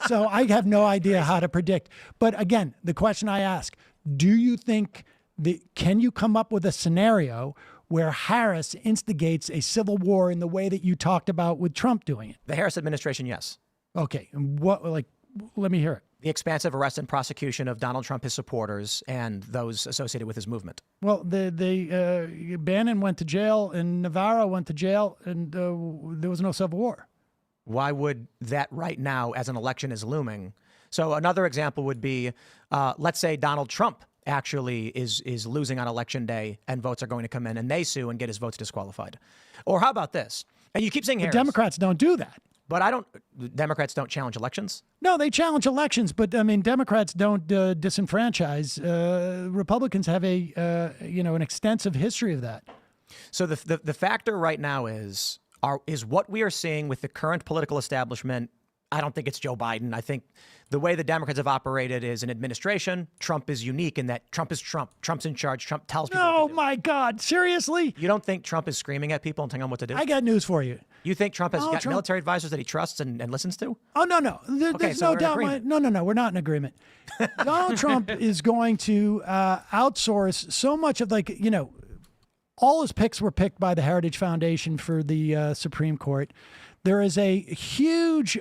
so I have no idea how to predict. But again, the question I ask: do you think can you come up with a scenario where Harris instigates a civil war in the way that you talked about with Trump doing it? The Harris administration, yes. Okay, and let me hear it. The expansive arrest and prosecution of Donald Trump, his supporters, and those associated with his movement. Well, Bannon went to jail and Navarro went to jail, and there was no civil war. Why would that right now, as an election is looming? So another example would be, let's say Donald Trump actually is losing on election day, and votes are going to come in, and they sue and get his votes disqualified. Or how about this? And you keep saying Harris. Democrats don't do that. But Democrats don't challenge elections? No, they challenge elections, but I mean, Democrats don't disenfranchise. Republicans have an extensive history of that. So the factor right now is what we are seeing with the current political establishment. I don't think it's Joe Biden. I think the way the Democrats have operated is an administration. Trump is unique in that Trump is Trump. Trump's in charge. Trump tells people what to do. My God, seriously? You don't think Trump is screaming at people and telling them what to do? I got news for you. You think Trump has got military advisors that he trusts and listens to? Oh, no. There's no doubt. No. We're not in agreement. Donald Trump is going to outsource so much of all his picks were picked by the Heritage Foundation for the Supreme Court. There is a huge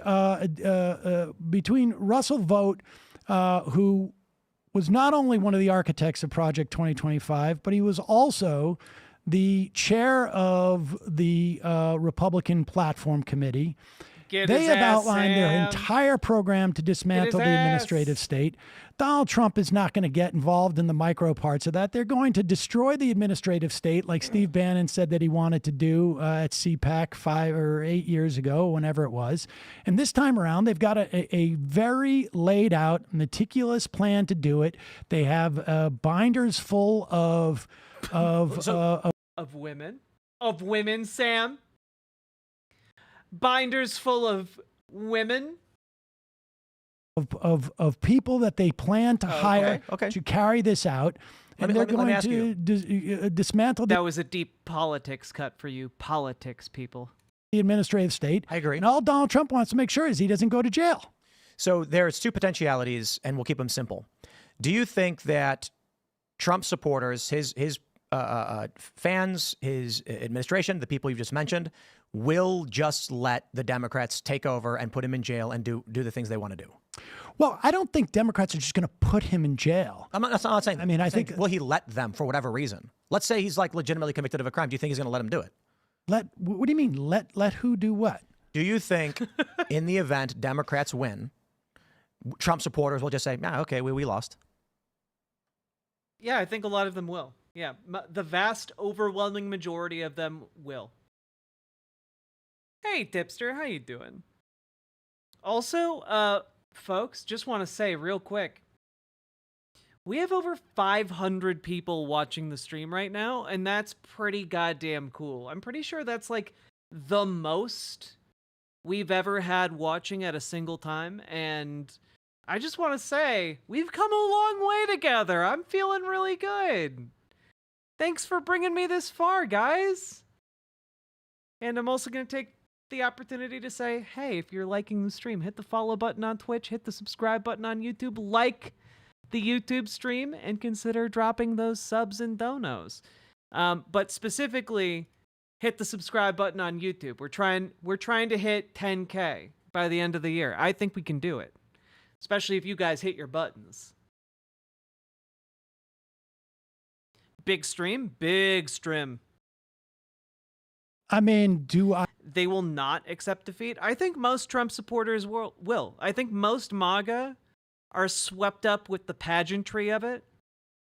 between Russell Vogt, who was not only one of the architects of Project 2025, but he was also the chair of the Republican Platform Committee. They have outlined their entire program to dismantle the administrative state. Donald Trump is not going to get involved in the micro parts of that. They're going to destroy the administrative state, like Steve Bannon said that he wanted to do at CPAC 5 or 8 years ago, whenever it was. And this time around, they've got a very laid out, meticulous plan to do it. They have binders full of women, Sam. Binders full of women. Of people that they plan to hire to carry this out. And they're going to dismantle. That was a deep politics cut for you, politics people. The administrative state. I agree. And all Donald Trump wants to make sure is he doesn't go to jail. So there's two potentialities, and we'll keep them simple. Do you think that Trump supporters, his fans, his administration, the people you've just mentioned, will just let the Democrats take over and put him in jail and do the things they want to do? Well, I don't think Democrats are just going to put him in jail. I'm not saying. I mean, I think will he let them for whatever reason? Let's say he's like legitimately convicted of a crime. Do you think he's going to let him do it? What do you mean? Let who do what? Do you think in the event Democrats win, Trump supporters will just say, okay, we lost? Yeah, I think a lot of them will. Yeah, the vast, overwhelming majority of them will. Hey, Tipster, how you doing? Also, folks, just want to say real quick, we have over 500 people watching the stream right now, and that's pretty goddamn cool. I'm pretty sure that's like the most we've ever had watching at a single time, and I just want to say, we've come a long way together. I'm feeling really good. Thanks for bringing me this far, guys. And I'm also going to take the opportunity to say, hey, if you're liking the stream, hit the follow button on Twitch, hit the subscribe button on YouTube, like the YouTube stream, and consider dropping those subs and donos. But specifically, hit the subscribe button on YouTube. We're trying to hit 10K by the end of the year. I think we can do it, especially if you guys hit your buttons. Big stream, big stream. I mean, They will not accept defeat. I think most Trump supporters will. I think most MAGA are swept up with the pageantry of it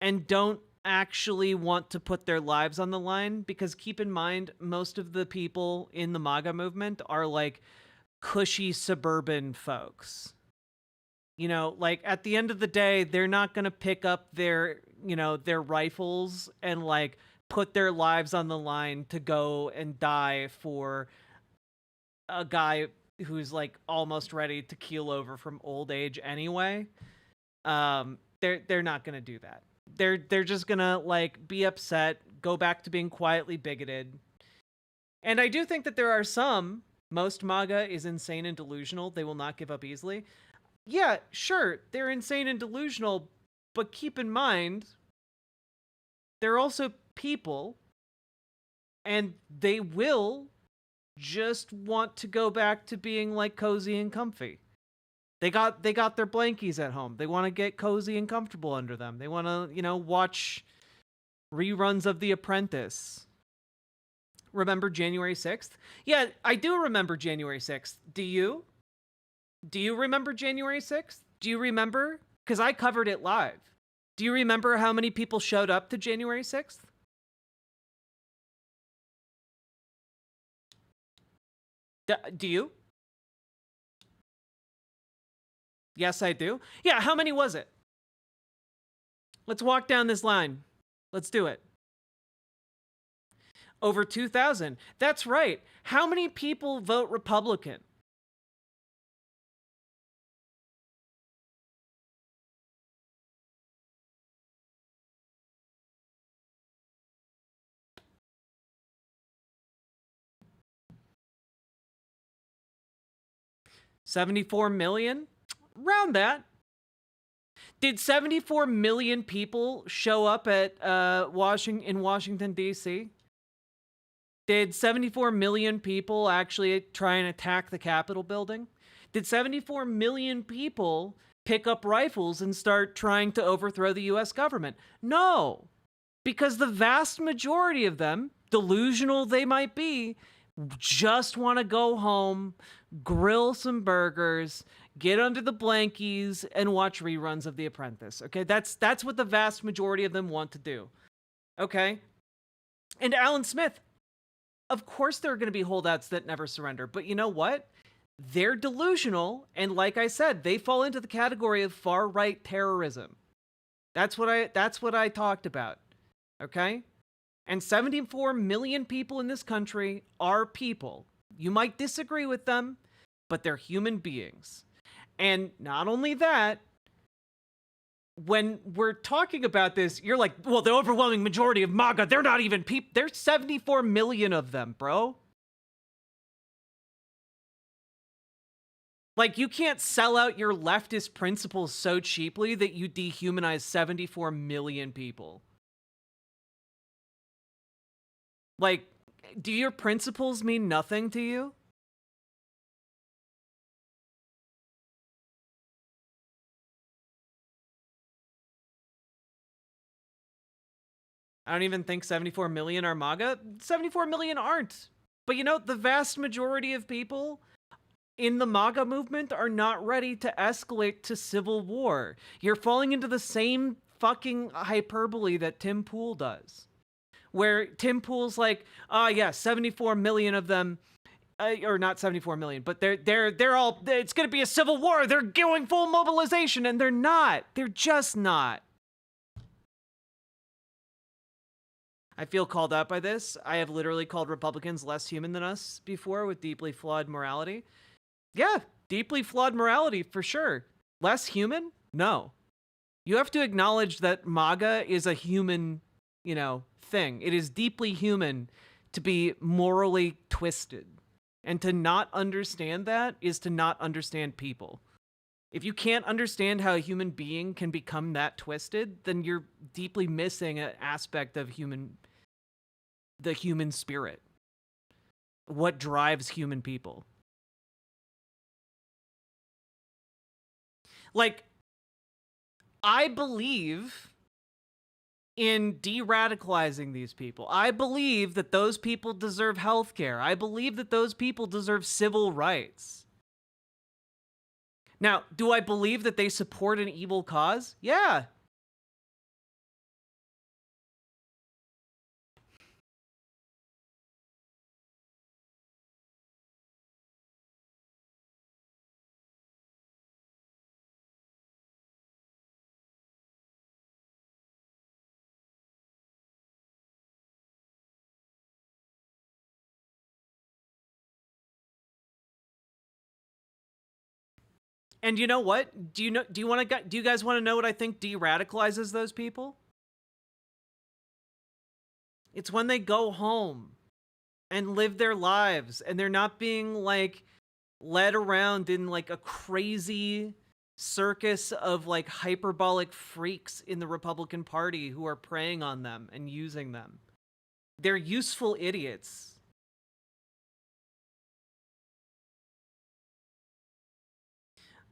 and don't actually want to put their lives on the line, because keep in mind, most of the people in the MAGA movement are like cushy suburban folks. You know, like at the end of the day, they're not going to pick up their rifles and like put their lives on the line to go and die for a guy who's like almost ready to keel over from old age anyway. They're not going to do that. They're just going to like be upset, go back to being quietly bigoted. And I do think that there are most MAGA is insane and delusional. They will not give up easily. Yeah, sure, they're insane and delusional, but keep in mind, they're also people, and they will just want to go back to being like cozy and comfy. They got their blankies at home. They want to get cozy and comfortable under them. They want to, watch reruns of The Apprentice. Remember January 6th? Yeah, I do remember January 6th. Do you? Do you remember January 6th? Do you remember? Because I covered it live. Do you remember how many people showed up to January 6th? Do you? Yes, I do. Yeah, how many was it? Let's walk down this line. Let's do it. Over 2,000. That's right. How many people vote Republican? $74 million? Round that. Did 74 million people show up at Washington, D.C.? Did 74 million people actually try and attack the Capitol building? Did 74 million people pick up rifles and start trying to overthrow the US government. No, because the vast majority of them, delusional they might be, just want to go home, grill some burgers, get under the blankies, and watch reruns of The Apprentice. Okay, that's what the vast majority of them want to do. Okay? And Alan Smith, of course there are going to be holdouts that never surrender, but you know what? They're delusional, and like I said, they fall into the category of far-right terrorism. That's what I talked about. Okay? And 74 million people in this country are people. You might disagree with them, but they're human beings. And not only that, when we're talking about this, you're like, well, the overwhelming majority of MAGA, they're not even people. There's 74 million of them, bro. Like, you can't sell out your leftist principles so cheaply that you dehumanize 74 million people. Like, do your principles mean nothing to you? I don't even think 74 million are MAGA. 74 million aren't. But you know, the vast majority of people in the MAGA movement are not ready to escalate to civil war. You're falling into the same fucking hyperbole that Tim Pool does. Where Tim Pool's like, yeah, 74 million of them, or not 74 million, but they're all, it's going to be a civil war. They're going full mobilization, and they're not. They're just not. I feel called out by this. I have literally called Republicans less human than us before with deeply flawed morality. Yeah, deeply flawed morality for sure. Less human? No. You have to acknowledge that MAGA is a human, thing. It is deeply human to be morally twisted. And to not understand that is to not understand people. If you can't understand how a human being can become that twisted, then you're deeply missing an aspect of the human spirit. What drives human people. Like, I believe in de-radicalizing these people. I believe that those people deserve health care. I believe that those people deserve civil rights. Now, do I believe that they support an evil cause? Yeah. And you know what? Do you guys want to know what I think de-radicalizes those people? It's when they go home and live their lives and they're not being like led around in like a crazy circus of like hyperbolic freaks in the Republican Party who are preying on them and using them. They're useful idiots.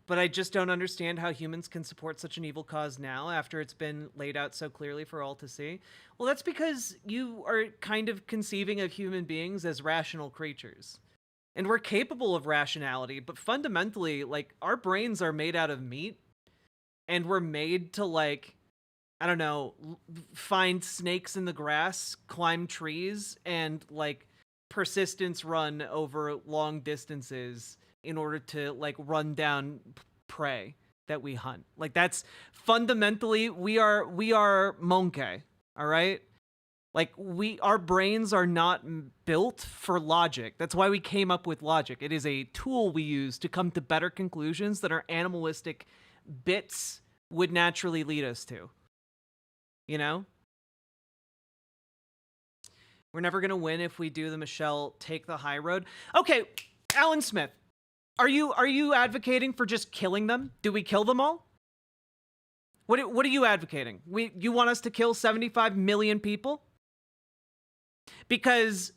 But I just don't understand how humans can support such an evil cause now after it's been laid out so clearly for all to see. Well, that's because you are kind of conceiving of human beings as rational creatures. And we're capable of rationality, but fundamentally, like, our brains are made out of meat. And we're made to, like, I don't know, find snakes in the grass, climb trees, and, like, persistence run over long distances in order to like run down prey that we hunt. Like, that's fundamentally, we are monkey, all right? Like, our brains are not built for logic. That's why we came up with logic. It is a tool we use to come to better conclusions that our animalistic bits would naturally lead us to. You know? We're never gonna win if we do the Michelle take the high road. Okay, Alan Smith. Are you advocating for just killing them? Do we kill them all? What are you advocating? You want us to kill 75 million people? Because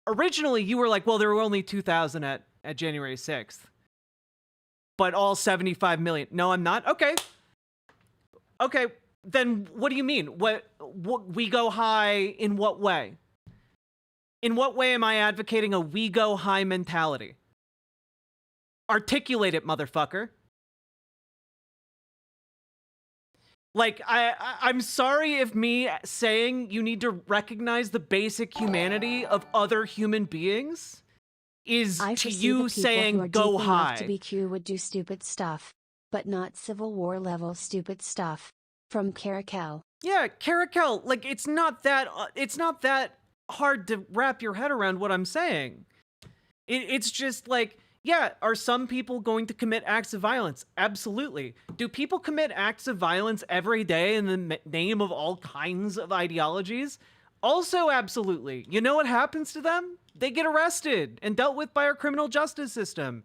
originally you were like, well, there were only 2,000 at January 6th. but all 75 million. No, I'm not. Okay. Okay. Then what do you mean? What we go high in what way? In what way am I advocating a we go high mentality? Articulate it, motherfucker. Like, I'm sorry if me saying you need to recognize the basic humanity of other human beings is to you saying go high. To be Q would do stupid stuff, but not Civil War level stupid stuff. From Caracal. Yeah, Caracal, like it's not that hard to wrap your head around what I'm saying. It's just like, yeah, are some people going to commit acts of violence? Absolutely. Do people commit acts of violence every day in the name of all kinds of ideologies? Also, absolutely. You know what happens to them? They get arrested and dealt with by our criminal justice system,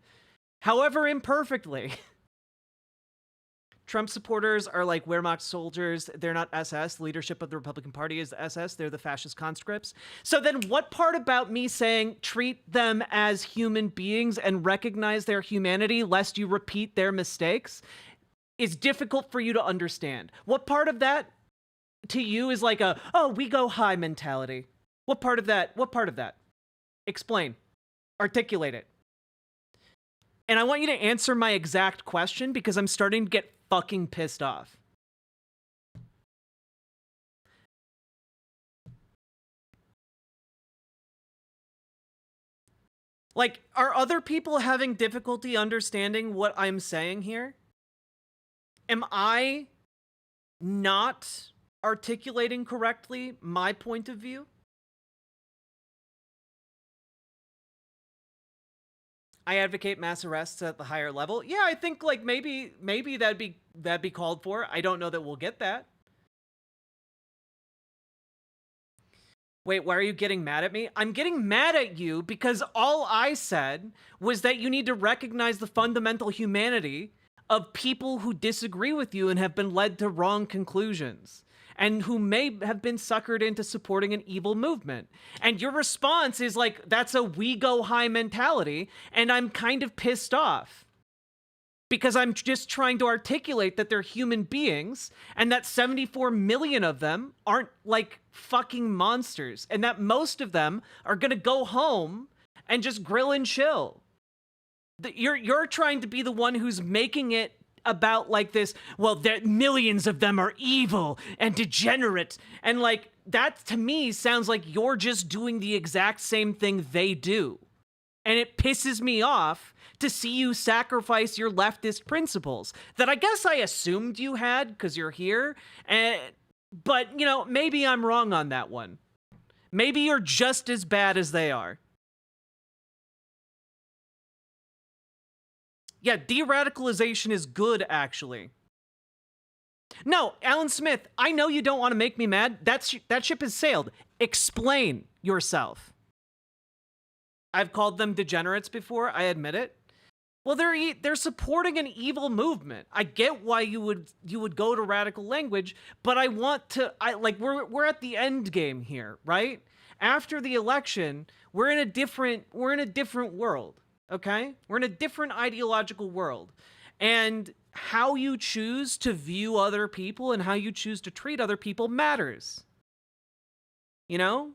however imperfectly. Trump supporters are like Wehrmacht soldiers. They're not SS. The leadership of the Republican Party is the SS. They're the fascist conscripts. So then what part about me saying treat them as human beings and recognize their humanity lest you repeat their mistakes is difficult for you to understand? What part of that to you is like a, oh, we go high mentality? What part of that? What part of that? Explain. Articulate it. And I want you to answer my exact question because I'm starting to get fucking pissed off. Like, are other people having difficulty understanding what I'm saying here? Am I not articulating correctly my point of view? I advocate mass arrests at the higher level. Yeah, I think like maybe that'd be called for. I don't know that we'll get that. Wait, why are you getting mad at me? I'm getting mad at you because all I said was that you need to recognize the fundamental humanity of people who disagree with you and have been led to wrong conclusions, and who may have been suckered into supporting an evil movement. And your response is like, that's a we go high mentality, and I'm kind of pissed off. Because I'm just trying to articulate that they're human beings, and that 74 million of them aren't like fucking monsters, and that most of them are gonna go home and just grill and chill. You're trying to be the one who's making it about like this, well, millions of them are evil and degenerate, and like that to me sounds like you're just doing the exact same thing they do, and it pisses me off to see you sacrifice your leftist principles that I guess I assumed you had because you're here, but you know, maybe I'm wrong on that one. Maybe you're just as bad as they are. Yeah, de-radicalization is good, actually. No, Alan Smith, I know you don't want to make me mad. That ship has sailed. Explain yourself. I've called them degenerates before, I admit it. Well, they're supporting an evil movement. I get why you would go to radical language, but we're at the end game here, right? After the election, we're in a different world. Okay? We're in a different ideological world. And how you choose to view other people and how you choose to treat other people matters. You know?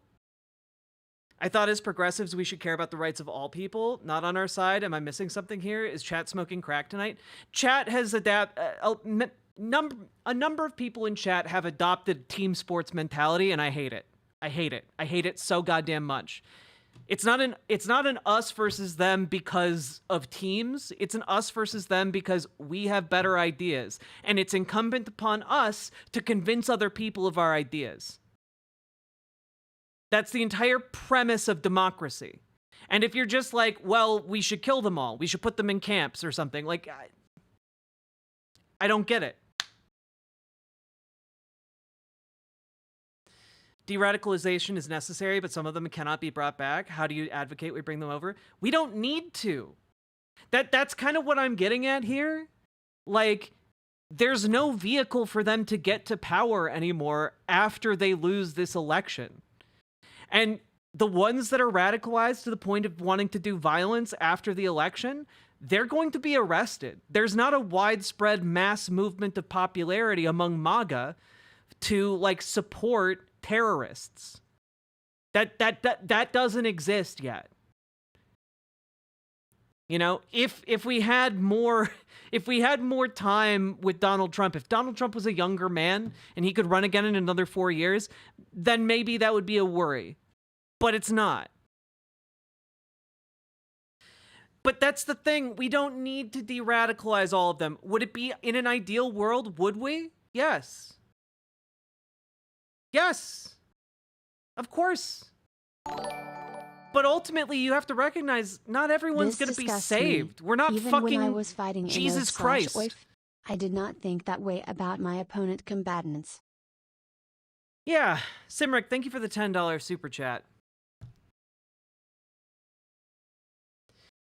I thought as progressives we should care about the rights of all people, not on our side. Am I missing something here? Is chat smoking crack tonight? Chat has a number of people in chat have adopted team sports mentality, and I hate it. I hate it. I hate it so goddamn much. It's not an us versus them because of teams. It's an us versus them because we have better ideas. And it's incumbent upon us to convince other people of our ideas. That's the entire premise of democracy. And if you're just like, well, we should kill them all, we should put them in camps or something, like, I don't get it. De-radicalization is necessary, but some of them cannot be brought back. How do you advocate we bring them over? We don't need to. That's kind of what I'm getting at here. Like, there's no vehicle for them to get to power anymore after they lose this election. And the ones that are radicalized to the point of wanting to do violence after the election, they're going to be arrested. There's not a widespread mass movement of popularity among MAGA to like support terrorists. That doesn't exist yet. You know, if we had more time with Donald Trump, if Donald Trump was a younger man and he could run again in another 4 years, then maybe that would be a worry. But it's not. But that's the thing. We don't need to de-radicalize all of them. Would it be in an ideal world? Would we? Yes. Yes. Of course. But ultimately, you have to recognize not everyone's going to be saved. We're not Even fucking when I was fighting Jesus Christ. I did not think that way about my opponent combatants. Yeah, Simric, thank you for the $10 super chat.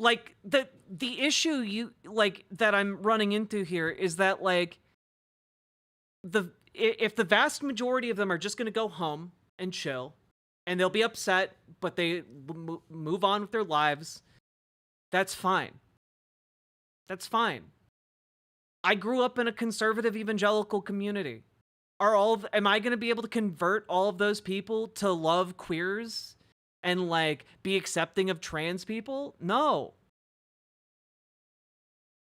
Like the issue that I'm running into here is that like if the vast majority of them are just going to go home and chill, and they'll be upset, but they move on with their lives, that's fine. That's fine. I grew up in a conservative evangelical community. Am I going to be able to convert all of those people to love queers and like be accepting of trans people? No.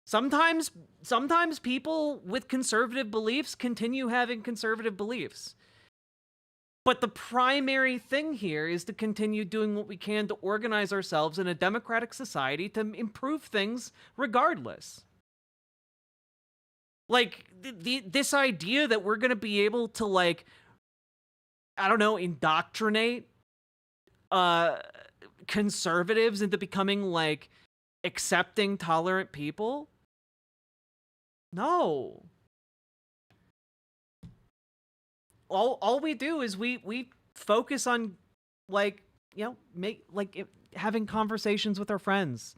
Sometimes people with conservative beliefs continue having conservative beliefs. But the primary thing here is to continue doing what we can to organize ourselves in a democratic society to improve things regardless. Like, this idea that we're going to be able to, like, I don't know, indoctrinate conservatives into becoming, like, accepting, tolerant people? No. All we do is we focus on, like, you know, having conversations with our friends,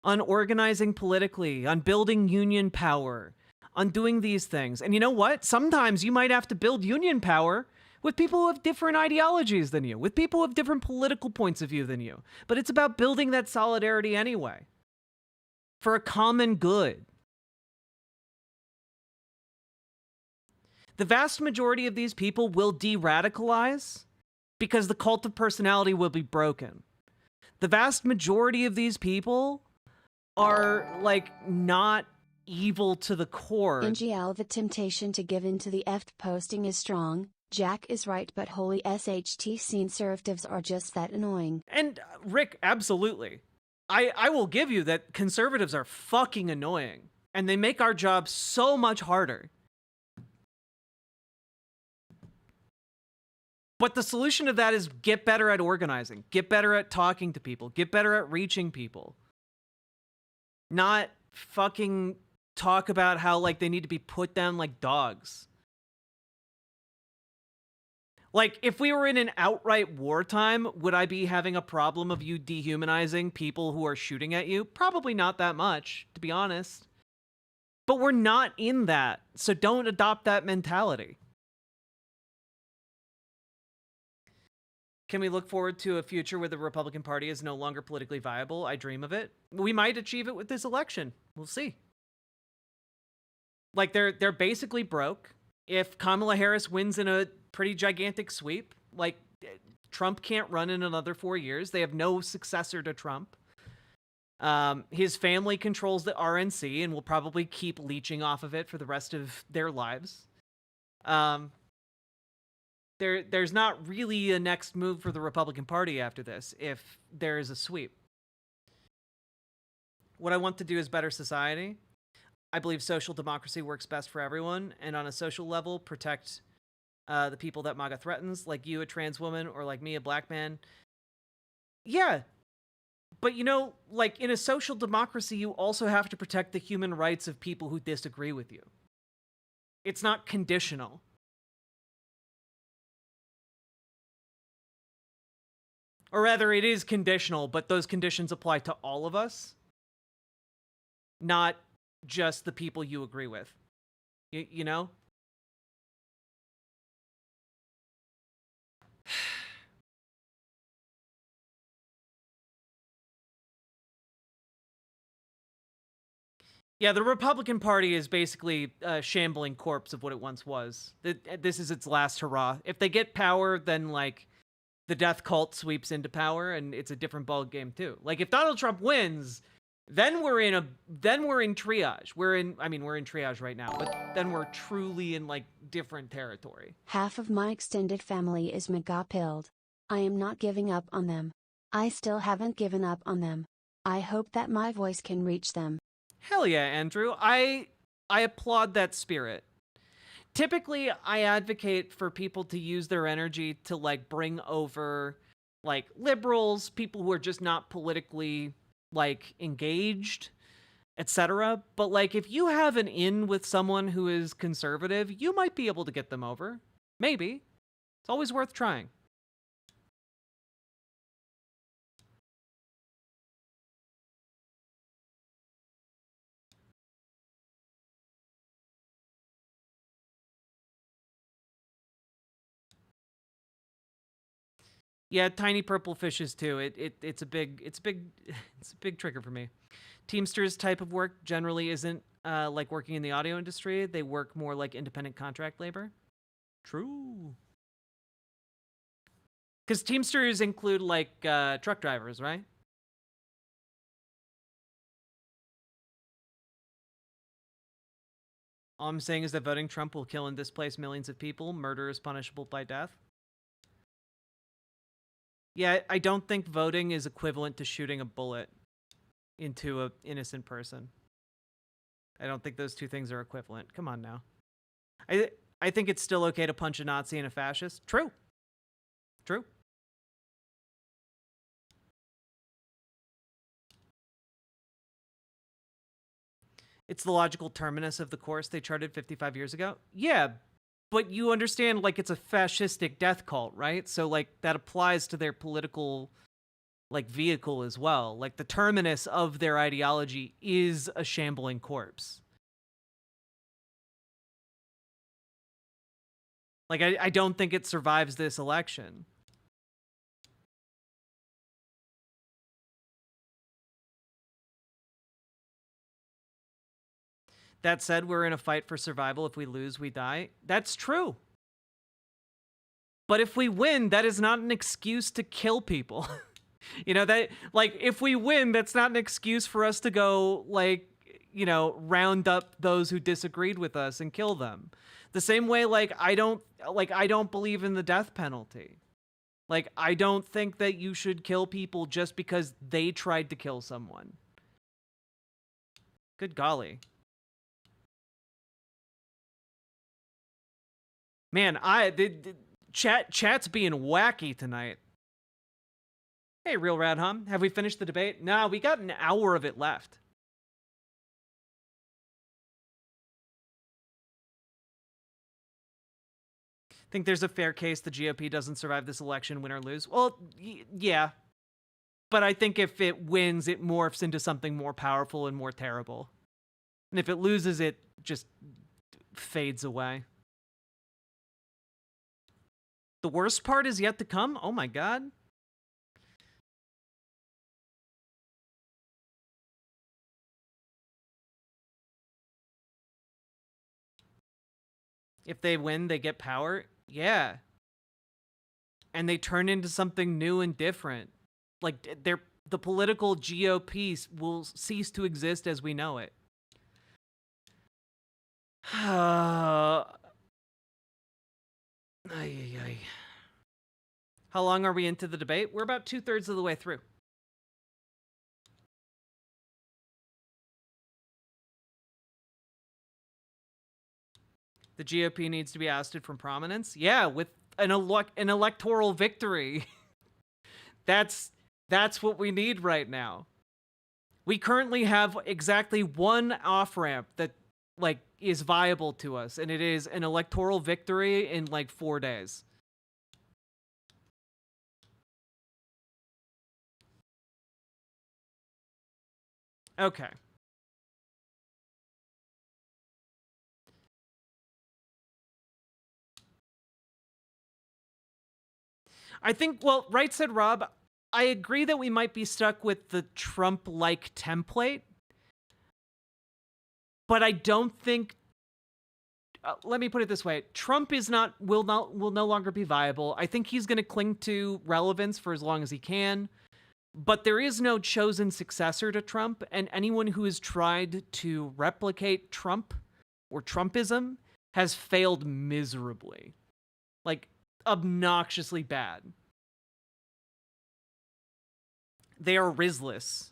on organizing politically, on building union power, on doing these things. And you know what? Sometimes you might have to build union power with people who have different ideologies than you, with people who have different political points of view than you. But it's about building that solidarity anyway, for a common good. The vast majority of these people will de-radicalize because the cult of personality will be broken. The vast majority of these people are, like, not evil to the core. NGL, the temptation to give in to the EFT posting is strong. Jack is right, but holy SHT conservatives are just that annoying. And Rick, absolutely. I will give you that conservatives are fucking annoying. And they make our job so much harder. But the solution to that is get better at organizing, get better at talking to people, get better at reaching people. Not fucking talk about how, like, they need to be put down like dogs. Like, if we were in an outright wartime, would I be having a problem of you dehumanizing people who are shooting at you? Probably not that much, to be honest. But we're not in that, so don't adopt that mentality. Can we look forward to a future where the Republican Party is no longer politically viable? I dream of it. We might achieve it with this election. We'll see. Like, they're basically broke. If Kamala Harris wins in a pretty gigantic sweep, like, Trump can't run in another 4 years. They have no successor to Trump. His family controls the RNC and will probably keep leeching off of it for the rest of their lives. There's not really a next move for the Republican Party after this if there is a sweep. What I want to do is better society. I believe social democracy works best for everyone, and on a social level, protect the people that MAGA threatens, like you, a trans woman, or like me, a black man. Yeah. But, you know, like, in a social democracy, you also have to protect the human rights of people who disagree with you. It's not conditional. Or rather, it is conditional, but those conditions apply to all of us, not just the people you agree with. You know? Yeah, the Republican Party is basically a shambling corpse of what it once was. This is its last hurrah. If they get power, then like the death cult sweeps into power, and it's a different ball game too. Like if Donald Trump wins, then we're in triage. We're in triage right now, but then we're truly in like different territory. Half of my extended family is mega pilled. I am not giving up on them. I still haven't given up on them. I hope that my voice can reach them. Hell yeah, Andrew. I applaud that spirit. Typically, I advocate for people to use their energy to like bring over like liberals, people who are just not politically like engaged, etc. But like if you have an in with someone who is conservative, you might be able to get them over. Maybe. It's always worth trying. Yeah, tiny purple fishes too. It's a big trigger for me. Teamsters type of work generally isn't like working in the audio industry. They work more like independent contract labor. True. Because Teamsters include like truck drivers, right? All I'm saying is that voting Trump will kill and displace millions of people. Murder is punishable by death. Yeah, I don't think voting is equivalent to shooting a bullet into an innocent person. I don't think those two things are equivalent. Come on now. I think it's still okay to punch a Nazi and a fascist. True. True. It's the logical terminus of the course they charted 55 years ago. Yeah, but you understand, like, it's a fascistic death cult, right? So, like, that applies to their political, like, vehicle as well. Like, the terminus of their ideology is a shambling corpse. Like, I don't think it survives this election. That said, we're in a fight for survival. If we lose, we die. That's true. But if we win, that is not an excuse to kill people. You know, that, like, if we win, that's not an excuse for us to go, like, you know, round up those who disagreed with us and kill them. The same way, like, I don't believe in the death penalty. Like, I don't think that you should kill people just because they tried to kill someone. Good golly. Man, chat's being wacky tonight. Hey, Real Rad Hum, have we finished the debate? Nah, we got an hour of it left. Think there's a fair case the GOP doesn't survive this election, win or lose? Well, yeah. But I think if it wins, it morphs into something more powerful and more terrible. And if it loses, it just fades away. The worst part is yet to come? Oh my god. If they win, they get power? Yeah. And they turn into something new and different. Like, the political GOP will cease to exist as we know it. How long are we into the debate? We're about 2/3 of the way through. The GOP needs to be ousted from prominence? Yeah, with an electoral victory. That's what we need right now. We currently have exactly one off-ramp that, like, is viable to us, and it is an electoral victory in, like, 4 days. Okay. I think, well, right said Rob, I agree that we might be stuck with the Trump-like template. but I don't think. Let me put it this way: Trump will no longer be viable. I think he's going to cling to relevance for as long as he can. But there is no chosen successor to Trump, and anyone who has tried to replicate Trump or Trumpism has failed miserably. Like, obnoxiously bad. They are Rizless.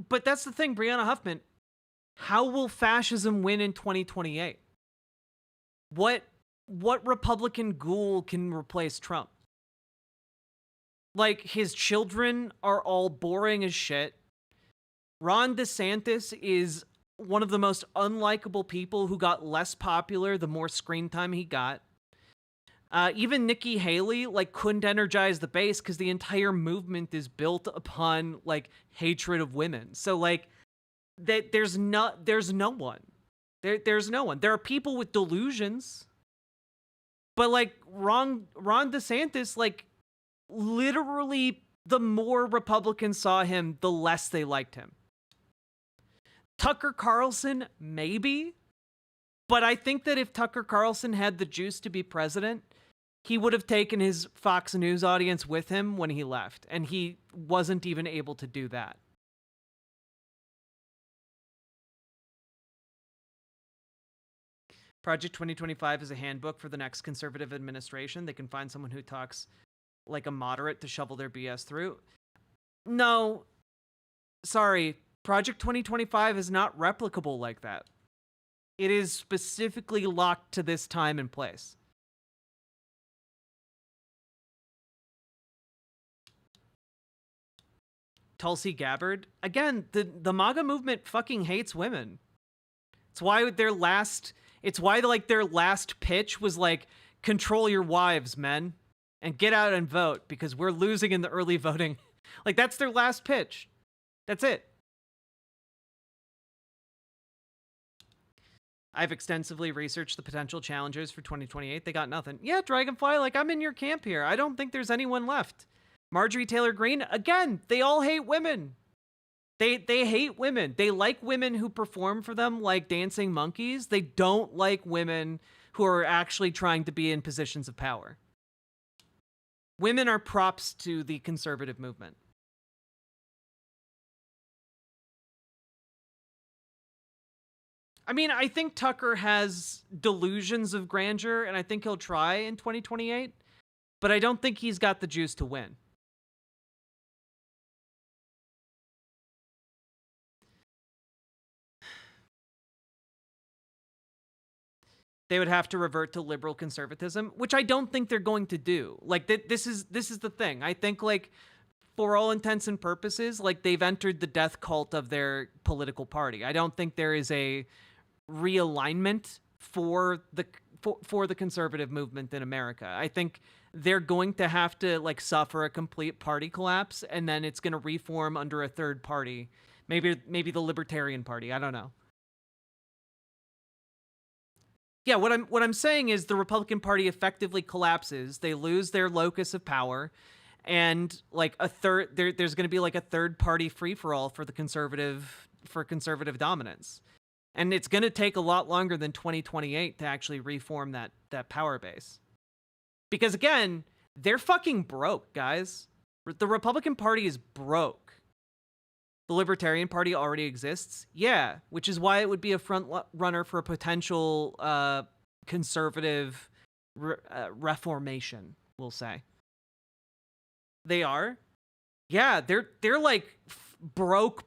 But that's the thing, Brianna Huffman. How will fascism win in 2028? What Republican ghoul can replace Trump? Like, his children are all boring as shit. Ron DeSantis is one of the most unlikable people who got less popular the more screen time he got. Even Nikki Haley, like, couldn't energize the base because the entire movement is built upon, like, hatred of women. So, like, there's no one. There's no one. There are people with delusions. But, like, Ron DeSantis, like, literally, the more Republicans saw him, the less they liked him. Tucker Carlson, maybe. But I think that if Tucker Carlson had the juice to be president, he would have taken his Fox News audience with him when he left. And he wasn't even able to do that. Project 2025 is a handbook for the next conservative administration. They can find someone who talks like a moderate to shovel their BS through. No. Sorry. Project 2025 is not replicable like that. It is specifically locked to this time and place. Tulsi Gabbard. Again, the MAGA movement fucking hates women. It's why their last pitch was like, control your wives, men, and get out and vote because we're losing in the early voting. Like, that's their last pitch. That's it. I've extensively researched the potential challengers for 2028. They got nothing. Yeah, Dragonfly, like, I'm in your camp here. I don't think there's anyone left. Marjorie Taylor Greene, again, they all hate women. They hate women. They like women who perform for them like dancing monkeys. They don't like women who are actually trying to be in positions of power. Women are props to the conservative movement. I mean, I think Tucker has delusions of grandeur, and I think he'll try in 2028, but I don't think he's got the juice to win. They would have to revert to liberal conservatism, which I don't think they're going to do. Like, this is the thing. I think, like, for all intents and purposes, like, they've entered the death cult of their political party. I don't think there is a realignment for the conservative movement in America. I think they're going to have to, like, suffer a complete party collapse, and then it's going to reform under a third party. Maybe the Libertarian Party. I don't know. Yeah, what I'm saying is the Republican Party effectively collapses. They lose their locus of power, and like there's going to be like a third party free for all for conservative dominance, and it's going to take a lot longer than 2028 to actually reform that power base, because again, they're fucking broke, guys. The Republican Party is broke. The Libertarian Party already exists. Yeah, which is why it would be a front runner for a potential conservative reformation, we'll say. They are? Yeah, they're like broke.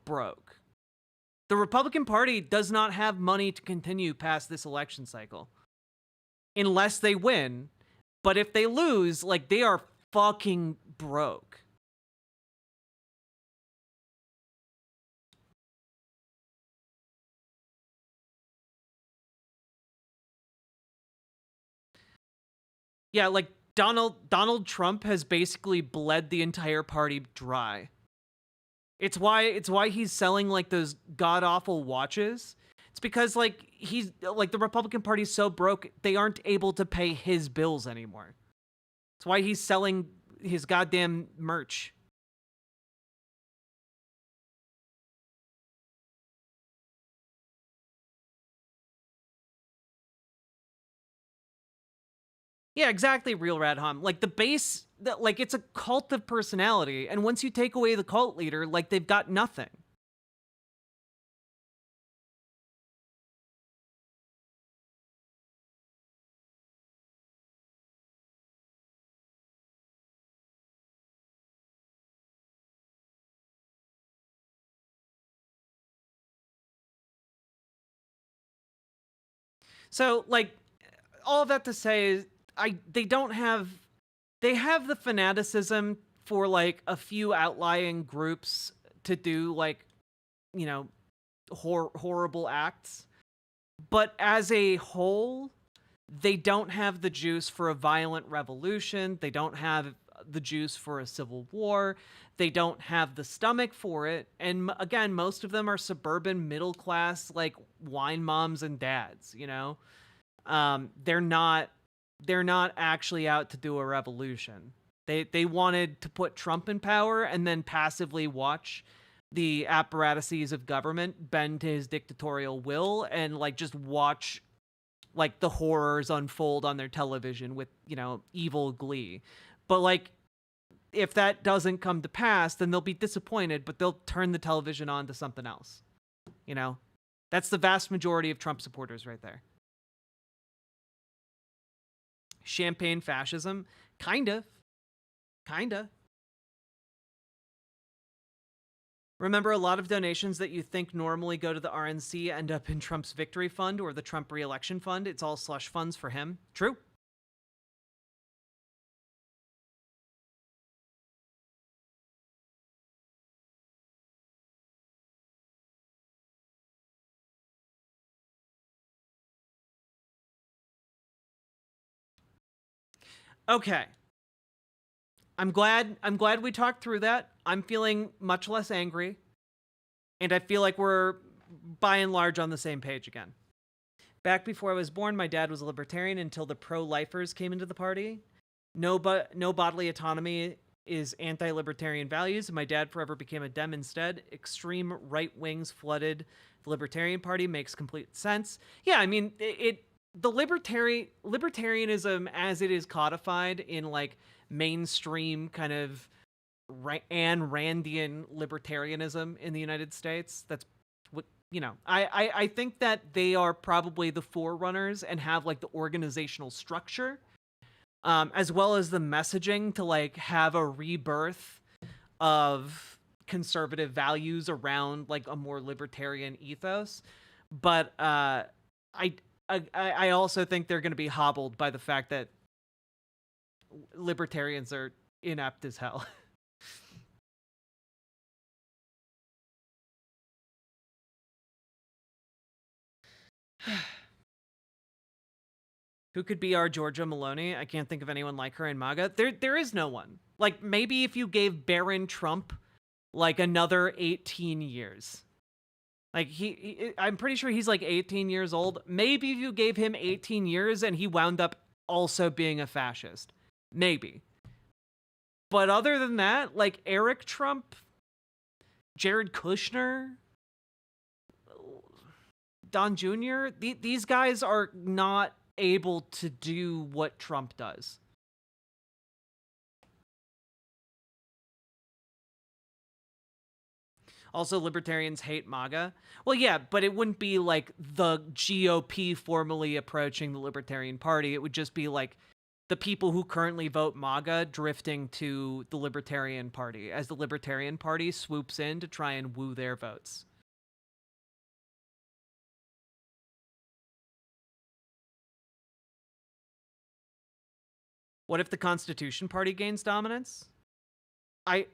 The Republican Party does not have money to continue past this election cycle. Unless they win. But if they lose, like, they are fucking broke. Yeah, like, Donald Trump has basically bled the entire party dry. It's why he's selling like those god awful watches. It's because like he's like the Republican Party's so broke they aren't able to pay his bills anymore. It's why he's selling his goddamn merch. Yeah, exactly, Real Rad Hum. Like the base, like it's a cult of personality, and once you take away the cult leader, like they've got nothing. So, like, all of that to say is, they have the fanaticism for like a few outlying groups to do like, you know, horrible acts, but as a whole, they don't have the juice for a violent revolution. They don't have the juice for a civil war. They don't have the stomach for it. And again, most of them are suburban middle class, like wine moms and dads, you know? They're not actually out to do a revolution. They wanted to put Trump in power and then passively watch the apparatuses of government bend to his dictatorial will and like just watch like the horrors unfold on their television with, you know, evil glee. But like if that doesn't come to pass, then they'll be disappointed, but they'll turn the television on to something else. You know? That's the vast majority of Trump supporters right there. Champagne fascism? Kind of. Remember, a lot of donations that you think normally go to the RNC end up in Trump's victory fund or the Trump re-election fund. It's all slush funds for him. True. Okay. I'm glad we talked through that. I'm feeling much less angry. And I feel like we're by and large on the same page again. Back before I was born, my dad was a libertarian until the pro-lifers came into the party. No bodily autonomy is anti-libertarian values, and my dad forever became a Dem instead. Extreme right wings flooded the Libertarian Party. Makes complete sense. Yeah, I mean, the libertarianism as it is codified in like mainstream kind of Ayn Randian libertarianism in the United States. That's what, you know, I think that they are probably the forerunners and have like the organizational structure, as well as the messaging to like have a rebirth of conservative values around like a more libertarian ethos. But I also think they're going to be hobbled by the fact that libertarians are inept as hell. Who could be our Georgia Maloney? I can't think of anyone like her in MAGA. There is no one. Like, maybe if you gave Barron Trump, like, another 18 years. Like, I'm pretty sure he's, like, 18 years old. Maybe if you gave him 18 years and he wound up also being a fascist. Maybe. But other than that, like, Eric Trump, Jared Kushner, Don Jr., these guys are not able to do what Trump does. Also, libertarians hate MAGA. Well, yeah, but it wouldn't be like the GOP formally approaching the Libertarian Party. It would just be like the people who currently vote MAGA drifting to the Libertarian Party as the Libertarian Party swoops in to try and woo their votes. What if the Constitution Party gains dominance? I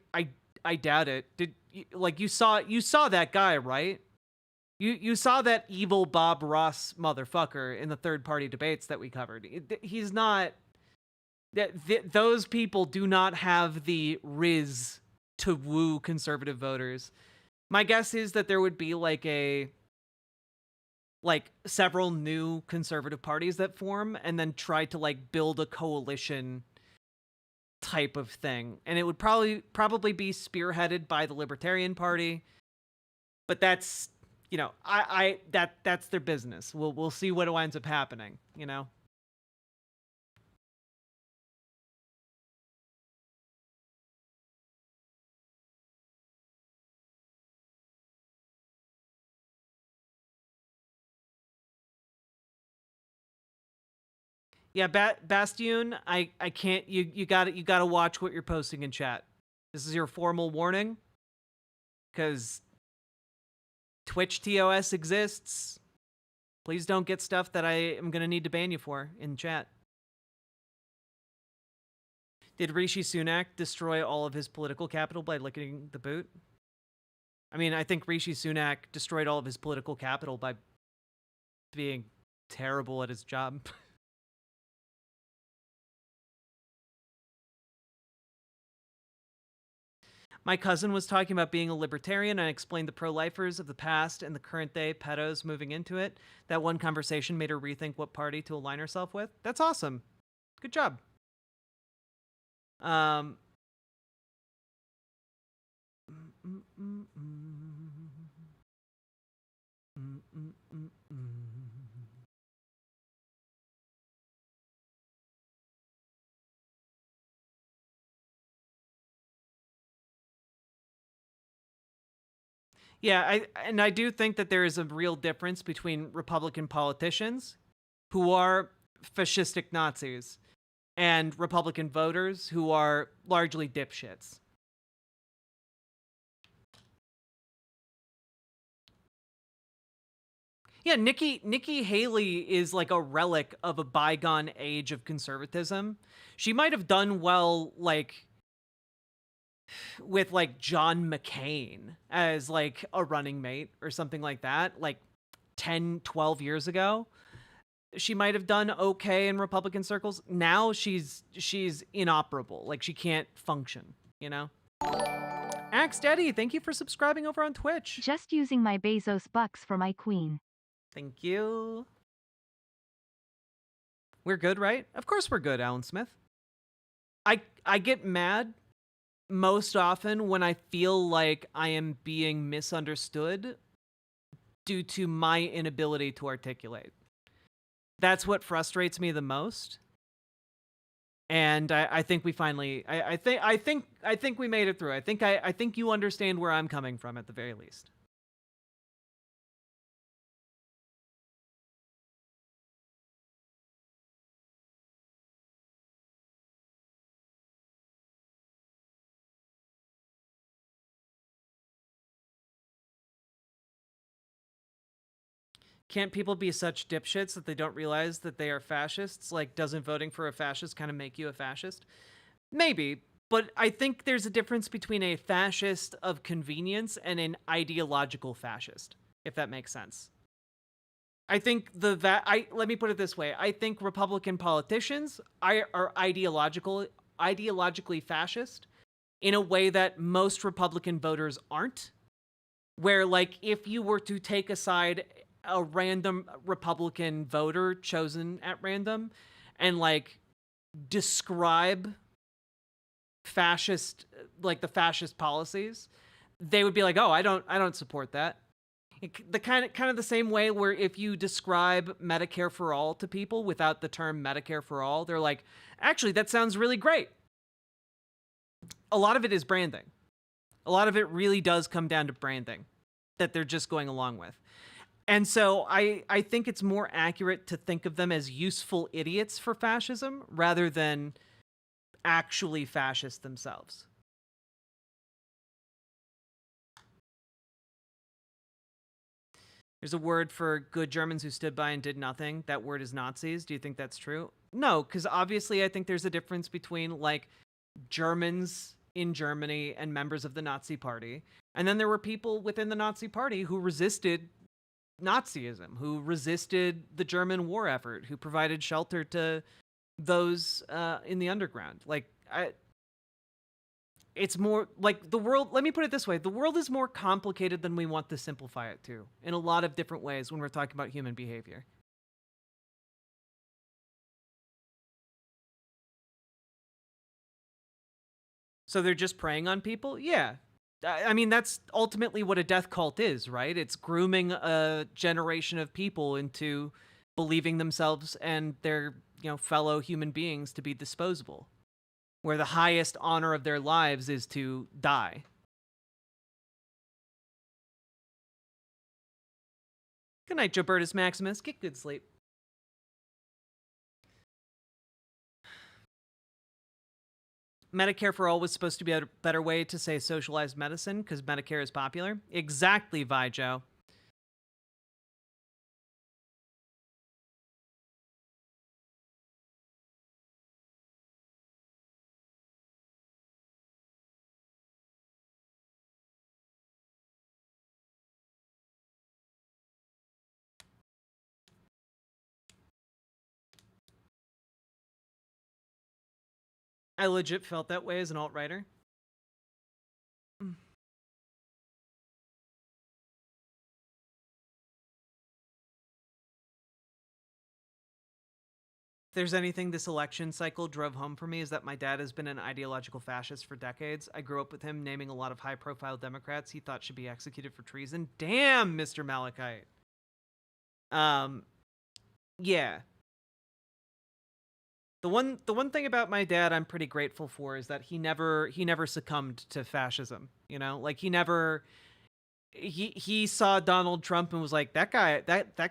doubt it. You saw that guy, right? You saw that evil Bob Ross motherfucker in the third party debates that we covered. He's not. Those people do not have the riz to woo conservative voters. My guess is that there would be like several new conservative parties that form and then try to like build a coalition type of thing. And it would probably be spearheaded by the Libertarian Party. But that's, you know, that's their business. We'll see what winds up happening, you know. Yeah, Bastion, I can't. You got to watch what you're posting in chat. This is your formal warning, because Twitch TOS exists. Please don't get stuff that I am gonna need to ban you for in chat. Did Rishi Sunak destroy all of his political capital by licking the boot? I mean, I think Rishi Sunak destroyed all of his political capital by being terrible at his job. My cousin was talking about being a libertarian, and I explained the pro-lifers of the past and the current day pedos moving into it. That one conversation made her rethink what party to align herself with. That's awesome. Good job. Yeah, I do think that there is a real difference between Republican politicians who are fascistic Nazis and Republican voters who are largely dipshits. Yeah, Nikki Haley is like a relic of a bygone age of conservatism. She might have done well, like, with like John McCain as like a running mate or something like that, like 10, 12 years ago. She might have done okay in Republican circles. Now she's inoperable. Like, she can't function, you know? Axe Daddy, thank you for subscribing over on Twitch. Just using my Bezos bucks for my queen. Thank you. We're good, right? Of course we're good, Alan Smith. I get mad most often when I feel like I am being misunderstood due to my inability to articulate. That's what frustrates me the most. And I think we finally I think we made it through. I think you understand where I'm coming from at the very least. Can't people be such dipshits that they don't realize that they are fascists? Like, doesn't voting for a fascist kind of make you a fascist? Maybe, but I think there's a difference between a fascist of convenience and an ideological fascist, if that makes sense. I think let me put it this way. I think Republican politicians are ideologically fascist in a way that most Republican voters aren't. Where, like, if you were to take aside a random Republican voter chosen at random and like describe fascist, like the fascist policies, they would be like, oh, I don't support that. The kind of the same way where if you describe Medicare for all to people without the term Medicare for all, they're like, actually, that sounds really great. A lot of it is branding. A lot of it really does come down to branding that they're just going along with. And so I think it's more accurate to think of them as useful idiots for fascism rather than actually fascist themselves. There's a word for good Germans who stood by and did nothing. That word is Nazis. Do you think that's true? No, because obviously I think there's a difference between like Germans in Germany and members of the Nazi Party. And then there were people within the Nazi Party who resisted Nazism, who resisted the German war effort, who provided shelter to those in the underground. Like, it's more like the world. Let me put it this way: the world is more complicated than we want to simplify it to, in a lot of different ways when we're talking about human behavior. So they're just preying on people? Yeah. I mean, that's ultimately what a death cult is, right? It's grooming a generation of people into believing themselves and their, fellow human beings to be disposable, where the highest honor of their lives is to die. Good night, Jobertus Maximus. Get good sleep. Medicare for all was supposed to be a better way to say socialized medicine because Medicare is popular. Exactly, Vijo. I legit felt that way as an alt-writer. If there's anything this election cycle drove home for me is that my dad has been an ideological fascist for decades. I grew up with him naming a lot of high-profile Democrats he thought should be executed for treason. Damn, Mr. Malachite. Yeah. The one thing about my dad I'm pretty grateful for is that he never succumbed to fascism, Like he saw Donald Trump and was like, that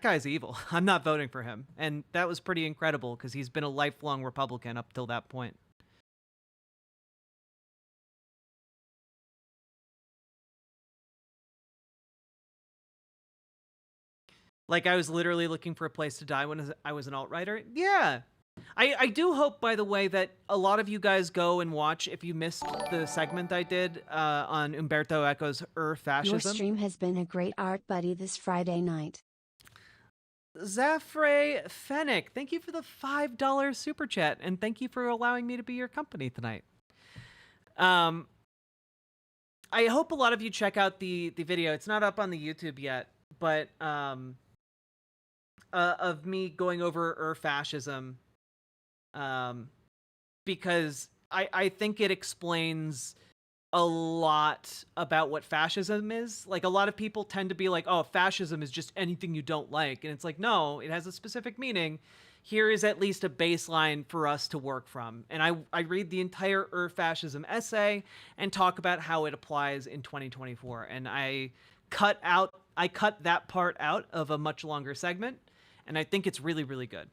guy's evil. I'm not voting for him. And that was pretty incredible because he's been a lifelong Republican up till that point. Like, I was literally looking for a place to die when I was an alt-writer. Yeah. I do hope, by the way, that a lot of you guys go and watch, if you missed the segment I did on Umberto Eco's Fascism. Your stream has been a great art buddy this Friday night. Zafre Fennec, thank you for the $5 super chat, and thank you for allowing me to be your company tonight. I hope a lot of you check out the video. It's not up on the YouTube yet, but of me going over fascism. Because I think it explains a lot about what fascism is. Like, a lot of people tend to be like, oh, fascism is just anything you don't like. And it's like, no, it has a specific meaning. Here is at least a baseline for us to work from. And I read the entire fascism essay and talk about how it applies in 2024. And I cut that part out of a much longer segment. And I think it's really, really good.